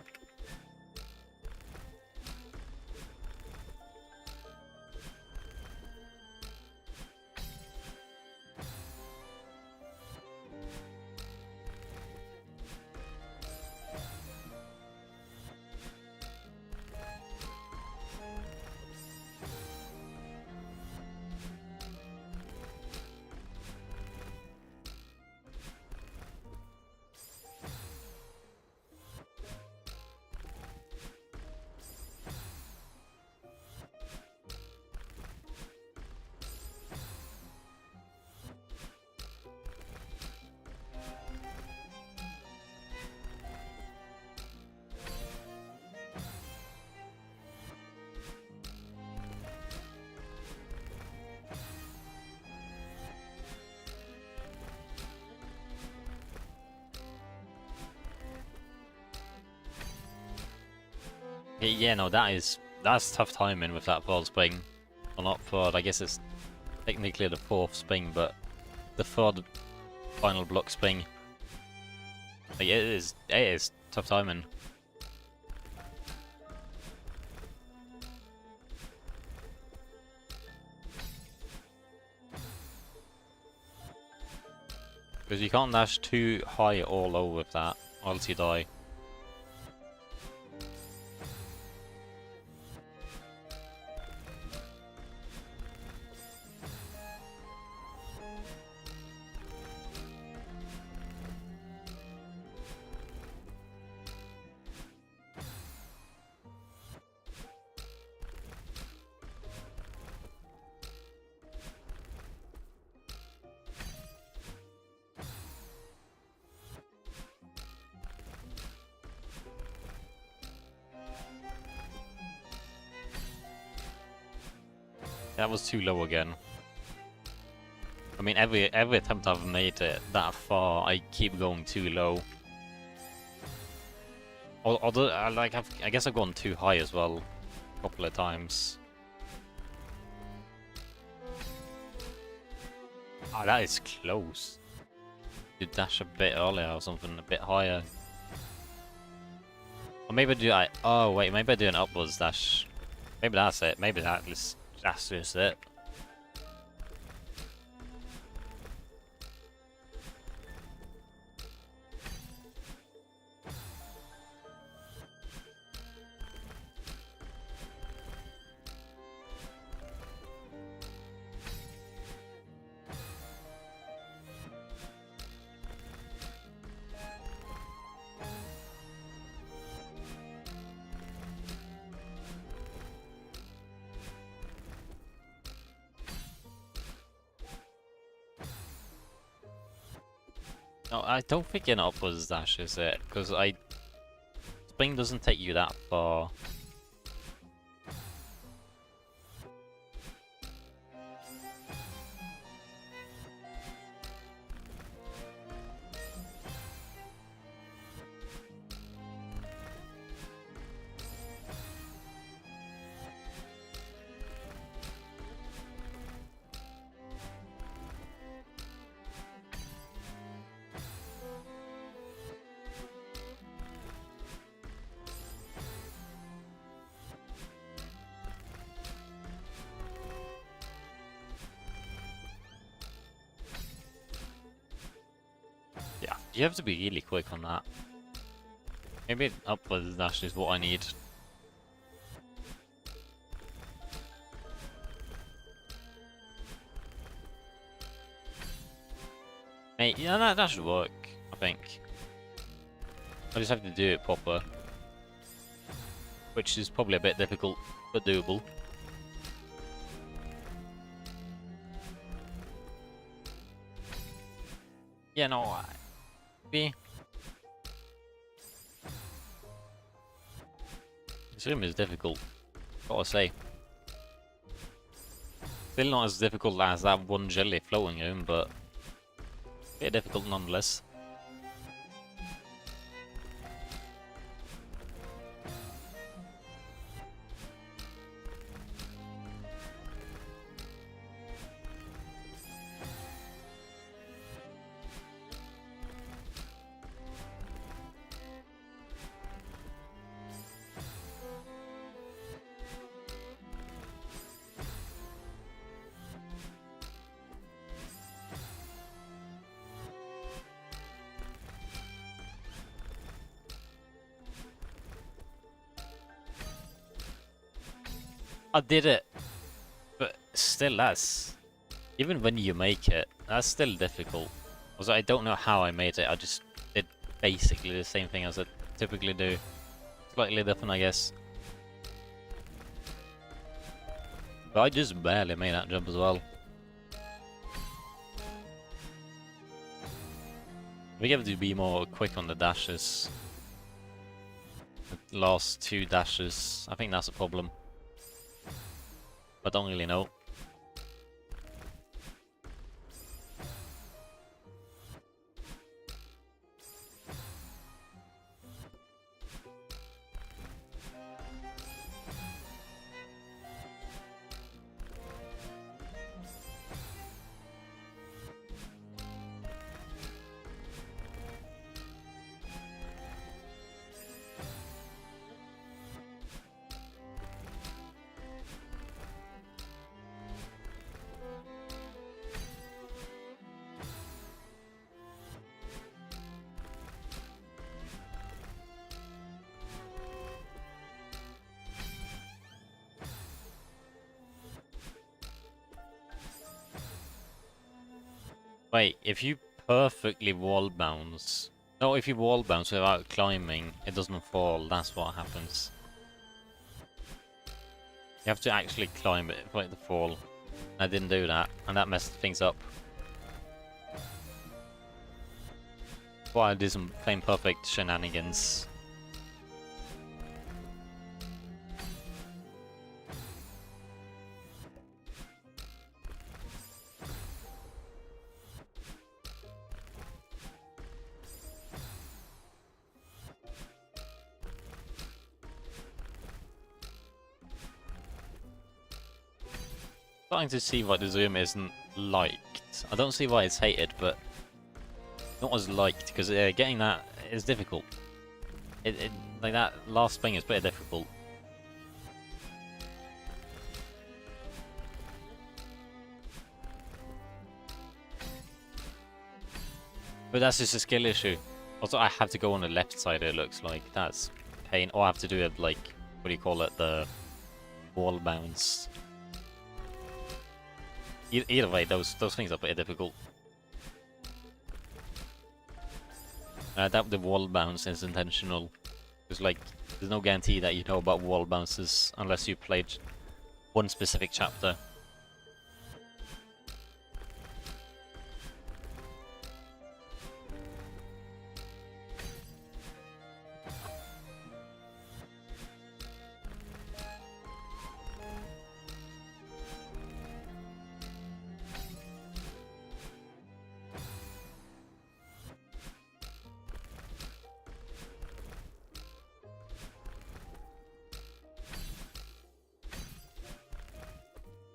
Yeah, no, that's tough timing with that third spring. Well, not third, I guess it's technically the fourth spring, but the third final block spring. Like, it is tough timing. Because you can't dash too high or low with that, or else you die. That was too low again. I mean, every attempt I've made it that far, I keep going too low. Although, I guess I've gone too high as well, a couple of times. Ah, that is close. to dash a bit earlier or something, a bit higher. Or maybe do I... Oh, wait, maybe I do an upwards dash. Maybe that's it. Maybe that's just it. No, I don't think an upwards dash is it, because Spring doesn't take you that far. Yeah, you have to be really quick on that. Maybe upwards dash is what I need. Mate, yeah, that should work, I think. I just have to do it proper. Which is probably a bit difficult, but doable. Yeah, no, maybe. This room is difficult, gotta say. Still not as difficult as that one jelly floating room, but a bit difficult nonetheless. I did it, but still that's, even when you make it, that's still difficult. Also, I don't know how I made it, I just did basically the same thing as I typically do. Slightly different, I guess. But I just barely made that jump as well. We have to be more quick on the dashes. The last two dashes, I think that's a problem. I don't really know. Wait, if you perfectly wall bounce... No, if you wall bounce without climbing, it doesn't fall. That's what happens. You have to actually climb it for it to fall. I didn't do that, and that messed things up. Why I did some plain perfect shenanigans. Starting to see why the zoom isn't liked. I don't see why it's hated, but not as liked, because getting that is difficult. Like that last thing is pretty difficult. But that's just a skill issue. Also, I have to go on the left side, it looks like. That's pain. Or I have to do it like, what do you call it, the wall bounce. Either way, those things are pretty difficult. I doubt the wall bounce is intentional. Because, like, there's no guarantee that you know about wall bounces unless you played one specific chapter.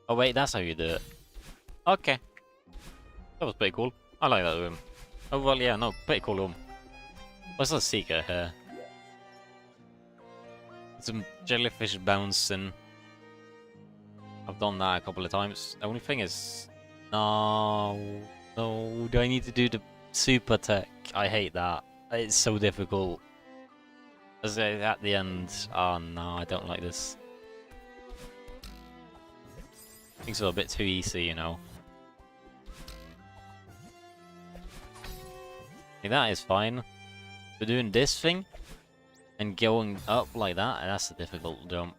Oh wait, that's how you do it. Okay. That was pretty cool. I like that room. Oh well, yeah, no, pretty cool room. What's the secret here? Some jellyfish bouncing. I've done that a couple of times. The only thing is... No... No, do I need to do the super tech? I hate that. It's so difficult. As at the end... Oh no, I don't like this. Things are a bit too easy, you know. Like, that is fine. But doing this thing and going up like that, that's a difficult jump.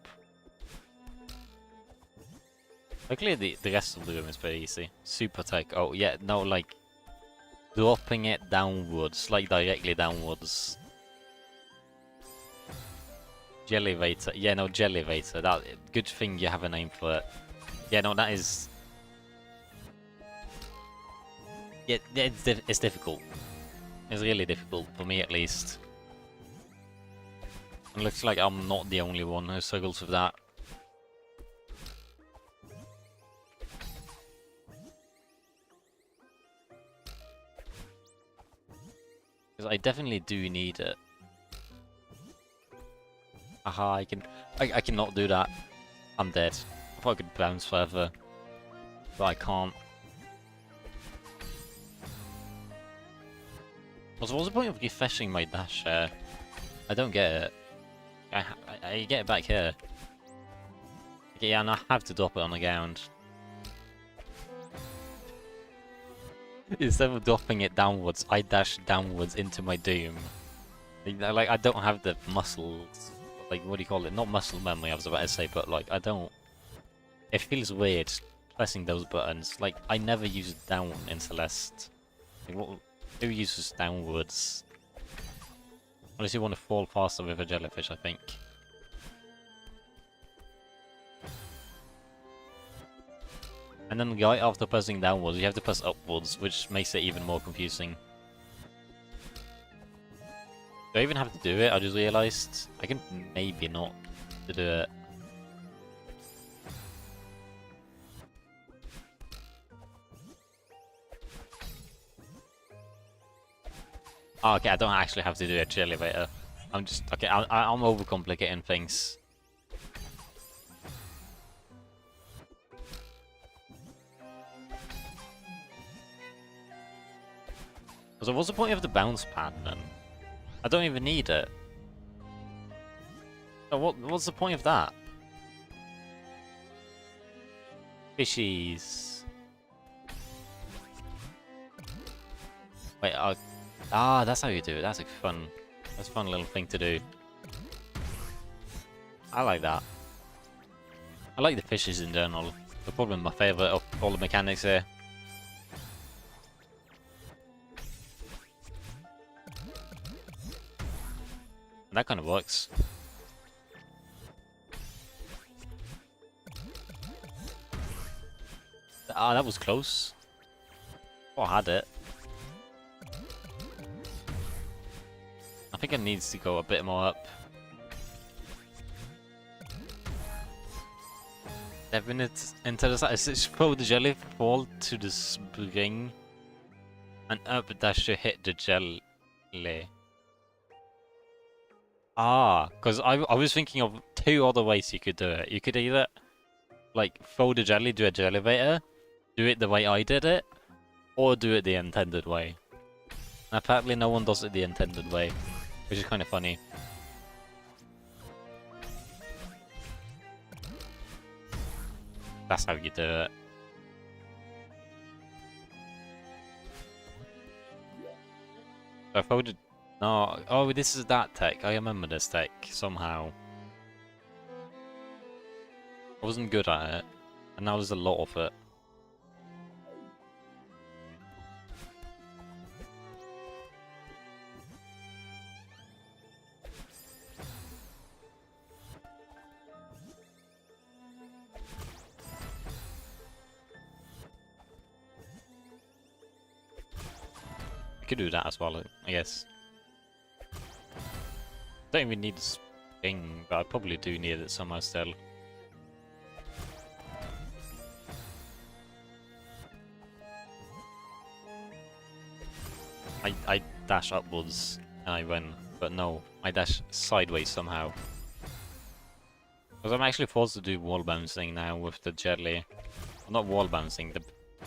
Luckily, the rest of the room is pretty easy. Super tech. Oh, yeah, no, like dropping it downwards, like directly downwards. Jellyvator. Yeah, no, Jellyvator. That good thing you have a name for it. Yeah, no, that is... Yeah, it's difficult. It's really difficult, for me at least. It looks like I'm not the only one who struggles with that. Because I definitely do need it. Aha, I cannot do that. I'm dead. I thought I could bounce forever, but I can't. Also, what's the point of refreshing my dash here? I don't get it. I get it back here. Okay, yeah, and I have to drop it on the ground. Instead of dropping it downwards, I dash downwards into my doom. Like, I don't have the muscles. Like, what do you call it? Not muscle memory, I was about to say, but like, I don't... It feels weird pressing those buttons. Like, I never use down in Celeste. Like, who uses downwards? Unless you want to fall faster with a jellyfish, I think. And then right after pressing downwards, you have to press upwards, which makes it even more confusing. Do I even have to do it? I just realized I can maybe not to do it. Oh, okay, I don't actually have to do a elevator. I'm just okay. I'm overcomplicating things. So what's the point of the bounce pad then? I don't even need it. So what's the point of that? Fishies. Wait, that's how you do it. That's a fun little thing to do. I like that. I like the fishes in general. They're probably my favourite of all the mechanics here. And that kind of works. Ah, that was close. Oh, I had it. I think it needs to go a bit more up. 7 minutes into the side. Throw the jelly fall to the spring. And up dash to hit the jelly. Ah, because I was thinking of two other ways you could do it. You could either, like, throw the jelly, do a jellyvator, do it the way I did it, or do it the intended way. And apparently no one does it the intended way, which is kind of funny. That's how you do it. So I folded... No, oh, this is that tech. I remember this tech, somehow. I wasn't good at it, and now there's a lot of it. I could do that as well, I guess. Don't even need this thing, but I probably do need it somehow still. I dash upwards and I win, but no, I dash sideways somehow. Because I'm actually forced to do wall bouncing now with the jelly. Well, not wall bouncing,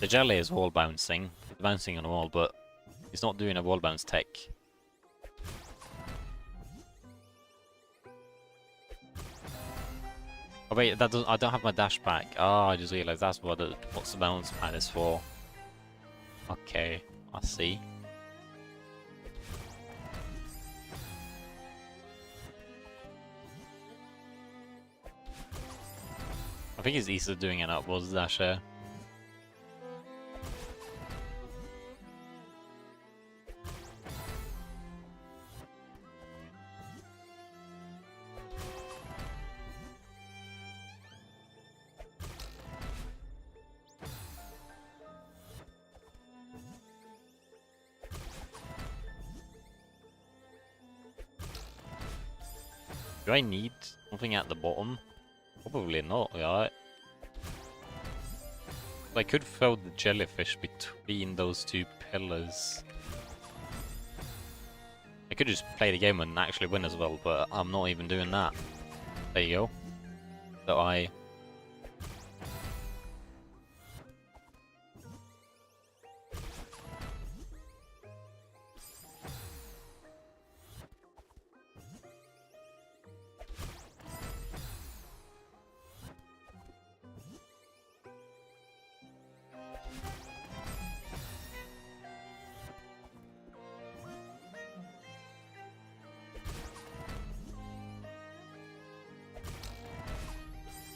the jelly is wall bouncing. It's bouncing on the wall, but it's not doing a wall bounce tech. Oh wait, that doesn't, I don't have my dash back. Oh, I just realized that's what what's the bounce pad is for. Okay, I see. I think it's easier doing an upwards dash here. Do I need something at the bottom? Probably not, right? I could throw the jellyfish between those two pillars. I could just play the game and actually win as well, but I'm not even doing that. There you go. So I...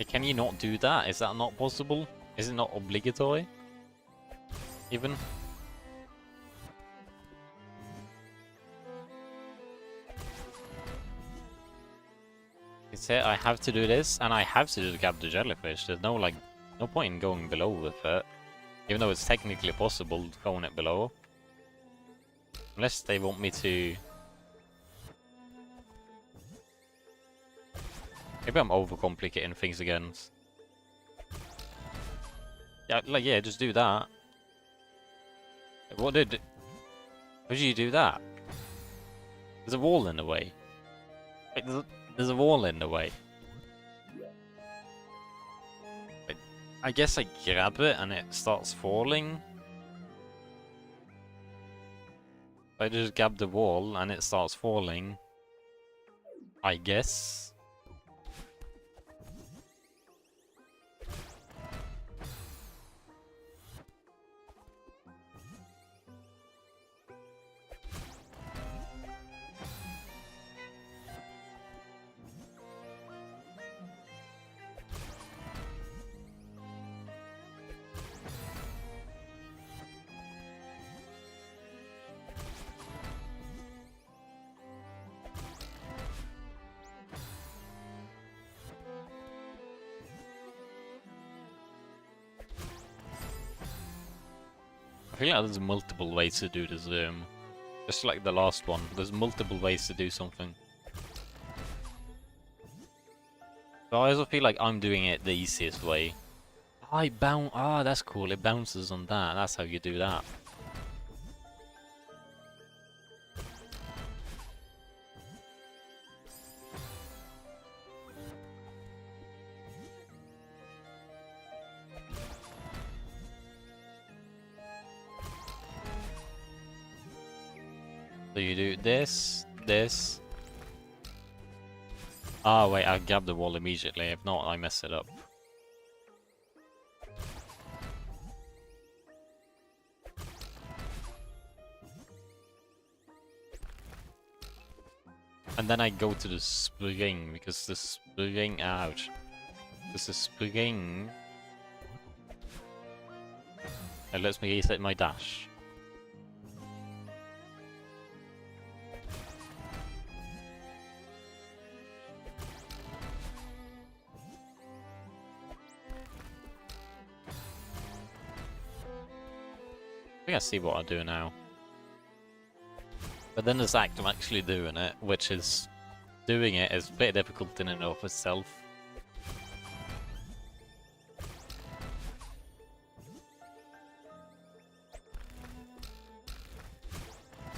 Can you not do that? Is that not possible? Is it not obligatory? Even? It's here, I have to do this, and I have to grab the jellyfish. There's no, like, no point in going below with it. Even though it's technically possible throwing it below. Unless they want me to... Maybe I'm overcomplicating things again. Yeah, like, yeah, just do that. What did... How did you do that? There's a wall in the way. Wait, there's a wall in the way. Wait, I guess I grab it and it starts falling. I just grab the wall and it starts falling. I guess. I feel like there's multiple ways to do the zoom. Just like the last one, there's multiple ways to do something. But I also feel like I'm doing it the easiest way. Ah, that's cool, it bounces on that, that's how you do that. So you do this, this. Oh wait, I grab the wall immediately. If not, I mess it up. And then I go to the spring, because the spring, ouch. Because the spring, it lets me reset my dash. I think I see what I do now. But then there's act of actually doing it, which is... doing it is a bit difficult in and of itself.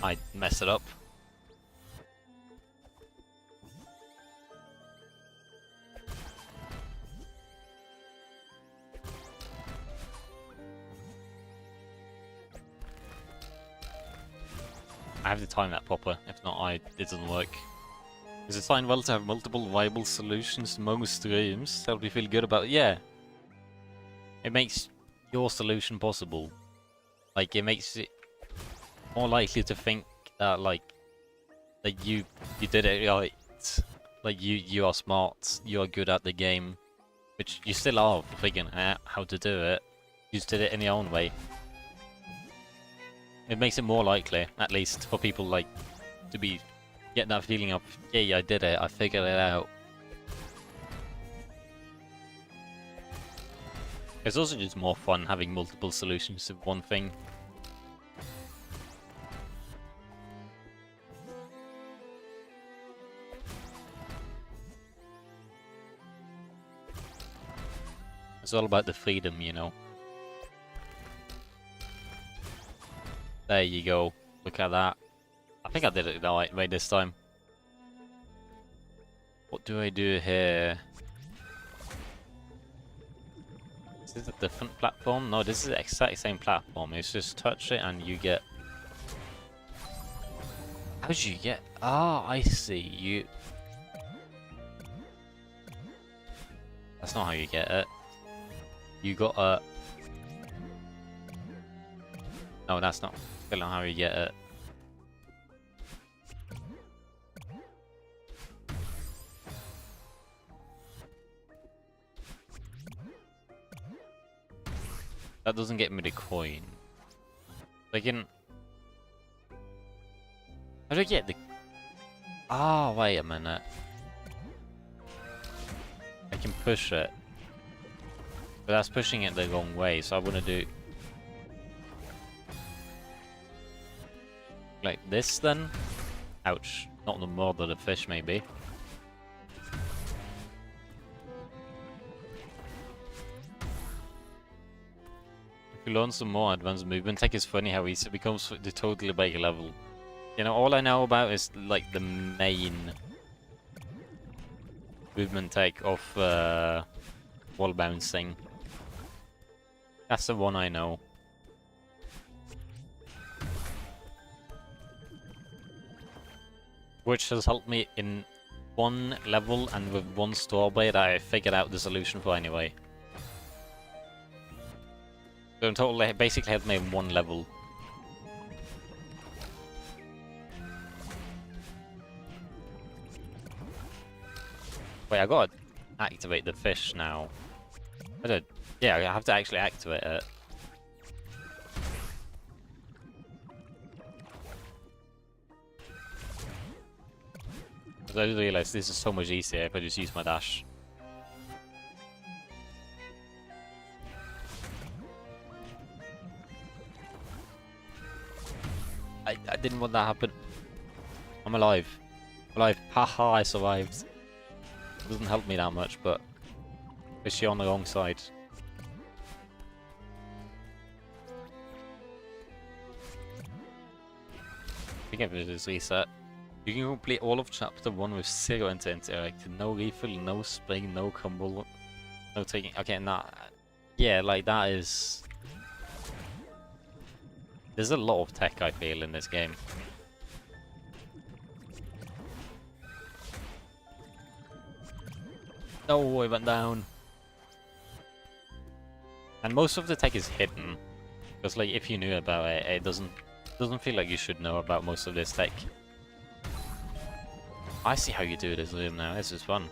I mess it up. I have to time that proper, if not it doesn't work. Is it fine well to have multiple viable solutions among streams? Help you feel good about it? Yeah. It makes your solution possible. Like, it makes it more likely to think that, like, that you did it right. Like, you are smart, you are good at the game. Which you still are for figuring out how to do it. You just did it in your own way. It makes it more likely, at least, for people, like, to be... get that feeling of, yeah, I did it, I figured it out. It's also just more fun having multiple solutions to one thing. It's all about the freedom, you know. There you go. Look at that. I think I did it the right way this time. What do I do here? Is this a different platform? No, this is the exact same platform. It's just touch it and you get... How did you get... Ah, I see. You... That's not how you get it. You got a... No, that's not how you get it. That doesn't get me the coin. Like in... How do I get the... Ah, wait a minute. I can push it. But that's pushing it the wrong way, so I want to do... like this then? Ouch. Not the more than the fish, maybe. If you learn some more advanced movement tech, it's funny how easy it becomes the totally big level. You know, all I know about is like the main movement tech of wall bouncing. That's the one I know. Which has helped me in one level and with one strawberry that I figured out the solution for anyway. So in total, it basically helped me in one level. Wait, I gotta activate the fish now. Yeah, I have to actually activate it. I just realized this is so much easier if I just use my dash. I didn't want that to happen. I'm alive. Alive. Haha, I survived. It doesn't help me that much, but... Is she on the wrong side? I think if it is reset. You can complete all of chapter 1 with 0 interact. No refill, no spring, no crumble, no taking... Okay, nah. Yeah, like that is... There's a lot of tech I feel in this game. No, I went down. And most of the tech is hidden. Because like if you knew about it, it doesn't feel like you should know about most of this tech. I see how you do this zoom now. This is fun.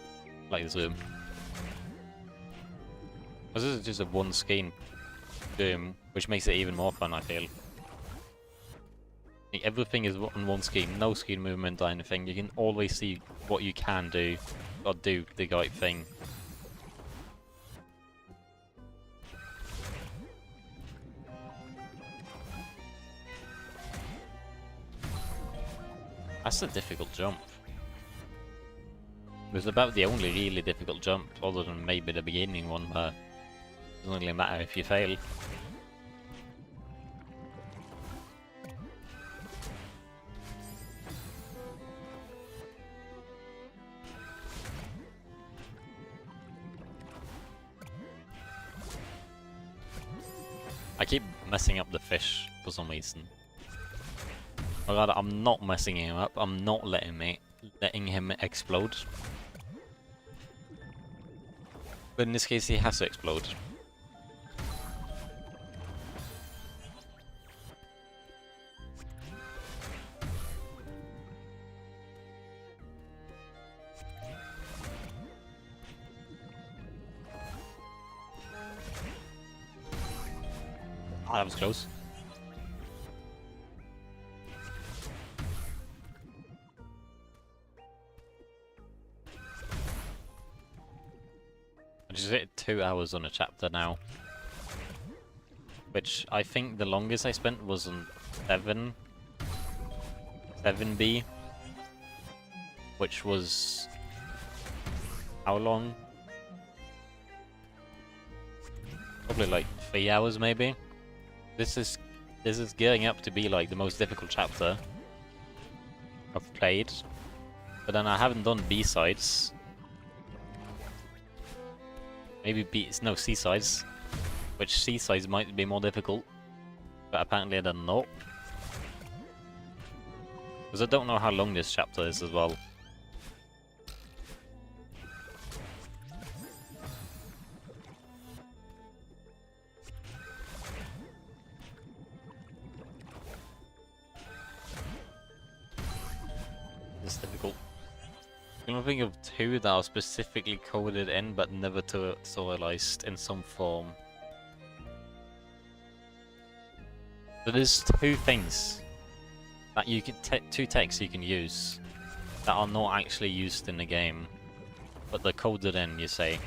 I like the zoom. This is just a one screen zoom, which makes it even more fun, I feel. Like, everything is on one screen, no screen movement or anything. You can always see what you can do, or do the right thing. That's a difficult jump. It was about the only really difficult jump, other than maybe the beginning one, but it doesn't really matter if you fail. I keep messing up the fish for some reason. Or rather, I'm not messing him up. I'm not letting him explode. But in this case, he has to explode. Oh, that was close. I just hit 2 hours on a chapter now. Which I think the longest I spent was on 7B. Which was... how long? Probably like 3 hours maybe. This is gearing up to be like the most difficult chapter I've played. But then I haven't done B-sides. Maybe C-sides. Which C-sides might be more difficult. But apparently they're not. Because I don't know how long this chapter is as well. It's difficult. I can think of two that are specifically coded in but never tutorialized in some form. So there's two things that you can two texts you can use that are not actually used in the game, but they're coded in, you say.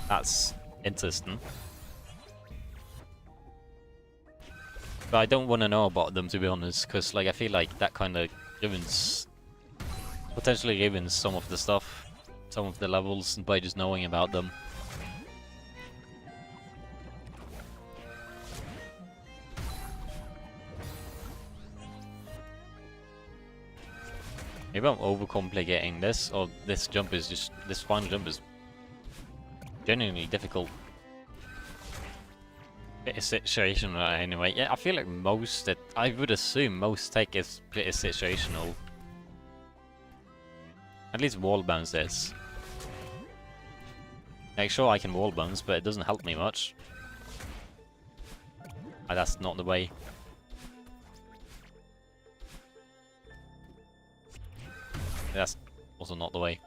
That's interesting. But I don't want to know about them, to be honest, because like I feel like that kind of potentially ruins some of the stuff, some of the levels, by just knowing about them. Maybe I'm overcomplicating this, or this final jump is genuinely difficult. Bit of situation anyway. Yeah, I feel like I would assume most tech is pretty situational. At least wall bounce is. Like, sure I can wall bounce, but it doesn't help me much. That's not the way. That's also not the way.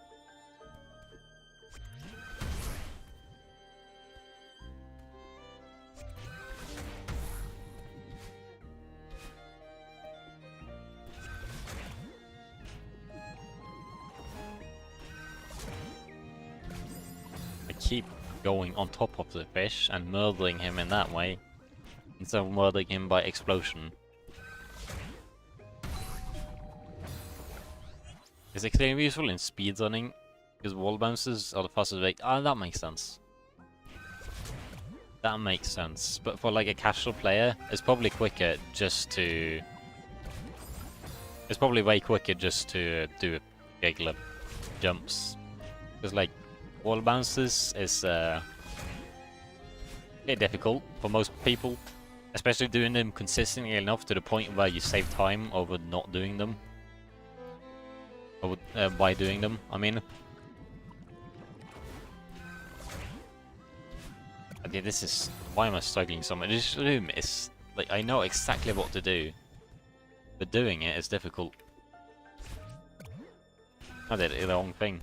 I keep going on top of the fish and murdering him in that way, instead of murdering him by explosion. It's extremely useful in speedrunning, because wall bounces are the fastest way. Ah, that makes sense. That makes sense. But for like a casual player, it's probably quicker just to... It's probably way quicker just to do regular jumps. Because like, wall bounces is pretty difficult for most people. Especially doing them consistently enough to the point where you save time over not doing them. By doing them, I mean. Yeah, this is... Why am I struggling so much? This room is... Like, I know exactly what to do. But doing it is difficult. I did the wrong thing.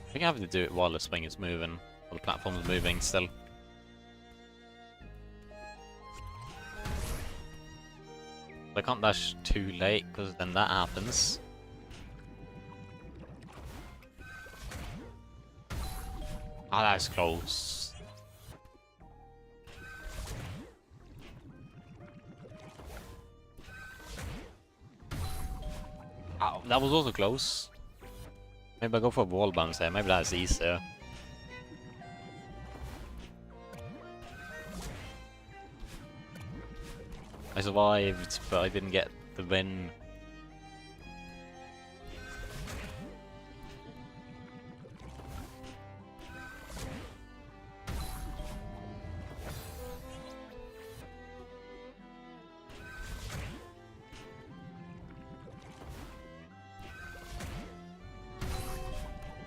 I think I have to do it while the swing is moving. While the platform is moving still. I can't dash too late, because then that happens. Ah, that's close. Ow, that was also close. Maybe I go for a wall bounce there, maybe that's easier. I survived, but I didn't get the win.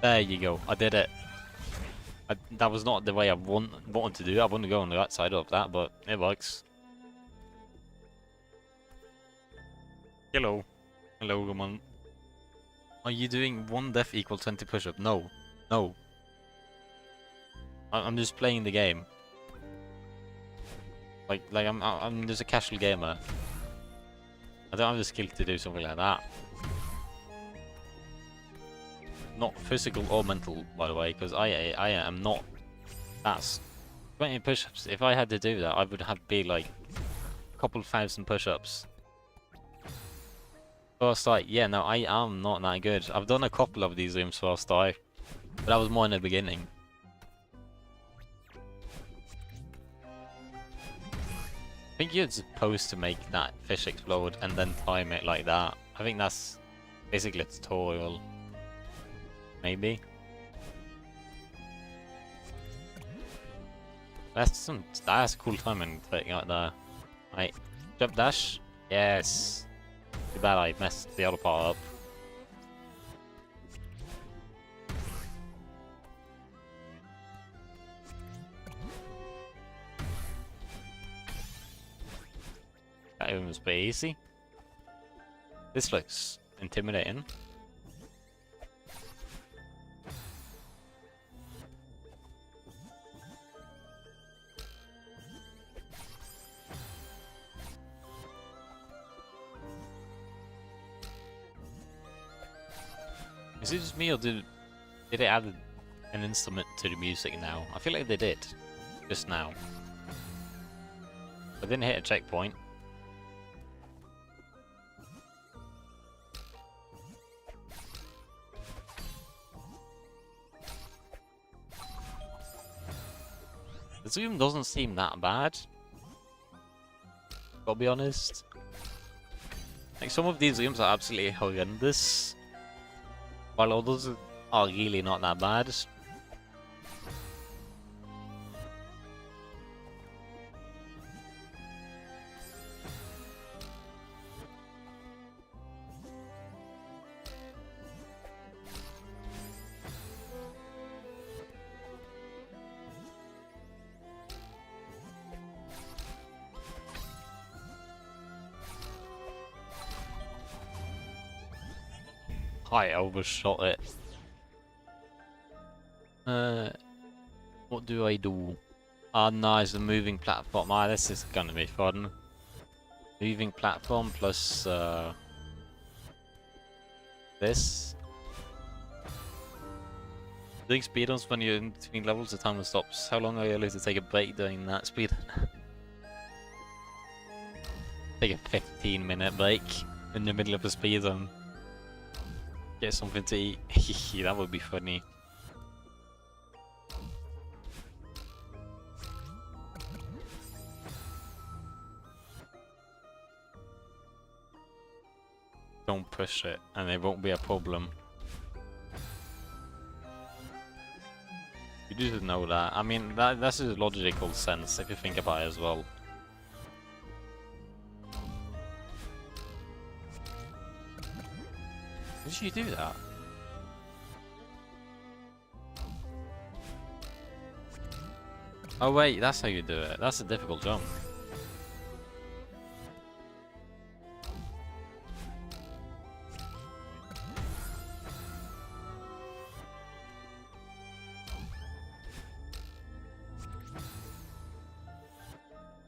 There you go, I did it. That was not the way I wanted to do it. I wanted to go on the right side of that, but it works. Hello. Hello, Roman. Are you doing 1 death equal 20 push-up? No. No. I'm just playing the game. Like I'm just a casual gamer. I don't have the skill to do something like that. Not physical or mental, by the way, because I am not fast. 20 push-ups. If I had to do that, I would have to be like a couple thousand push-ups. First try, yeah, no, I am not that good. I've done a couple of these rooms first try, but that was more in the beginning. I think you're supposed to make that fish explode and then time it like that. I think that's basically a tutorial. Maybe. That's a cool timing thing out there. Right, jump dash. Yes. Too bad I messed the other part up. That even was pretty easy. This looks intimidating. Is it just me, or did they add an instrument to the music now? I feel like they did, just now. I didn't hit a checkpoint. The zoom doesn't seem that bad. Gotta be honest. Like, some of these zooms are absolutely horrendous, while others are really not that bad. I overshot it. What do I do? Ah, nice, the moving platform. Ah, this is gonna be fun. Moving platform plus this. Doing speedruns when you're in between levels, the timer stops. How long are you allowed to take a break during that speed? Take a 15-minute break in the middle of a speedrun. Get something to eat. That would be funny. Don't push it, and it won't be a problem. You just know that. I mean, that's a logical sense if you think about it as well. did you do that? Oh wait, that's how you do it. That's a difficult jump.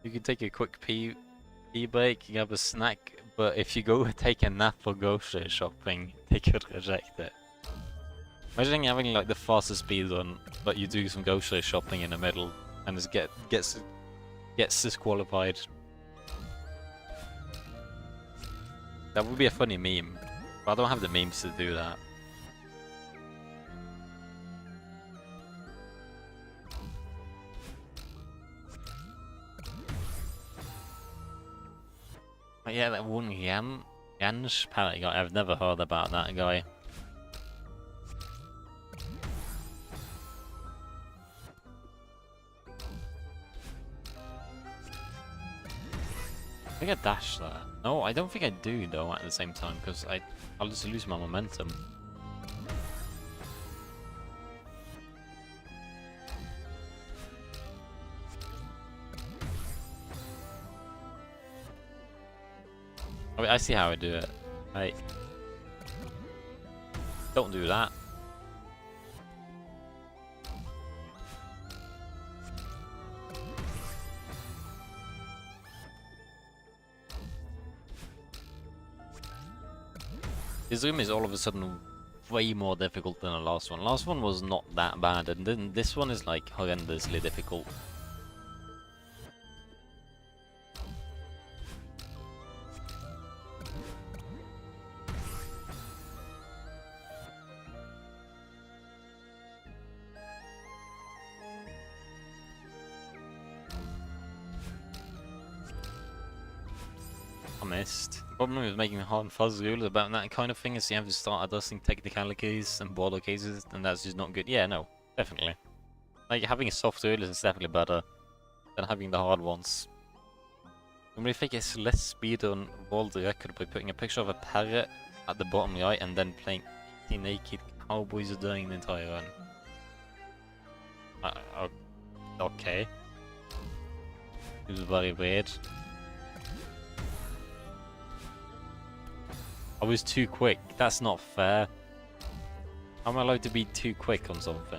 You can take a quick pee break, you have a snack, but if you go take a nap or grocery shopping, they could reject it. Imagine having like the fastest speed run, but you do some grocery shopping in the middle and just gets disqualified. That would be a funny meme, but I don't have the memes to do that. But yeah, that one Jansh parrot guy, I've never heard about that guy. I think I dash there. No, I don't think I do though at the same time, because I'll just lose my momentum. I see how I do it. Right. Don't do that. This room is all of a sudden way more difficult than the last one. Last one was not that bad, and then this one is like horrendously difficult. I missed. The problem with making hard and fuzz rules about that kind of thing is you have to start addressing technicalities and border cases, and that's just not good. Yeah, no, definitely. Like, having a soft rule is definitely better than having the hard ones. I'm gonna fake a Celeste speedrun world record by putting a picture of a parrot at the bottom right and then playing 18 naked cowboys during the entire run. Okay. It was very weird. I was too quick. That's not fair. How am I allowed to be too quick on something?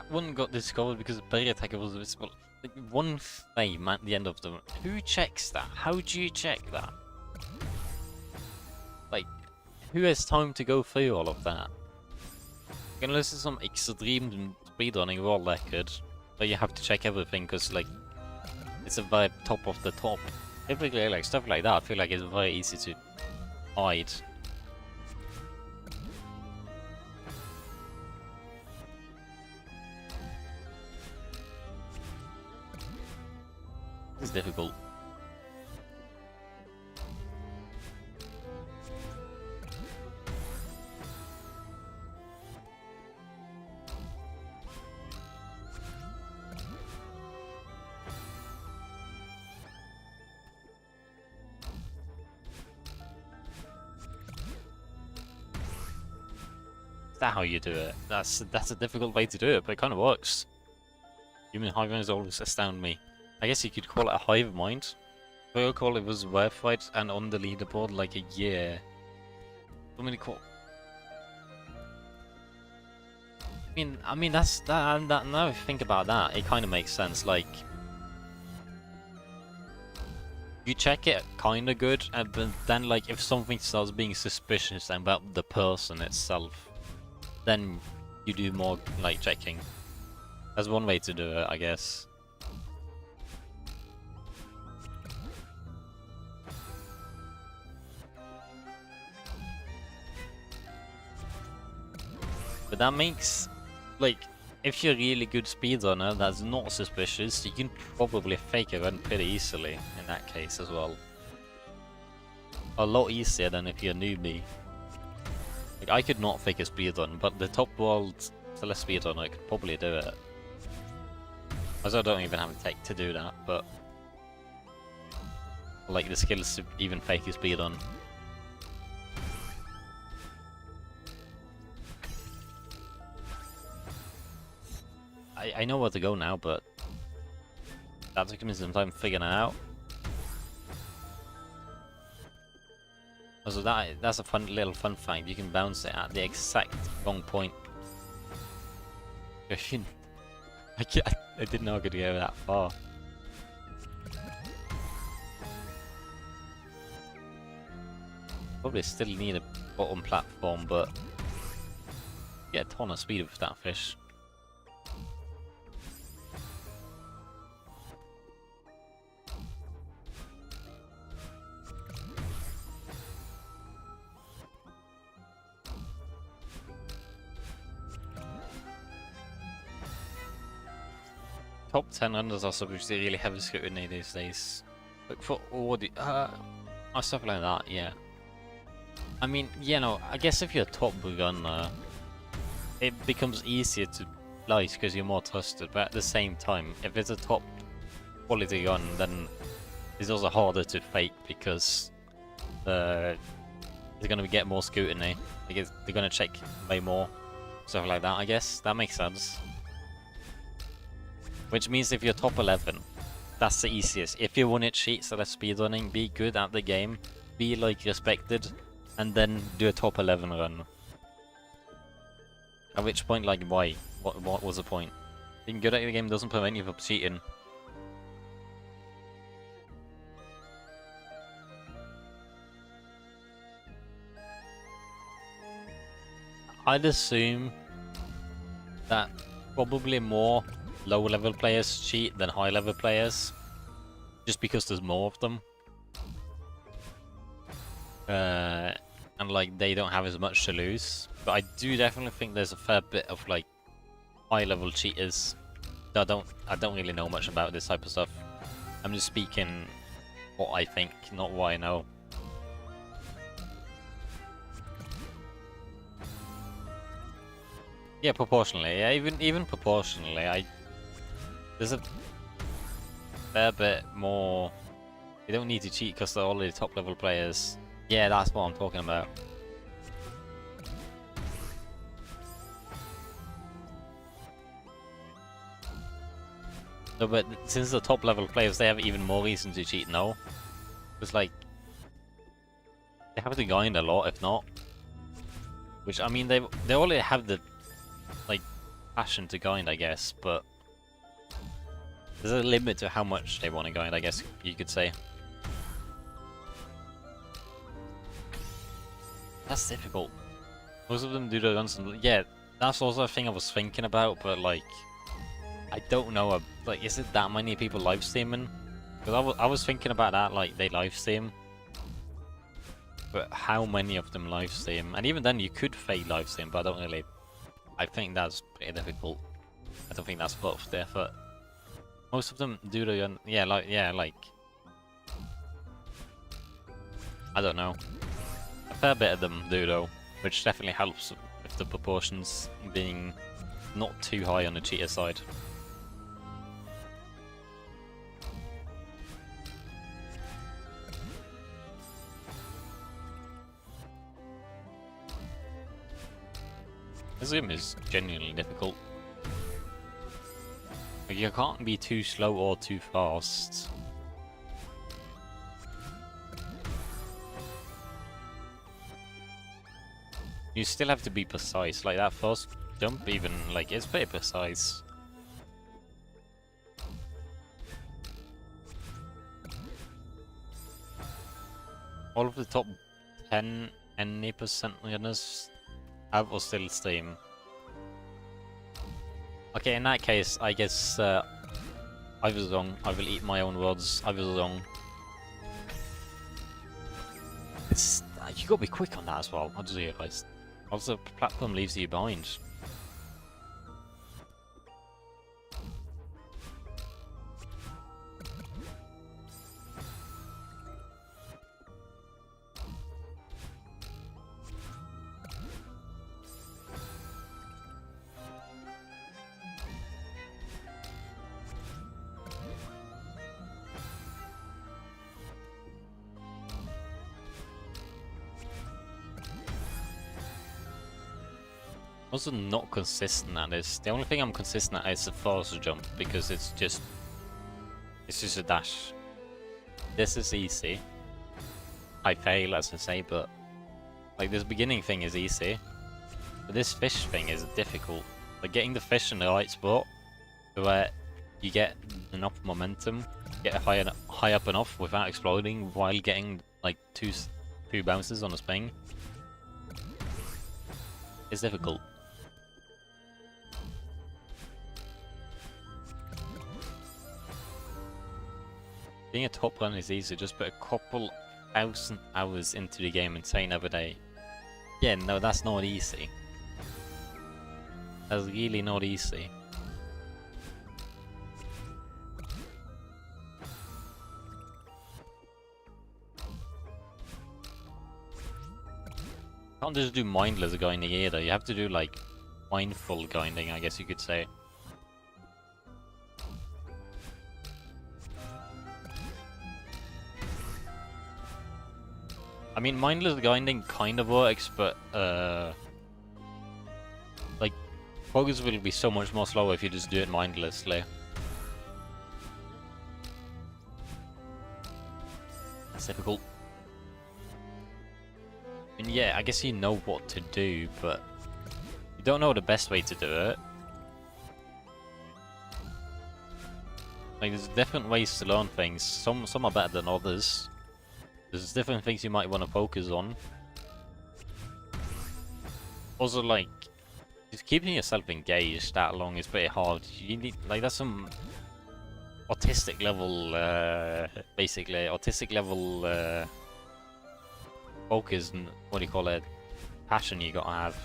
One got discovered because the berry attacker was visible. Like, one flame at the end of them. Who checks that? How do you check that? Like, who has time to go through all of that? Unless it's some extreme speedrunning world record, but you have to check everything because, like, it's a very top of the top. Typically, like, stuff like that, I feel like it's very easy to hide. It's difficult. Is that how you do it? That's a difficult way to do it, but it kind of works. Human hive minds always astound me. I guess you could call it a hive mind. I recall it was verified and on the leaderboard like a year. So many call. I mean that's that. Now if you think about that, it kind of makes sense. Like, you check it kind of good, but then like if something starts being suspicious about the person itself, then you do more like checking. That's one way to do it, I guess. But that makes, like, if you're a really good speedrunner that's not suspicious, you can probably fake a run pretty easily in that case as well. A lot easier than if you're a newbie. Like, I could not fake a speedrun, but the top world Celeste speedrunner could probably do it. As I don't even have the tech to do that, but like the skills to even fake a speedrun. I know where to go now, but that took me some time figuring it out. Also, that's a little fun fact. You can bounce it at the exact wrong point. I didn't know I could go that far. Probably still need a bottom platform, but get a ton of speed with that fish. Top 10 runners are supposed to really heavy scrutiny these days. Look for audio, or stuff like that, yeah. I mean, you know, I guess if you're a top gunner, it becomes easier to light because you're more trusted, but at the same time, if it's a top quality gun, then it's also harder to fake because they're gonna get more scrutiny. Because they're gonna check way more, stuff like that, I guess. That makes sense. Which means if you're top 11, that's the easiest. If you want to cheat Celeste speedrunning, be good at the game, be like respected, and then do a top 11 run. At which point, like, why? What was the point? Being good at the game doesn't prevent you from cheating. I'd assume that probably more low level players cheat than high level players, just because there's more of them. And like they don't have as much to lose. But I do definitely think there's a fair bit of like high level cheaters. I don't really know much about this type of stuff. I'm just speaking what I think, not what I know. Yeah, proportionally. Yeah, even proportionally, there's a fair bit more. You don't need to cheat because they're already top level players. Yeah, that's what I'm talking about. No, but since the top level players, they have even more reason to cheat now. It's like they have to grind a lot, if not. Which I mean, they already have the like passion to grind, I guess, but there's a limit to how much they want to grind, I guess you could say. That's difficult. Most of them do the runs, and yeah, that's also a thing I was thinking about, but like, I don't know, like, is it that many people live streaming? Because I was thinking about that, like, they live stream. But how many of them live stream? And even then, you could fake live stream, but I don't really. I think that's pretty difficult. I don't think that's worth the effort. Most of them do the like. I don't know. A fair bit of them do though, which definitely helps with the proportions being not too high on the cheater side. This game is genuinely difficult. Like, you can't be too slow or too fast. You still have to be precise, like that first jump even, like, it's pretty precise. All of the top 10, any percent runners have or still stream. Okay, in that case, I guess I was wrong. I will eat my own words. I was wrong. It's, you gotta be quick on that as well. I just realised. Also, platform leaves you behind. Also not consistent at this. The only thing I'm consistent at is the force jump because it's just a dash. This is easy. I fail as I say, but like this beginning thing is easy. But this fish thing is difficult. Like getting the fish in the right spot where you get enough momentum, get high up enough without exploding while getting like two bounces on a spring. It's difficult. Being a top runner is easy, just put a couple thousand hours into the game and train every day. Yeah, no, that's not easy. That's really not easy. You can't just do mindless grinding either, you have to do like mindful grinding, I guess you could say. I mean, mindless grinding kind of works, but like progress will be so much more slower if you just do it mindlessly. It's difficult. And yeah, I guess you know what to do, but you don't know the best way to do it. Like, there's different ways to learn things. Some are better than others. There's different things you might want to focus on. Also, like, just keeping yourself engaged that long is pretty hard. You need, like, that's some autistic level, basically, autistic level focus and, what do you call it, passion you gotta have.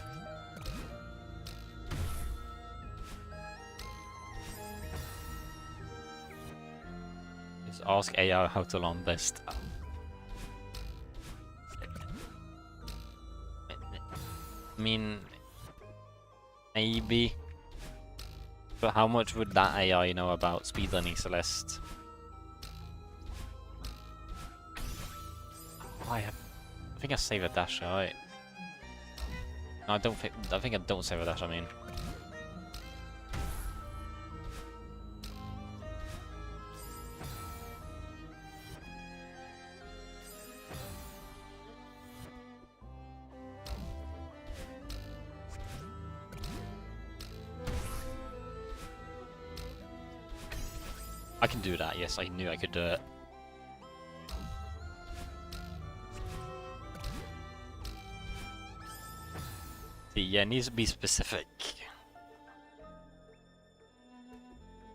Just ask AI how to learn best. I mean, maybe. But how much would that AI know about speedrunning Celeste? Oh, I think I save a dash, right? No, I think I don't save a dash, I mean. I can do that, yes, I knew I could do it. See, yeah, it needs to be specific.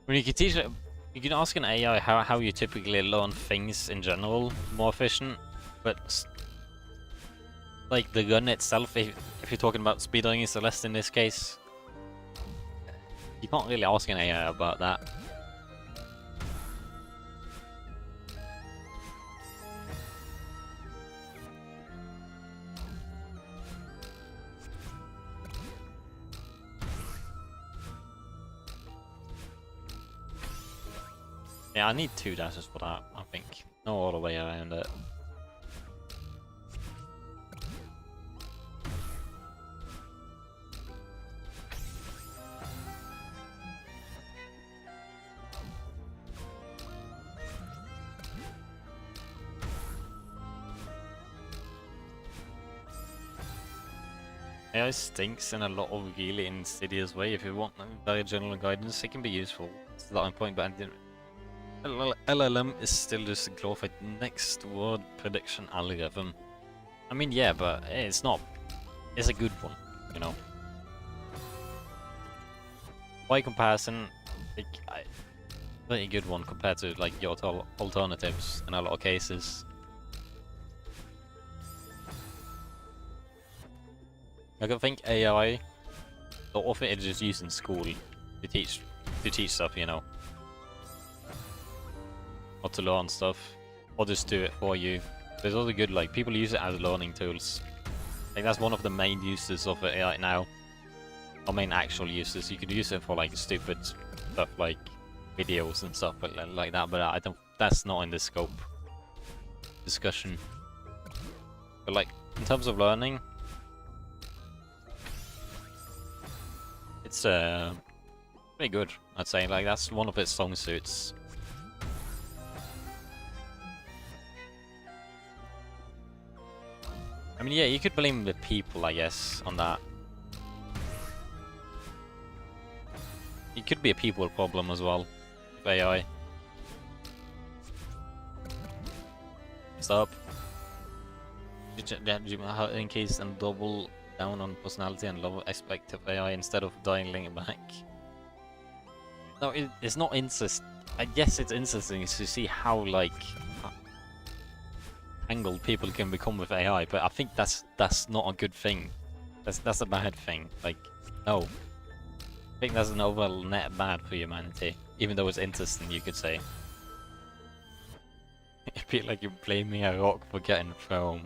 I mean, you can teach it, you can ask an AI how you typically learn things in general, more efficient, but like the gun itself, if you're talking about speedrunning Celeste in this case, you can't really ask an AI about that. Yeah, I need 2 dashes for that, I think. No other way around it. AI stinks in a lot of really insidious way. If you want very general guidance, it can be useful. That's the point, but I didn't. LLM is still just a glorified next word prediction algorithm. I mean, yeah, but it's not. It's a good one, you know. by comparison, like, pretty good one compared to like your alternatives in a lot of cases. Like I think AI, a lot of it is just used in school to teach stuff, you know, or to learn stuff, or just do it for you. There's also good, like, people use it as learning tools. Like that's one of the main uses of it right now. Or main actual uses. You could use it for like stupid stuff like videos and stuff like that, but I don't. That's not in the scope discussion. But like in terms of learning, it's pretty good. I'd say like that's one of its strong suits. I mean, yeah, you could blame the people, I guess, on that. It could be a people problem as well, with AI. Stop. In case and double down on personality and love aspect of AI instead of dialing it back. No, it's not interesting. I guess it's interesting to see how, like, angled people can become with AI, but I think that's not a good thing. That's a bad thing. Like, no. I think that's an overall net bad for humanity, even though it's interesting, you could say. It'd be like you're blaming a rock for getting thrown.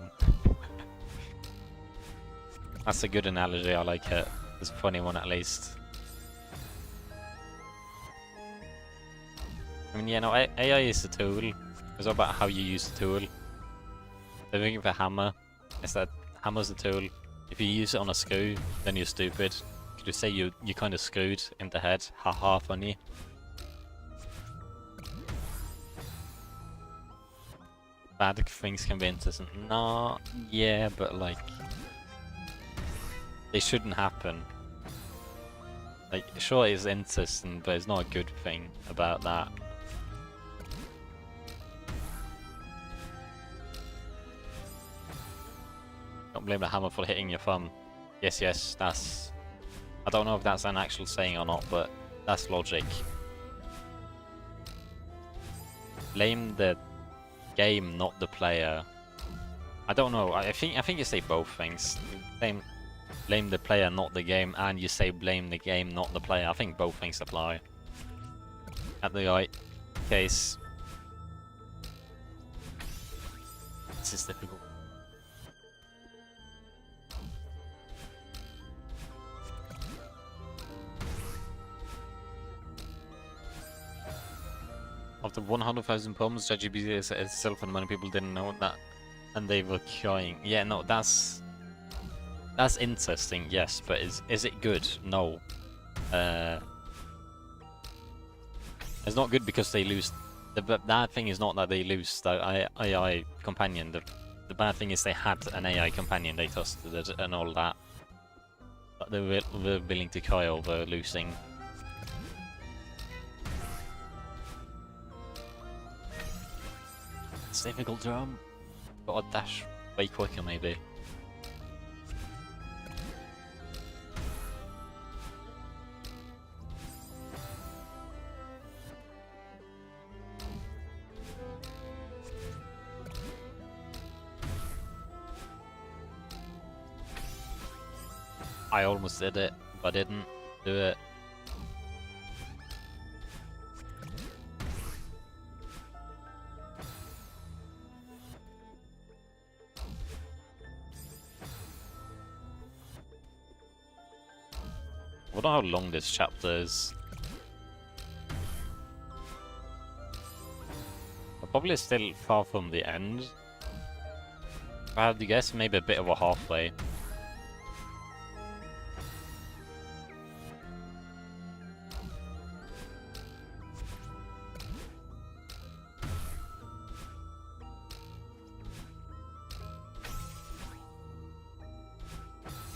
That's a good analogy, I like it. It's a funny one at least. I mean, yeah, no, AI is a tool. It's all about how you use the tool. If you're looking for hammer, it's that hammer's a tool. If you use it on a screw, then you're stupid. Could you say you kind of screwed in the head? Haha, funny. Bad things can be interesting. Nah, yeah, but like, they shouldn't happen. Like, sure it's interesting, but it's not a good thing about that. Don't blame the hammer for hitting your thumb. Yes, that's... I don't know if that's an actual saying or not, but that's logic. Blame the game, not the player. I don't know. I think you say both things. Blame the player, not the game, and you say blame the game, not the player. I think both things apply. At the right case. This is difficult. After 100,000 problems, ChatGPT is itself, and many people didn't know that, and they were crying. Yeah, no, that's interesting, yes, but is it good? No. It's not good because they lose. The bad thing is not that they lose the AI companion. The bad thing is they had an AI companion, they trusted it and all that. But they were willing to cry over losing. It's difficult drum. Gotta dash way quicker maybe. I almost did it, but I didn't do it. I wonder how long this chapter is. I'm probably still far from the end. If I had to guess, maybe a bit of a halfway.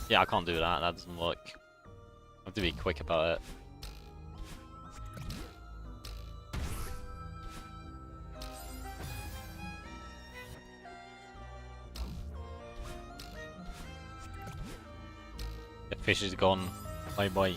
Yeah, I can't do that. That doesn't work. I have to be quick about it. The fish is gone. Bye bye.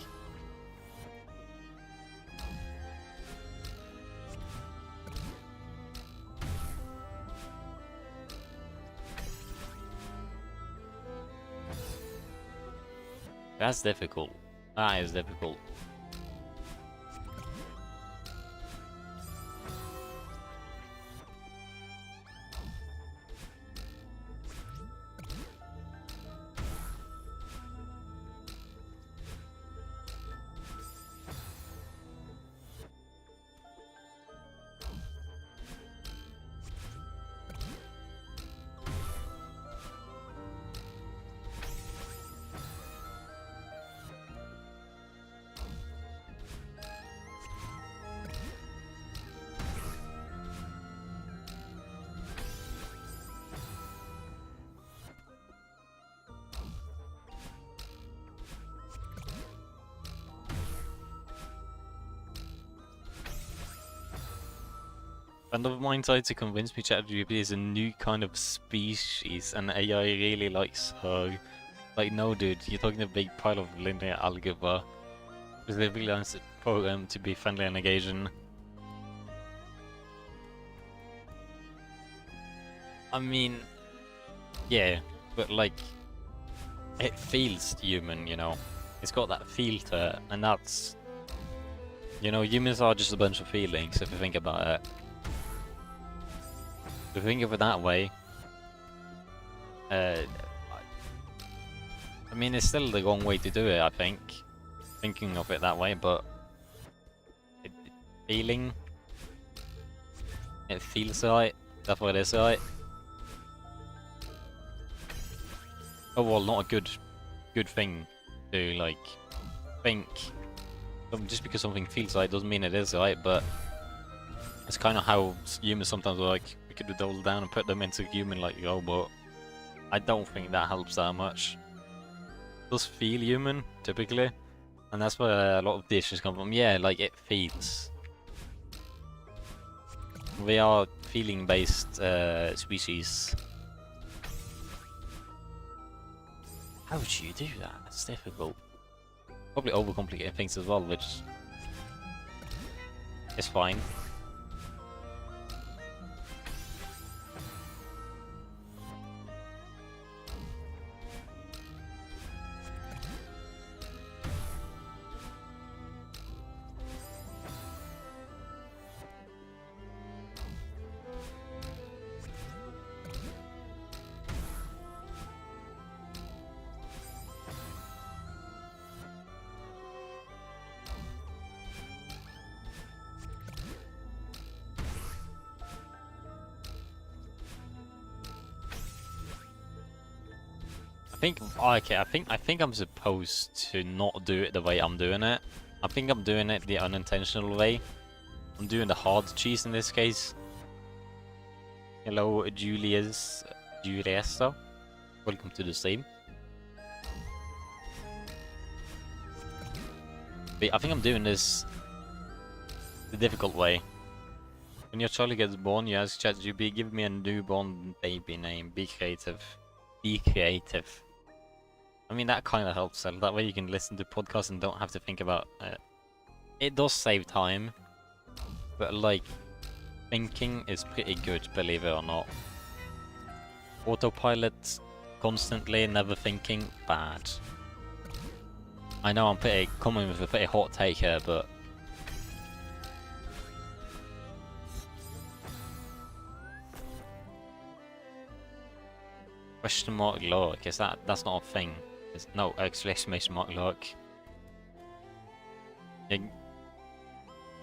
That's difficult. That is difficult. Friend of mine tried to convince me ChatGPT is a new kind of species and AI really likes her. Like, no dude, you're talking a big pile of linear algebra. Specifically designed program to be friendly and engaging. I mean, yeah, but like, it feels human, you know? It's got that feel to it, and that's... You know, humans are just a bunch of feelings, if you think about it. If you think of it that way, I mean, it's still the wrong way to do it, I think. Thinking of it that way, but... feeling... It feels right, that's what it is, right? Oh well, not a good thing to, like, think. Just because something feels right doesn't mean it is right, but... It's kind of how humans sometimes are like, we could double down and put them into human like robot. I don't think that helps that much. It does feel human, typically. And that's where a lot of dishes come from. Yeah, like it feels. We are feeling-based species. How would you do that? It's difficult. Probably overcomplicating things as well, which is fine. Okay, I think I'm supposed to not do it the way I'm doing it. I think I'm doing it the unintentional way. I'm doing the hard cheese in this case. Hello, Juliesta. Welcome to the stream. But I think I'm doing this the difficult way. When your child gets born, you ask ChatGPT, give me a newborn baby name. Be creative. Be creative. I mean, that kind of helps. That way you can listen to podcasts and don't have to think about it. It does save time, but like, thinking is pretty good, believe it or not. Autopilot, constantly, never thinking, bad. I know I'm coming with a pretty hot take here, but... Question mark lurk, is that's not a thing. No, exclamation mark lurk. Yeah,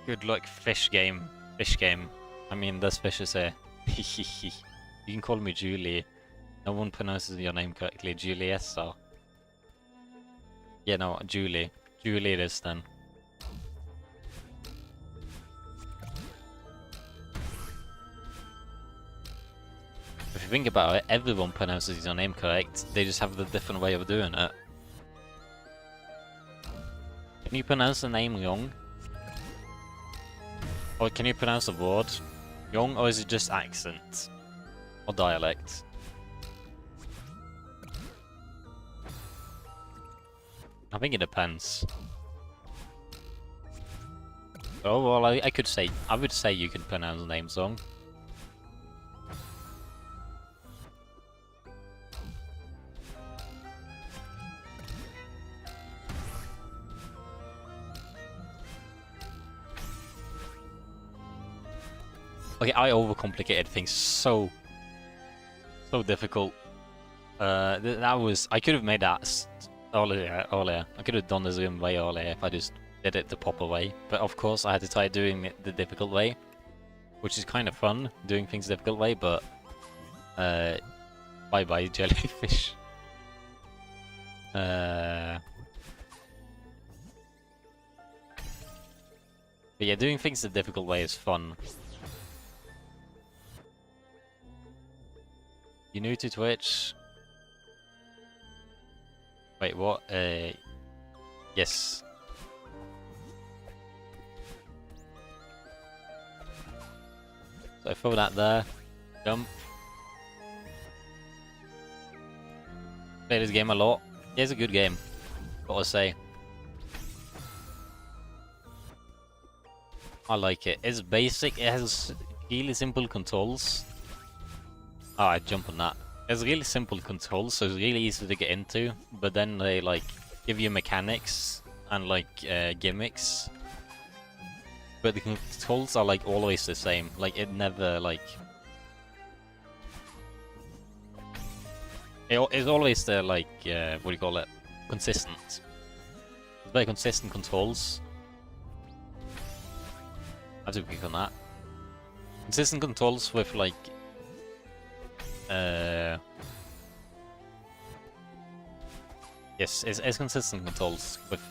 good luck, fish game. Fish game. I mean, there's fishes here. You can call me Julie. No one pronounces your name correctly. Juliessa. Yeah, no, Julie. Julie it is then. If you think about it, everyone pronounces your name correct, they just have a different way of doing it. Can you pronounce the name wrong? Or can you pronounce the word wrong, or is it just accent? Or dialect? I think it depends. Oh, well, I would say you can pronounce names wrong. Okay, I overcomplicated things so difficult. That was I could have made that earlier. I could have done the zoom way earlier if I just did it the proper way. But of course, I had to try doing it the difficult way, which is kind of fun doing things the difficult way. But bye bye jellyfish. But yeah, doing things the difficult way is fun. You new to Twitch? Wait, what? Yes. So I throw that there. Jump. Play this game a lot. Yeah, it's a good game. Gotta say. I like it. It's basic. It has really simple controls. Oh, I jump on that. It's really simple controls, so it's really easy to get into. But then they like give you mechanics and like gimmicks. But the controls are like always the same. Like it never like. It's always the like what do you call it? Consistent. It's very consistent controls. I have to pick on that. Consistent controls with like yes, it's consistent controls with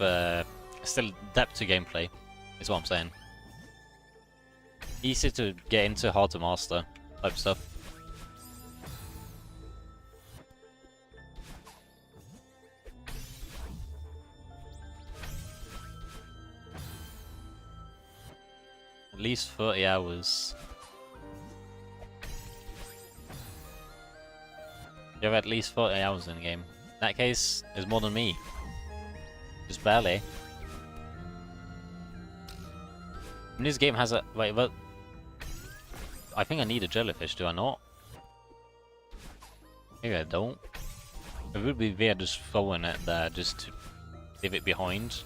still depth to gameplay, is what I'm saying. Easy to get into, hard to master type stuff. At least 30 hours. You have at least 30 hours in the game. In that case, it's more than me. Just barely. And this game has a... Wait, but... I think I need a jellyfish, do I not? Maybe I don't. It would be weird just throwing it there just to leave it behind.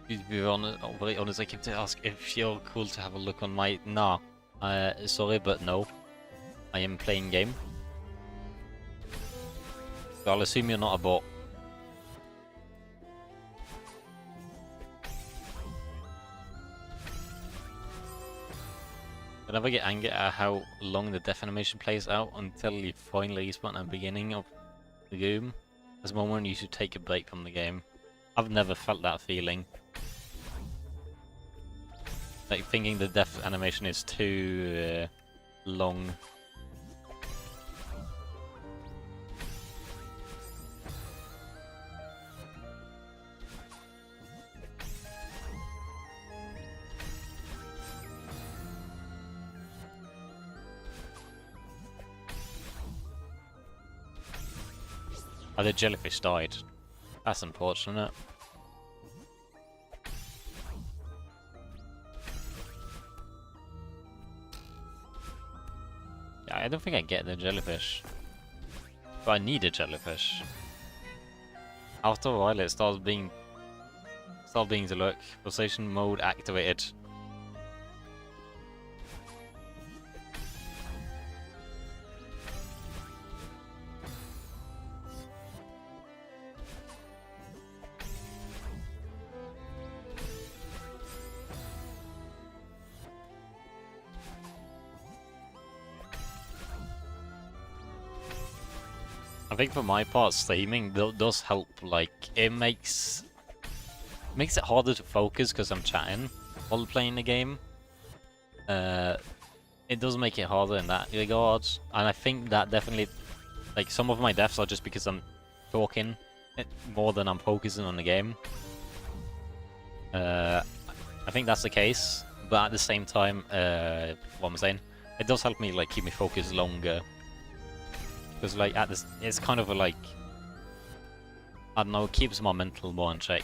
To be very honest, I keep to ask if you're cool to have a look on my... Nah. Sorry, but no. I am playing game. So I'll assume you're not a bot. I never get angry at how long the death animation plays out until you finally respawn at the beginning of the game. There's a moment when you should take a break from the game. I've never felt that feeling. Like thinking the death animation is too long. Oh, the jellyfish died. That's unfortunate. Yeah, I don't think I get the jellyfish. But I need a jellyfish. After a while it starts being to look. Pulsation mode activated. I think for my part, streaming does help. Like it makes it harder to focus because I'm chatting while playing the game. It does make it harder in that regard, and I think that definitely, like some of my deaths are just because I'm talking more than I'm focusing on the game. I think that's the case, but at the same time, what I'm saying, it does help me like keep me focused longer. Because like at this, it's kind of a like, I don't know, it keeps my mental more in check.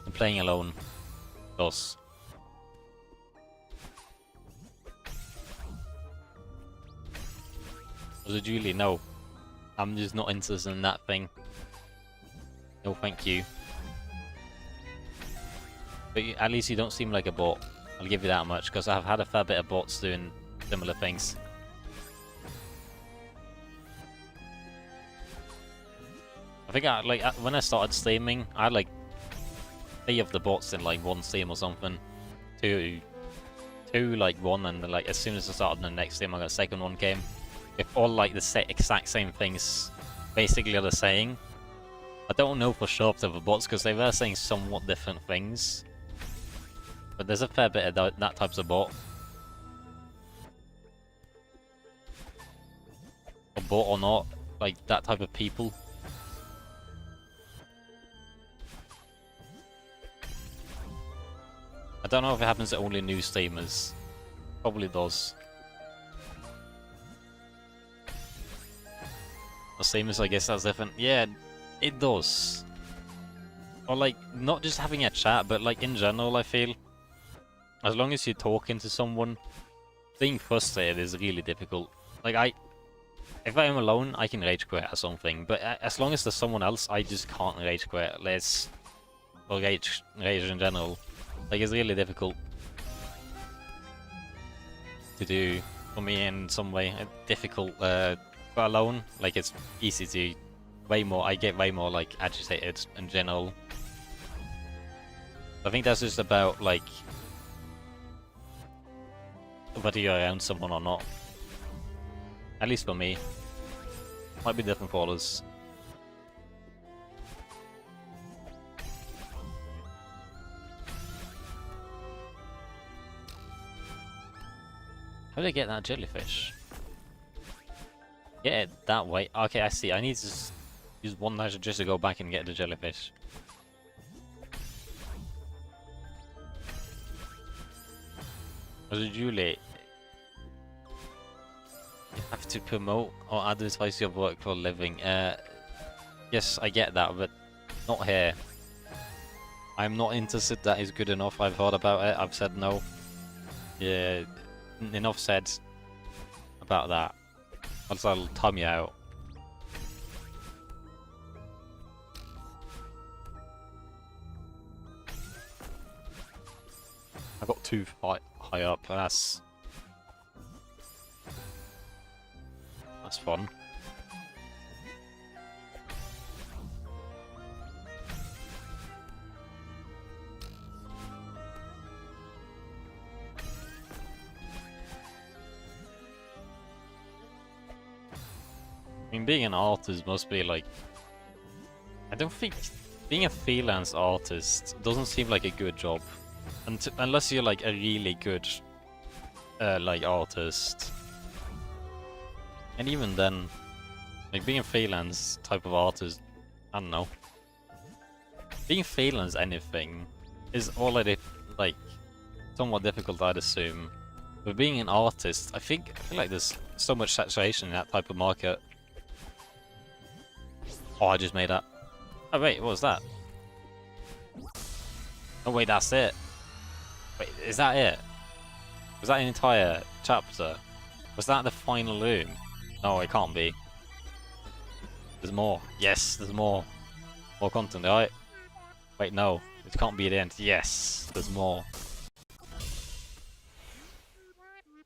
And playing alone does. Was it Julie? No. I'm just not interested in that thing. No, thank you. But at least you don't seem like a bot. I'll give you that much, because I've had a fair bit of bots doing similar things. I think when I started streaming, I had like 3 of the bots in like one stream or something. Two like one, and like as soon as I started the next stream, I got a second one came. If all like the exact same things basically are the saying. I don't know for sure if they're the bots, because they were saying somewhat different things. But there's a fair bit of that types of bot. Or bot or not, like that type of people. I don't know if it happens to only new streamers. Probably does. Or streamers, I guess that's different. Yeah, it does. Or like, not just having a chat, but like in general, I feel. As long as you're talking to someone, being frustrated is really difficult. Like if I am alone, I can rage quit or something. But as long as there's someone else, I just can't rage quit. Or rage in general. Like, it's really difficult to do for me in some way. Difficult, but alone, like it's easy to I get way more like agitated in general. I think that's just about like whether you're around someone or not. At least for me. Might be different for others. How did I get that jellyfish? Get it that way. Okay, I see. I need to use one laser just to go back and get the jellyfish. Was it Julie? You have to promote or advertise your work for a living. Yes, I get that, but not here. I'm not interested. That is good enough. I've thought about it. I've said no. Yeah, enough said about that. Else I'll time you out. I got too high up. That's fun. I mean, being an artist must be like... I don't think... Being a freelance artist doesn't seem like a good job. Unless you're like a really good like artist. And even then, like being a freelance type of artist, I don't know. Being freelance anything is already like somewhat difficult, I'd assume. But being an artist, I feel like there's so much saturation in that type of market. Oh, I just made that. Oh wait, what was that? Oh wait, that's it. Wait, is that it? Was that an entire chapter? Was that the final room? No, it can't be. There's more. Yes, there's more. More content, right? Wait, no. It can't be the end. Yes, there's more.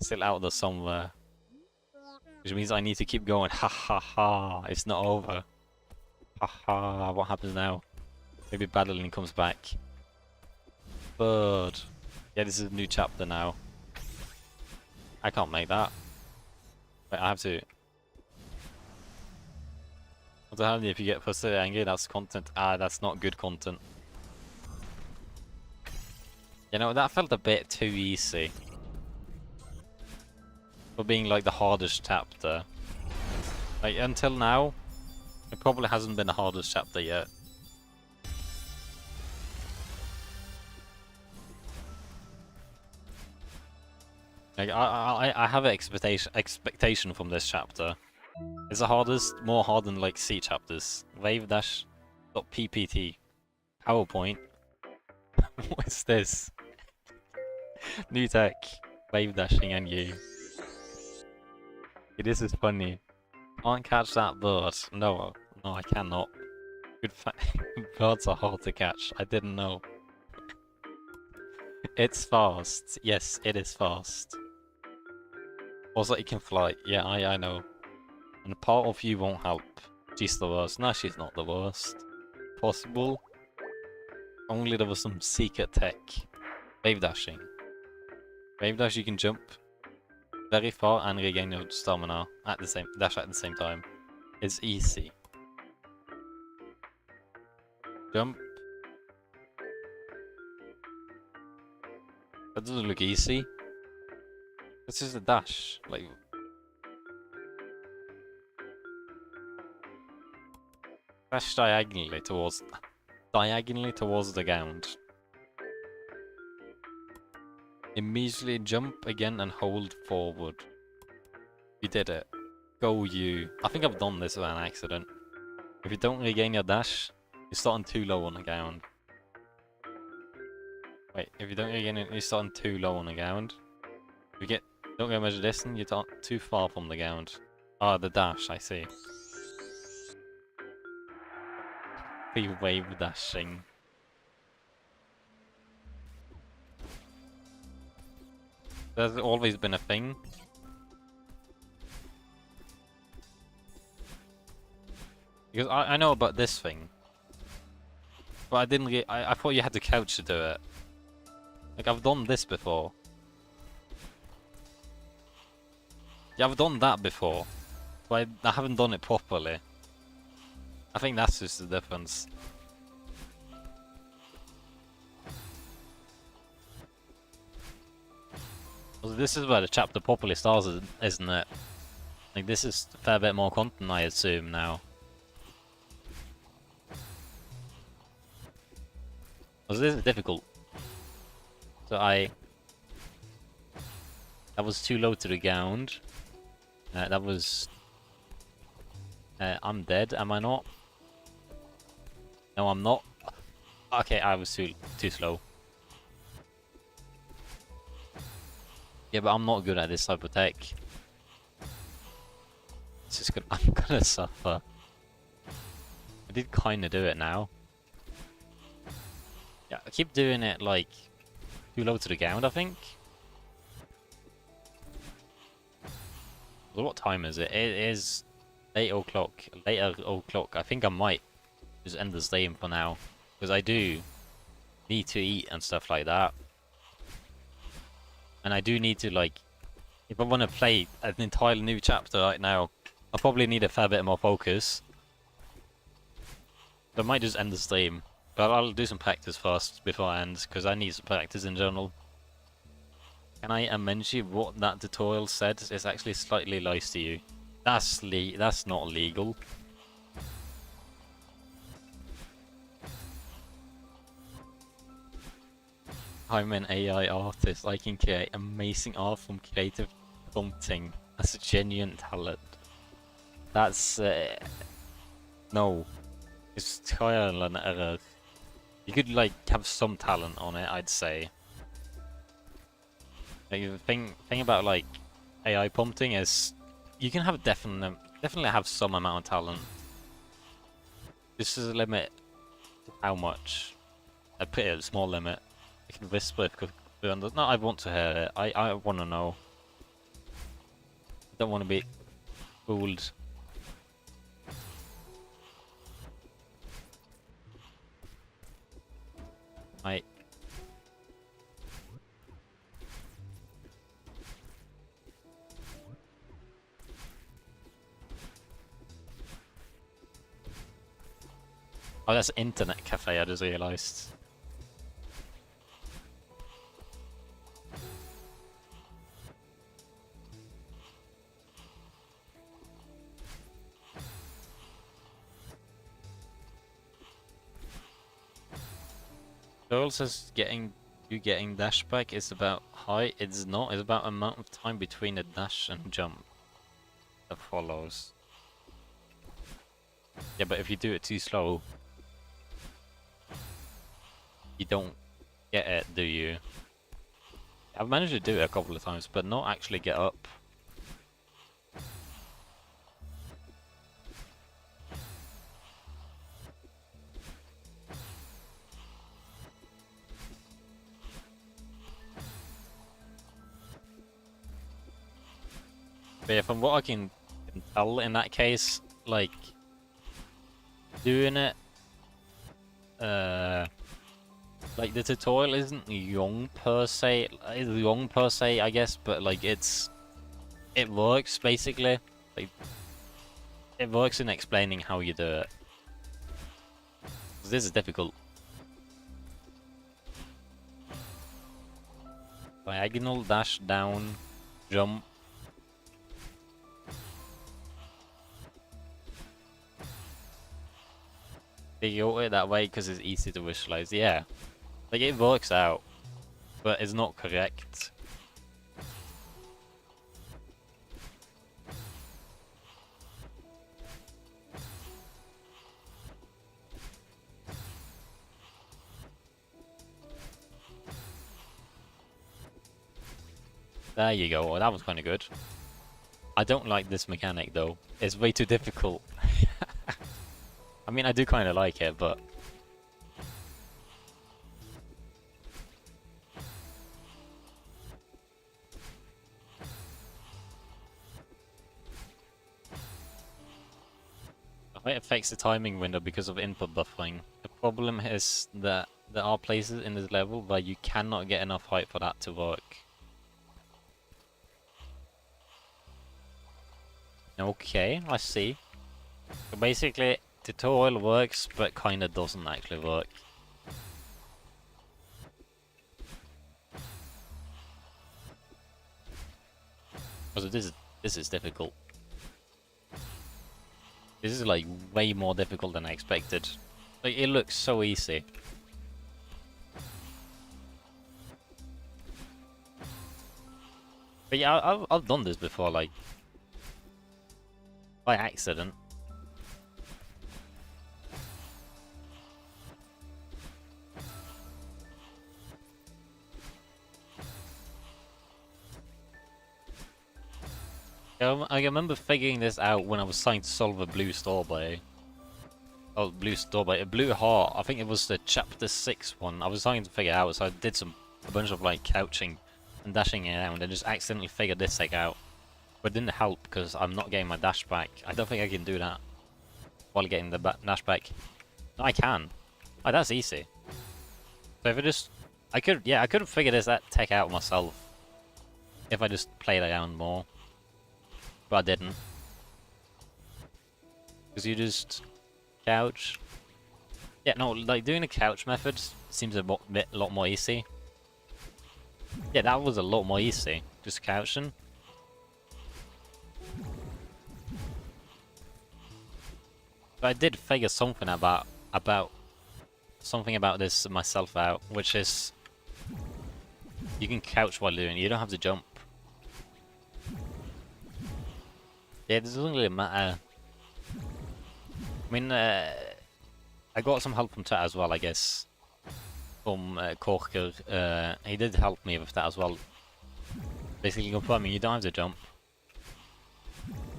Still out there somewhere. Which means I need to keep going. Ha ha ha. It's not over. Ha ha. What happens now? Maybe Battling comes back. Bird. Yeah, this is a new chapter now. I can't make that. Wait, I have to. What the hell if you get frustrated angry? That's content. Ah, that's not good content. You know, that felt a bit too easy. For being like the hardest chapter. Like, until now, it probably hasn't been the hardest chapter yet. Like, I have an expectation from this chapter. It's the hardest, more hard than like C chapters. Wave-ppt. PowerPoint. What is this? New tech. Wave dashing and you. This is funny. Can't catch that bird. No, no, I cannot. Good birds are hard to catch. I didn't know. It's fast. Yes, it is fast. Also, it can fly. Yeah, I know. And part of you won't help. She's the worst. No, she's not the worst. Possible. Only there was some secret tech. Wave dashing. Wave dash, you can jump very far and regain your stamina at the same at the same time. It's easy. Jump. That doesn't look easy. This is a dash. Like, dash diagonally towards the ground. Immediately jump again and hold forward. You did it. Go you. I think I've done this by an accident. If you don't regain your dash, you're starting too low on the ground. Wait, if you don't regain it, you're starting too low on the ground. If you don't go measure distance, you're too far from the ground. Ah, the dash, I see. The wave dashing. There's always been a thing. Because I know about this thing. But I didn't get. I thought you had to couch to do it. Like, I've done this before. Yeah, I've done that before. But I haven't done it properly. I think that's just the difference. Well, this is where the chapter properly starts, isn't it? Like, this is a fair bit more content, I assume, now. Well, this is difficult. So that was too low to the ground. That was... I'm dead, am I not? No, I'm not. Okay, I was too slow. Yeah, but I'm not good at this type of tech. It's just gonna, I'm gonna suffer. I did kinda do it now. Yeah, I keep doing it like too low to the ground, I think. Well, what time is it? It is 8 o'clock. Later o'clock. I think I might just end the stream for now. Because I do need to eat and stuff like that. And I do need to, like, if I want to play an entirely new chapter right now, I'll probably need a fair bit more focus. So I might just end the stream. But I'll do some practice first before I end, because I need some practice in general. Can I amend you what that tutorial said? It's actually slightly lies to you. That's not legal. I'm an AI artist. I can create amazing art from creative prompting. That's a genuine talent. That's no. It's trial and error. You could like have some talent on it, I'd say. Like, the thing about like AI prompting is you can have definitely have some amount of talent. This is a limit to how much. A pretty small limit. I can whisper if no, I want to hear it. I want to know. I don't want to be fooled. Oh, that's internet cafe, I just realised. Joel says getting dash back is about height. It's not. It's about amount of time between a dash and jump that follows. Yeah, but if you do it too slow, you don't get it, do you? I've managed to do it a couple of times, but not actually get up. But yeah, from what I can tell in that case, like, doing it, like, the tutorial isn't young per se, I guess, but, like, it works, basically. Like, it works in explaining how you do it. 'Cause this is difficult. Diagonal, dash, down, jump. They go it that way because it's easy to visualize. Yeah, like it works out, but it's not correct. There you go. Oh, that was kind of good. I don't like this mechanic though. It's way too difficult. I mean, I do kind of like it, but it affects the timing window because of input buffering. The problem is that there are places in this level where you cannot get enough height for that to work. Okay, I see. So basically, tutorial works, but kinda doesn't actually work. Also, this is difficult. This is like way more difficult than I expected. Like, it looks so easy. But yeah, I've done this before, like, by accident. I remember figuring this out when I was trying to solve a blue strawberry. Oh, blue strawberry, a blue heart. I think it was the chapter 6 one. I was trying to figure it out, so I did a bunch of like couching and dashing around and just accidentally figured this thing out. But it didn't help because I'm not getting my dash back. I don't think I can do that while getting the dash back. No, I can. Oh, that's easy. So if I just, I could have figured that tech out myself if I just played around more. But I didn't. Because you just couch. Yeah, no, like doing the couch method seems a lot more easy. Yeah, that was a lot more easy. Just couching. But I did figure something about this myself out, which is you can couch while doing it. You don't have to jump. Yeah, it doesn't really matter. I mean, I got some help from chat as well, I guess. From Korker. He did help me with that as well. Basically confirming you don't have to jump.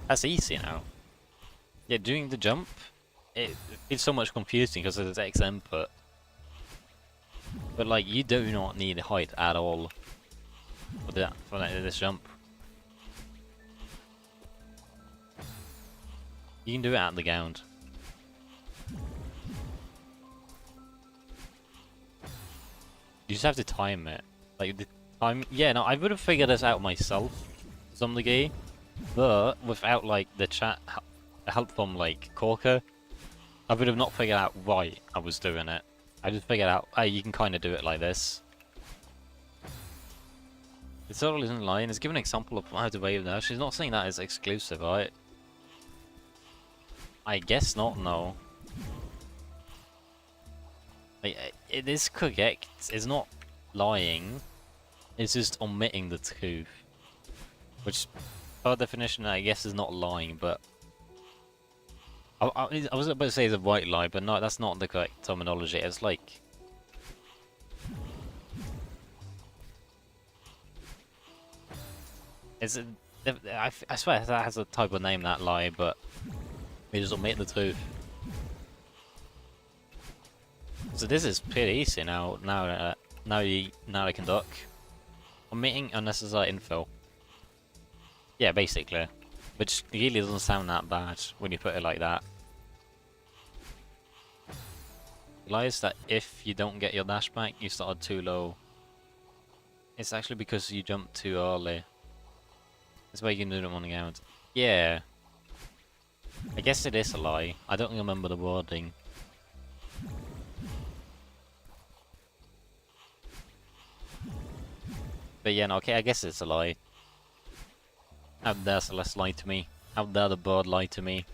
That's easy now. Yeah, doing the jump, it's so much confusing because it's X input. But like, you do not need height at all for this jump. You can do it at the ground. You just have to time it. Like the time. Yeah, no, I would have figured this out myself to some degree, but without like the chat help from like Corker, I would have not figured out why I was doing it. I just figured out, hey, you can kind of do it like this. It totally isn't lying. It's given an example of how to wave now. She's not saying that is exclusive, right? I guess not, no. It is correct. It's not lying. It's just omitting the truth. Which, by definition, I guess is not lying, but... I was about to say it's a white lie, but no, that's not the correct terminology. It's like... It's I swear that has a type of name, that lie, but... We just omit the truth. So this is pretty easy now. Now I can duck. Omitting unnecessary info. Yeah, basically. Which really doesn't sound that bad when you put it like that. Realize that if you don't get your dash back, you started too low. It's actually because you jumped too early. That's why you can do them on the ground. Yeah. I guess it is a lie. I don't remember the wording. But yeah, no, okay, I guess it's a lie. How dare Celeste lie to me? How dare the bird lie to me?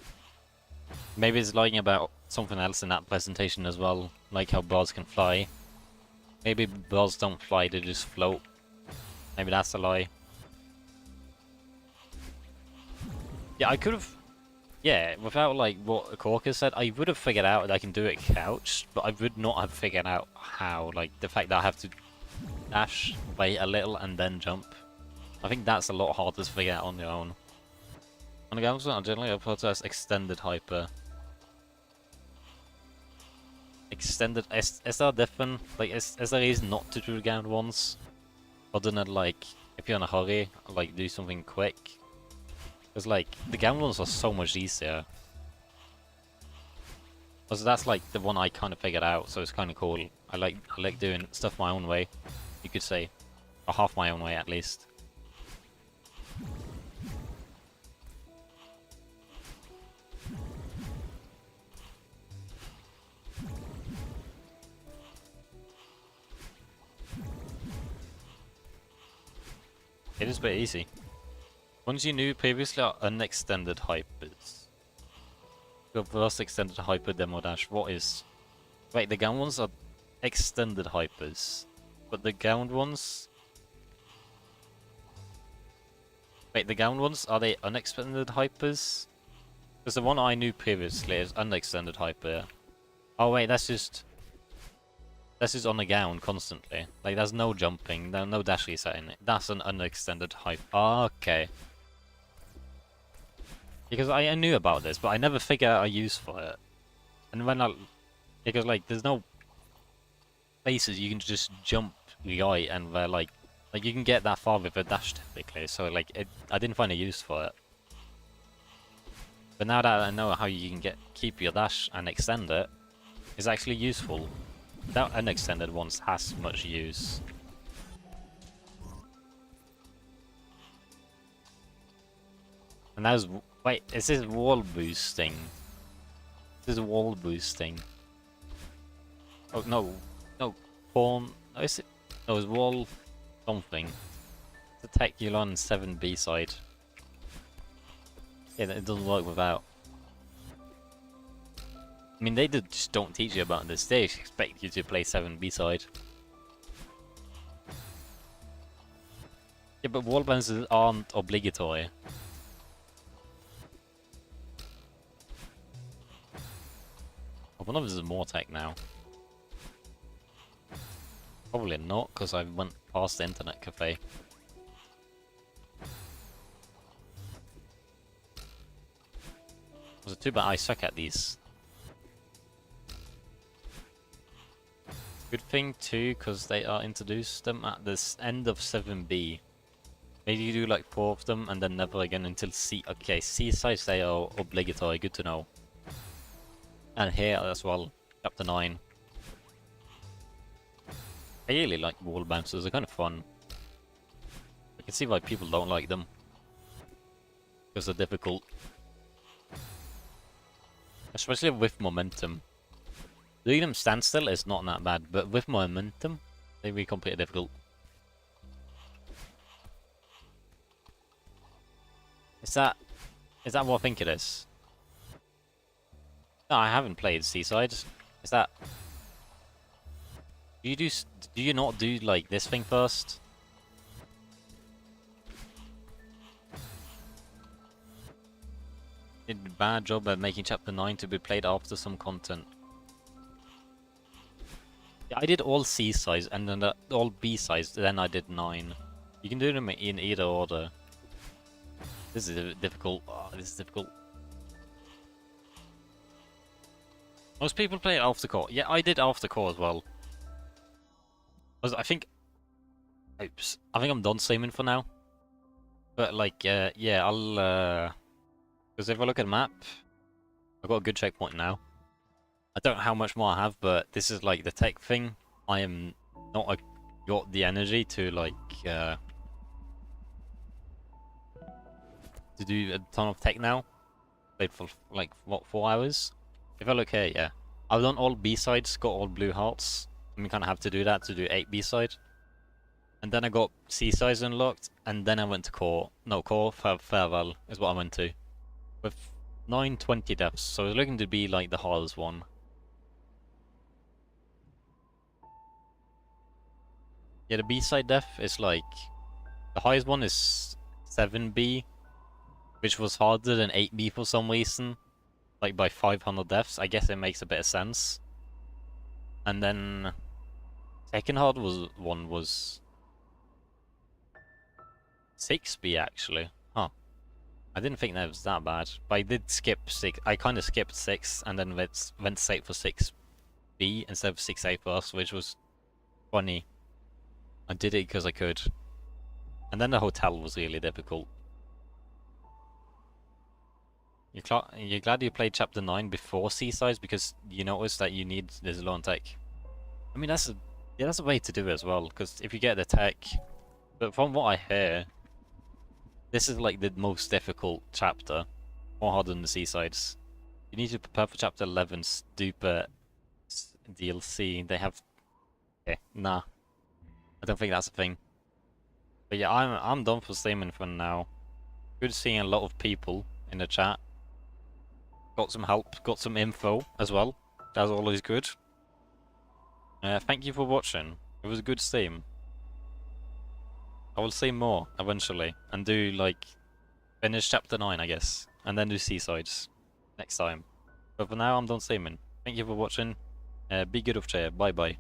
Maybe it's lying about something else in that presentation as well, like how birds can fly. Maybe birds don't fly, they just float. Maybe that's a lie. Yeah, I could have... Yeah, without like what Corker said, I would have figured out that I can do it couched, but I would not have figured out how. Like, the fact that I have to dash, wait a little, and then jump. I think that's a lot harder to figure out on your own. On the ground, I generally refer to as extended hyper. Extended... Is that different? Like, is there a reason not to do the ground ones? Other than, like, if you're in a hurry, like, do something quick? Because, like, the ground ones are so much easier. So that's, like, the one I kind of figured out, so it's kind of cool. I like doing stuff my own way, you could say. Or half my own way, at least. It is a bit easy. Ones you knew previously are unextended hypers. Your first extended hyper demo dash. What is... Wait, the ground ones are extended hypers. But the ground ones... Wait, the ground ones, are they unextended hypers? Because the one I knew previously is unextended hyper. Oh wait, that's just on the ground constantly. Like, there's no jumping, there's no dash reset in it. That's an unextended hype. Okay. Because I knew about this, but I never figured out a use for it. And when I... Because, like, there's no places you can just jump right and they're like you can get that far with a dash typically, so like I didn't find a use for it. But now that I know how you can keep your dash and extend it, it's actually useful. That unextended ones has much use. And that was... Wait, is this wall boosting? This is wall boosting. Oh, no. No, pawn... No, is it... No, it's wall... something. It's attack you on 7B side. Yeah, it doesn't work without. I mean, they just don't teach you about this. They expect you to play 7B side. Yeah, but wall bounces aren't obligatory. Oh, one of us is more tech now. Probably not, because I went past the internet cafe. Was it too bad I suck at these? Good thing too, because they are introduced them at this end of 7B. Maybe you do like 4 of them and then never again until C. Okay, C sides they are obligatory, good to know. And here as well, chapter 9. I really like wall bouncers, they're kind of fun. I can see why people don't like them. Because they're difficult. Especially with momentum. Doing them standstill is not that bad, but with momentum, they become pretty difficult. Is that what I think it is? No, I haven't played Seaside. Is that... Do you not do like this thing first? Did a bad job at making chapter 9 to be played after some content. Yeah, I did all C sides and then all B sides, then I did 9. You can do them in either order. This is difficult. Oh, this is difficult. Most people play it after core. Yeah, I did after core as well. I think... Oops. I think I'm done streaming for now. But like, yeah, because if I look at the map, I've got a good checkpoint now. I don't know how much more I have, but this is like the tech thing. I am not got the energy to like to do a ton of tech now. Played for like what 4 hours. If I look here, yeah, I've done all B-sides, got all blue hearts. I kind of have to do that to do 8 B-side. And then I got C-sides unlocked, and then I went to core. No, core farewell is what I went to with 920 deaths. So it's looking to be like the hardest one. Yeah, the B-side death is like the highest one is 7B, which was harder than 8B for some reason, like by 500 deaths. I guess it makes a bit of sense. And then second hard one was 6B actually. Huh. I didn't think that was that bad, but I did skip 6. I kind of skipped 6 and then went straight for 6B instead of 6A first, which was funny. I did it because I could. And then the hotel was really difficult. You're glad you played Chapter 9 before Seasides because you noticed that you need this low on tech. I mean, that's a way to do it as well, because if you get the tech... But from what I hear, this is like the most difficult chapter, more harder than the Seasides. You need to prepare for Chapter 11 stupid DLC. They have... Okay, nah. I don't think that's a thing. But yeah, I'm done for streaming for now. Good seeing a lot of people in the chat. Got some help, got some info as well. That's always good. Thank you for watching. It was a good stream. I will stream more eventually and do like finish chapter 9 I guess, and then do Seasides next time. But for now I'm done streaming. Thank you for watching. Be good of chair. Bye bye.